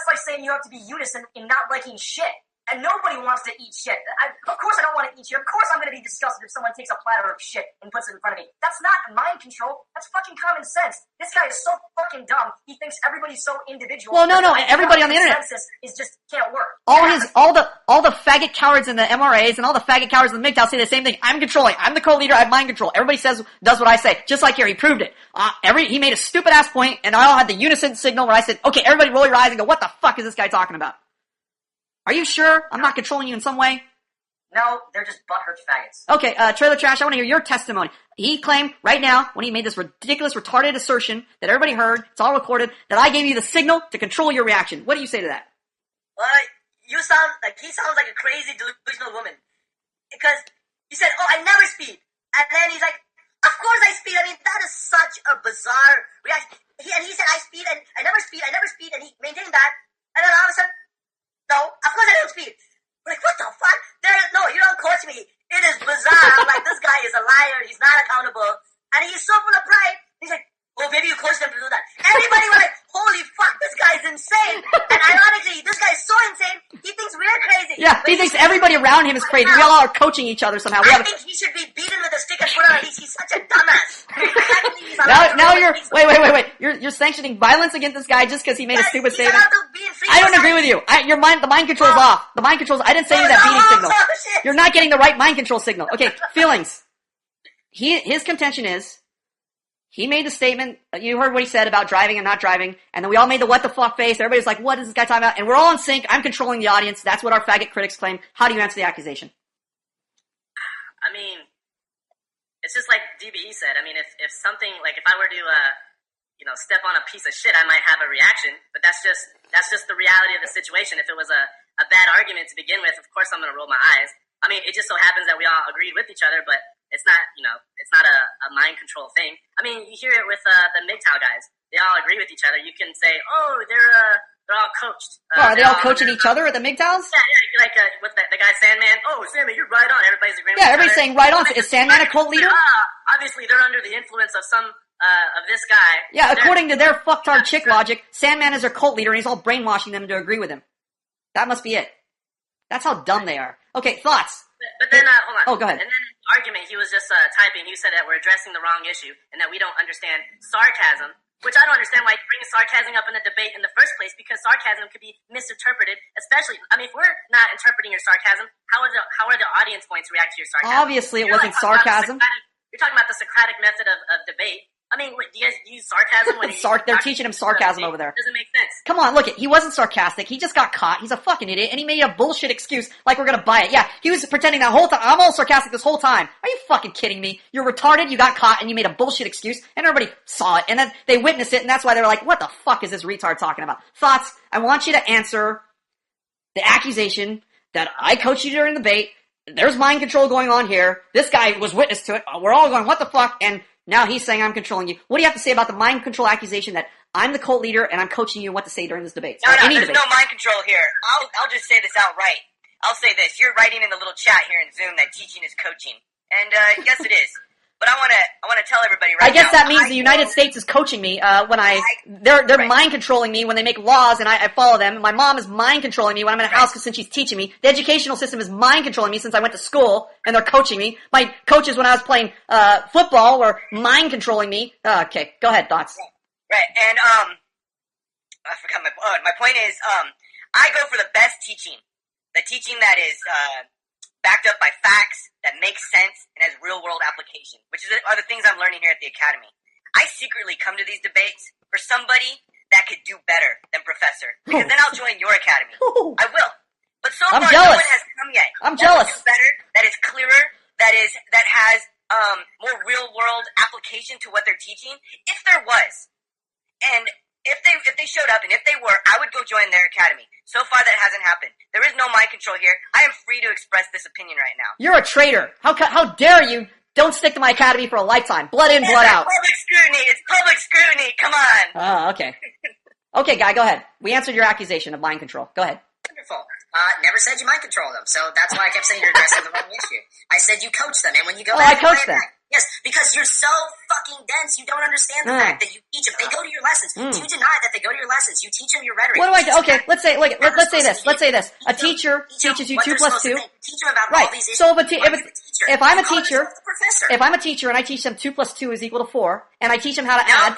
like saying you have to be unison in not liking shit. And nobody wants to eat shit. Of course I don't want to eat shit. Of course I'm going to be disgusted if someone takes a platter of shit and puts it in front of me. That's not mind control. That's fucking common sense. This guy is so fucking dumb. He thinks everybody's so individual. Well, no. Everybody on the internet is just can't work. All the faggot cowards in the MRAs and all the faggot cowards in the MGTOW say the same thing. I'm controlling. I'm the co-leader. I have mind control. Everybody does what I say. Just like here, he proved it. He made a stupid ass point, and I all had the unison signal where I said, okay, everybody roll your eyes and go, what the fuck is this guy talking about? Are you sure I'm not controlling you in some way? No, they're just butthurt faggots. Okay, Trailer Trash, I want to hear your testimony. He claimed right now, when he made this ridiculous, retarded assertion that everybody heard, it's all recorded, that I gave you the signal to control your reaction. What do you say to that? Well, he sounds like a crazy, delusional woman. Because he said, oh, I never speed. And then he's like, of course I speed. I mean, that is such a bizarre reaction. He said, I speed, and I never speed, and he maintained that. And then all of a sudden, no, of course I don't speed. We're like, what the fuck? No, you don't coach me. It is bizarre. I'm like, this guy is a liar. He's not accountable. And he's so full of pride. He's like, oh, maybe you coached him to do that. Everybody was like, holy fuck, this guy's insane. And ironically, this guy's so insane, he thinks we're crazy. Yeah, he thinks everybody around him is crazy. We all are coaching each other somehow. I think he should be beaten with a stick and put on a leash. He's such a dumbass. Now you're, wait. You're sanctioning violence against this guy just because he made a stupid statement? I don't agree with you. The mind control is off. The mind control I didn't say you that beating signal. You're not getting the right mind control signal. Okay, feelings. His contention is, He made the statement, you heard what he said about driving and not driving, and then we all made the what the fuck face. Everybody's like, what is this guy talking about? And we're all in sync. I'm controlling the audience. That's what our faggot critics claim. How do you answer the accusation? I mean, it's just like DBE said. I mean, if something, like if I were to, step on a piece of shit, I might have a reaction, but that's just the reality of the situation. If it was a bad argument to begin with, of course I'm going to roll my eyes. I mean, it just so happens that we all agreed with each other, but it's not, it's not a mind control thing. I mean, you hear it with the MGTOW guys. They all agree with each other. You can say, oh, they're all coached. Are they all coaching each other at the MGTOWs? Yeah, like with the guy Sandman. Oh, Sandman, you're right on. Everybody's agreeing with each other. Yeah, everybody's saying right on. Is Sandman a cult leader? Obviously, they're under the influence of some of this guy. Yeah, according to their fucktard chick logic, Sandman is their cult leader, and he's all brainwashing them to agree with him. That must be it. That's how dumb they are. Okay, thoughts? But then, hold on. Oh, go ahead. And then in the argument, he was just typing. He said that we're addressing the wrong issue and that we don't understand sarcasm, which I don't understand why you bring sarcasm up in a debate in the first place, because sarcasm could be misinterpreted, especially, I mean, if we're not interpreting your sarcasm, how are the audience going to react to your sarcasm? Obviously, it wasn't sarcasm. You're talking about the Socratic method of debate. I mean, do you guys use sarcasm when they're teaching him sarcasm over there. It doesn't make sense. Come on, look it. He wasn't sarcastic. He just got caught. He's a fucking idiot, and he made a bullshit excuse like we're gonna buy it. Yeah, he was pretending that whole time. I'm all sarcastic this whole time. Are you fucking kidding me? You're retarded. You got caught, and you made a bullshit excuse, and everybody saw it, and then they witnessed it, and that's why they were like, "What the fuck is this retard talking about?" Thoughts? I want you to answer the accusation that I coached you during the debate. There's mind control going on here. This guy was witness to it. We're all going, "What the fuck?" And now he's saying I'm controlling you. What do you have to say about the mind control accusation that I'm the cult leader and I'm coaching you what to say during this debate? No, there's no mind control here. I'll just say this outright. I'll say this. You're writing in the little chat here in Zoom that teaching is coaching. And yes, it is. But I want to tell everybody right now. I guess that means the United States is coaching me when they're right. Mind controlling me when they make laws and I follow them. My mom is mind controlling me when I'm in a house since she's teaching me. The educational system is mind controlling me since I went to school and they're coaching me. My coaches when I was playing football were mind controlling me. Okay, go ahead, thoughts. Right, and I forgot my point is I go for the best teaching, the teaching that is backed up by facts, that makes sense, and has real-world application, which are the things I'm learning here at the Academy. I secretly come to these debates for somebody that could do better than Professor, because then I'll join your Academy. I will. But so far, no one has come yet. I'm jealous. That better, that is clearer, that has more real-world application to what they're teaching. If there was, and if they showed up, and if they were, I would go join their Academy. So far, that hasn't happened. There is no mind control here. I am free to express this opinion right now. You're a traitor. How dare you? Don't stick to my Academy for a lifetime. Blood in, blood out. Public scrutiny. It's public scrutiny. Come on. Oh, okay. Okay, Guy, go ahead. We answered your accusation of mind control. Go ahead. Wonderful. Never said you mind control them, so that's why I kept saying you're addressing the wrong issue. I said you coach them, and when you go back, I coach them. Yes, because you're so fucking dense, you don't understand the fact that you teach them. They go to your lessons. You deny that they go to your lessons. You teach them your rhetoric. What do I do? Okay, let's say this. A teacher teaches you 2 plus 2. Teach them about right. all these issues. So if I'm a teacher, if I'm a teacher and I teach them 2 plus 2 is equal to 4, and I teach them how to add,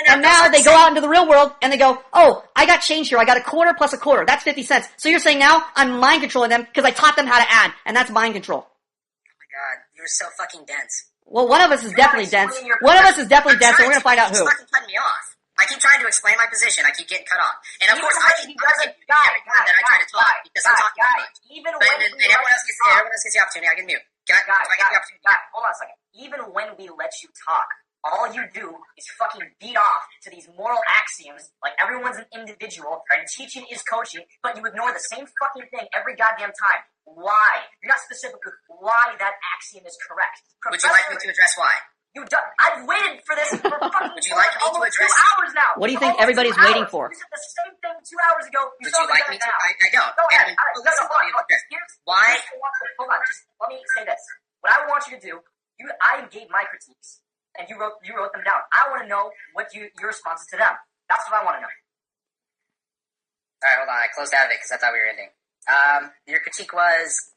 and now they go out into the real world and they go, oh, I got change here. I got a quarter plus a quarter. That's 50 cents. So you're saying now I'm mind controlling them because I taught them how to add, and that's mind control. Oh my God, you're so fucking dense. Well, one of us is definitely dense. One of us is definitely dense, and we're going to find out who. He's fucking cutting me off. I keep trying to explain my position. I keep getting cut off. And of course, I keep every time that I try to talk because I'm talking too much. And everyone else gets the opportunity. I can mute. Hold on a second. Even when we let you talk, all you do is fucking beat off to these moral axioms like everyone's an individual and teaching is coaching, but you ignore the same fucking thing every goddamn time. Why? You're not specific with why that axiom is correct. Would you like me to address why? I've waited for this for fucking Would you like me to address 2 hours now. What do you think everybody's waiting for? You said the same thing 2 hours ago. Would you like me to? I don't. Go ahead. Why? Hold on. Just let me say this. What I want you to do, I gave my critiques, and you wrote them down. I want to know what your responses to them. That's what I want to know. All right, hold on. I closed out of it because I thought we were ending. Your critique was.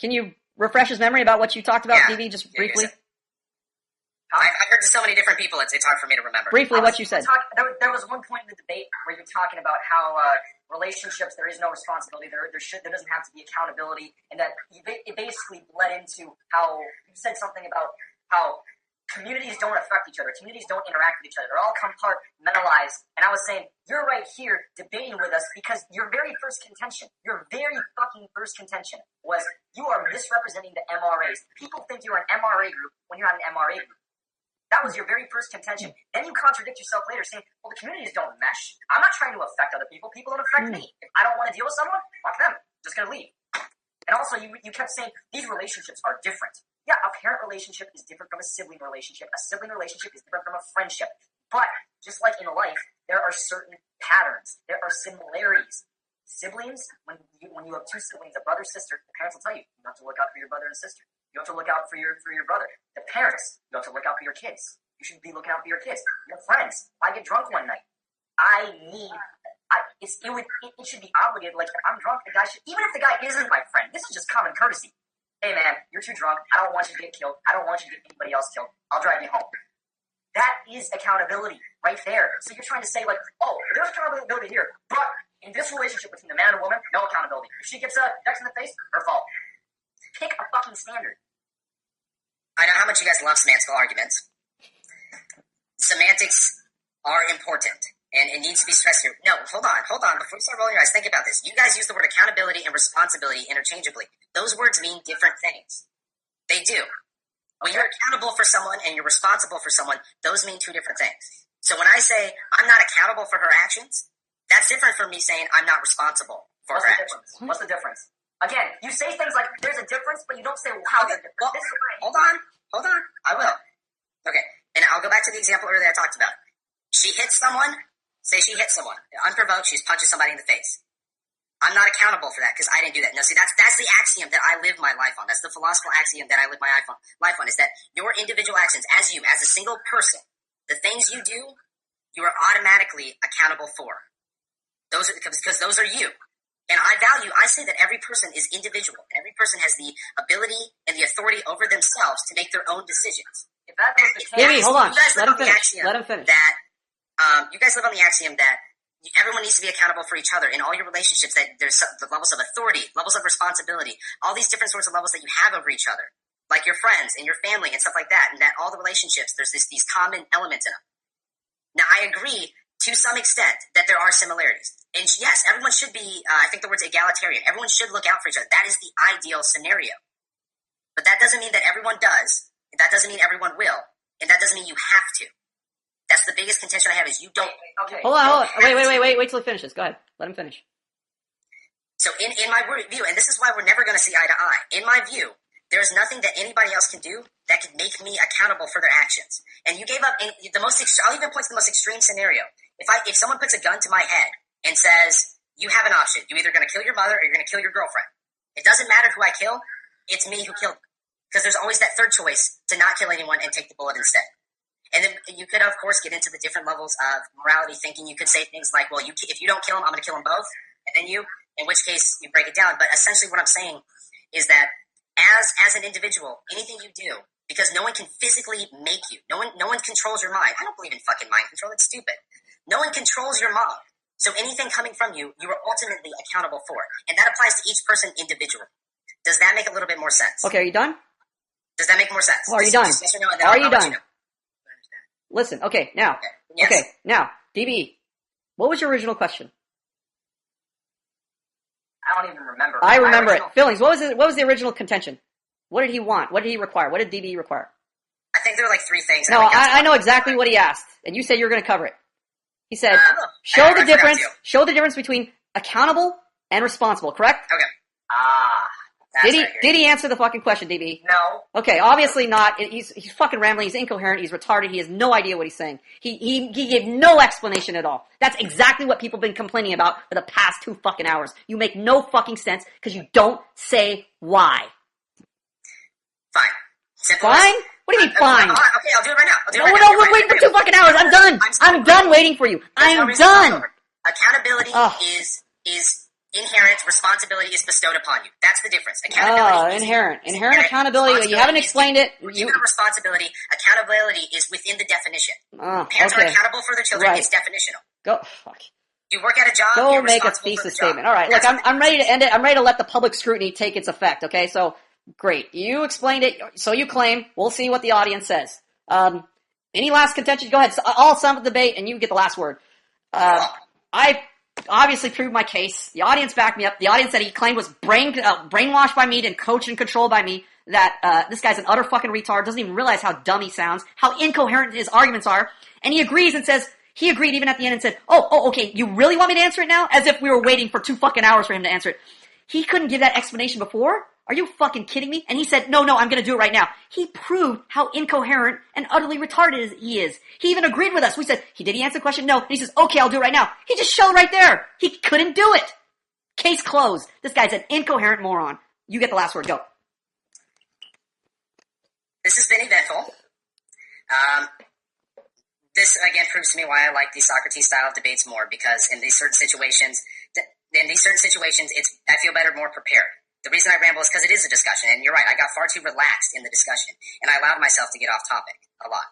Can you refresh his memory about what you talked about, DV, just briefly? I've heard to so many different people, it's hard for me to remember. Briefly, what you said. There was one point in the debate where you're talking about how relationships, there is no responsibility, there doesn't have to be accountability, and that it basically bled into how you said something about how communities don't affect each other. Communities don't interact with each other. They're all compartmentalized. And I was saying, you're right here debating with us because your very first contention was you are misrepresenting the MRAs. People think you're an MRA group when you're not an MRA group. That was your very first contention. Then you contradict yourself later saying, well, the communities don't mesh. I'm not trying to affect other people. People don't affect me. If I don't want to deal with someone, fuck them. I'm just going to leave. And also, you kept saying these relationships are different. Yeah, a parent relationship is different from a sibling relationship. A sibling relationship is different from a friendship. But just like in life, there are certain patterns. There are similarities. Siblings, when you have two siblings, a brother, sister, the parents will tell you have to look out for your brother and sister. You have to look out for your brother. The parents, you have to look out for your kids. You should be looking out for your kids. Your friends. I get drunk one night. It should be obligated. Like, if I'm drunk, the guy should, even if the guy isn't my friend, this is just common courtesy. Hey man, you're too drunk. I don't want you to get killed. I don't want you to get anybody else killed. I'll drive you home. That is accountability right there. So you're trying to say, like, oh, there's accountability here, but in this relationship between the man and woman, no accountability. If she gets a text in the face, her fault. Pick a fucking standard. I know how much you guys love semantical arguments. Semantics are important, and it needs to be stressed here. No, hold on. Before you start rolling your eyes, think about this. You guys use the word accountability and responsibility interchangeably. Those words mean different things. They do. When you're accountable for someone and you're responsible for someone, those mean two different things. So when I say I'm not accountable for her actions, that's different from me saying I'm not responsible for her actions. What's the difference? Again, you say things like there's a difference, but you don't say how they're different. Well, hold on. I will. Okay, and I'll go back to the example earlier I talked about. She hits someone. Say she hits someone. Unprovoked, she's punches somebody in the face. I'm not accountable for that because I didn't do that. No, see, that's the axiom that I live my life on. That's the philosophical axiom that I live my life on, is that your individual actions, as a single person, the things you do, you are automatically accountable for. Those are because those are you. And I say that every person is individual. Every person has the ability and the authority over themselves to make their own decisions. If that was the case, Amy, hold on. You guys live Let on the axiom him finish. that you guys live on the axiom that everyone needs to be accountable for each other in all your relationships, that there's the levels of authority, levels of responsibility, all these different sorts of levels that you have over each other, like your friends and your family and stuff like that, and that all the relationships, there's these common elements in them. Now, I agree to some extent that there are similarities. And yes, everyone should be, I think the word's egalitarian. Everyone should look out for each other. That is the ideal scenario. But that doesn't mean that everyone does. That doesn't mean everyone will. And that doesn't mean you have to. That's the biggest contention I have is you don't. Okay. Hold on. Wait till he finishes. Go ahead. Let him finish. So in my view, and this is why we're never going to see eye to eye, in my view, there's nothing that anybody else can do that could make me accountable for their actions. And you gave up I'll even point to the most extreme scenario. If someone puts a gun to my head and says, you have an option, you're either going to kill your mother or you're going to kill your girlfriend. It doesn't matter who I kill, it's me who killed them. Because there's always that third choice to not kill anyone and take the bullet instead. And then you could, of course, get into the different levels of morality thinking. You could say things like, well, if you don't kill them, I'm going to kill them both. And then in which case you break it down. But essentially what I'm saying is that as an individual, anything you do, because no one can physically make you. No one controls your mind. I don't believe in fucking mind control. It's stupid. No one controls your mind. So anything coming from you, you are ultimately accountable for. And that applies to each person individually. Does that make a little bit more sense? Okay, are you done? Does that make more sense? Are you done? Yes or no, and then Are I'll you let done? know. Listen, okay, now. Okay. Yes. Okay, now, DB, what was your original question? I don't even remember. I remember it. Feelings, what was the original contention? What did he want? What did he require? What did DB require? I think there are like three things. No, I know exactly what he asked, and you said you were going to cover it. He said, show I the forgot difference between accountable and responsible, correct? Okay. Did he answer the fucking question, DB? No. Okay, obviously not. He's fucking rambling. He's incoherent. He's retarded. He has no idea what he's saying. He gave no explanation at all. That's exactly what people have been complaining about for the past 2 fucking hours. You make no fucking sense because you don't say why. Fine. Simple Fine? What do you mean fine? Okay, I'll do it right now. No, we're waiting for 2 fucking hours. I'm done. I'm done waiting for you. I am done. Accountability is inherent. Responsibility is bestowed upon you. That's the difference. Accountability is inherent accountability. You haven't explained it. Even responsibility, accountability is within the definition. Parents okay. are accountable for their children. Right. It's definitional. Go. Fuck. You work at a job. Go you're make a responsible for thesis the job. statement. All right. Look, I'm ready to end it. I'm ready to let the public scrutiny take its effect. Okay. So great. You explained it. So you claim. We'll see what the audience says. Any last contention? Go ahead. I'll sum up the debate, and you get the last word. I obviously proved my case. The audience backed me up. The audience that he claimed was brainwashed by me and coached and controlled by me. That this guy's an utter fucking retard. Doesn't even realize how dumb he sounds, how incoherent his arguments are, and he agrees and says he agreed even at the end and said, "Oh, okay. You really want me to answer it now?" As if we were waiting for 2 fucking hours for him to answer it. He couldn't give that explanation before. Are you fucking kidding me? And he said, no, I'm going to do it right now. He proved how incoherent and utterly retarded he is. He even agreed with us. We said, did he answer the question? No. And he says, okay, I'll do it right now. He just showed right there. He couldn't do it. Case closed. This guy's an incoherent moron. You get the last word. Go. This has been eventful. This, again, proves to me why I like the Socrates style of debates more, because in these certain situations, I feel better, more prepared. The reason I ramble is because it is a discussion, and you're right, I got far too relaxed in the discussion, and I allowed myself to get off topic a lot.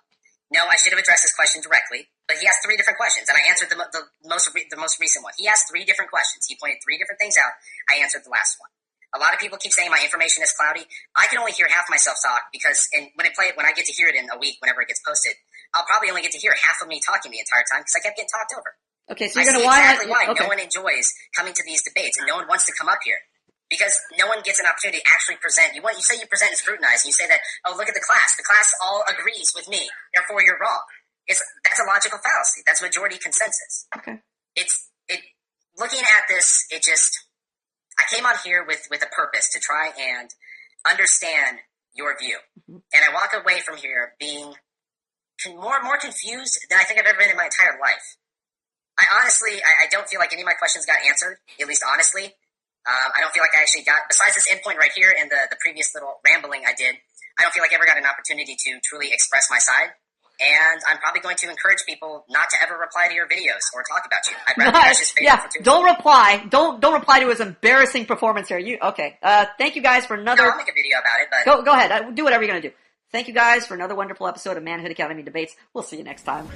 No, I should have addressed this question directly, but he asked 3 different questions, and I answered the most recent one. He asked 3 different questions. He pointed 3 different things out. I answered the last one. A lot of people keep saying my information is cloudy. I can only hear half myself talk because when I get to hear it in a week, whenever it gets posted, I'll probably only get to hear half of me talking the entire time because I kept getting talked over. Okay, so you're going to exactly why no one enjoys coming to these debates, and no one wants to come up here. Because no one gets an opportunity to actually present. You say you present and scrutinize, and you say that, oh, look at the class. The class all agrees with me. Therefore, you're wrong. That's a logical fallacy. That's majority consensus. Okay. Looking at this, I came on here with a purpose to try and understand your view. Mm-hmm. And I walk away from here being more confused than I think I've ever been in my entire life. I don't feel like any of my questions got answered, at least honestly. I don't feel like I actually got, besides this endpoint right here and the previous little rambling I did, I don't feel like I ever got an opportunity to truly express my side. And I'm probably going to encourage people not to ever reply to your videos or talk about you. I'd rather just fade out for 2 don't reply. Don't reply to his embarrassing performance here. Okay. Thank you guys for another. No, I'll make a video about it, but go ahead. Do whatever you're gonna do. Thank you guys for another wonderful episode of Manhood Academy Debates. We'll see you next time.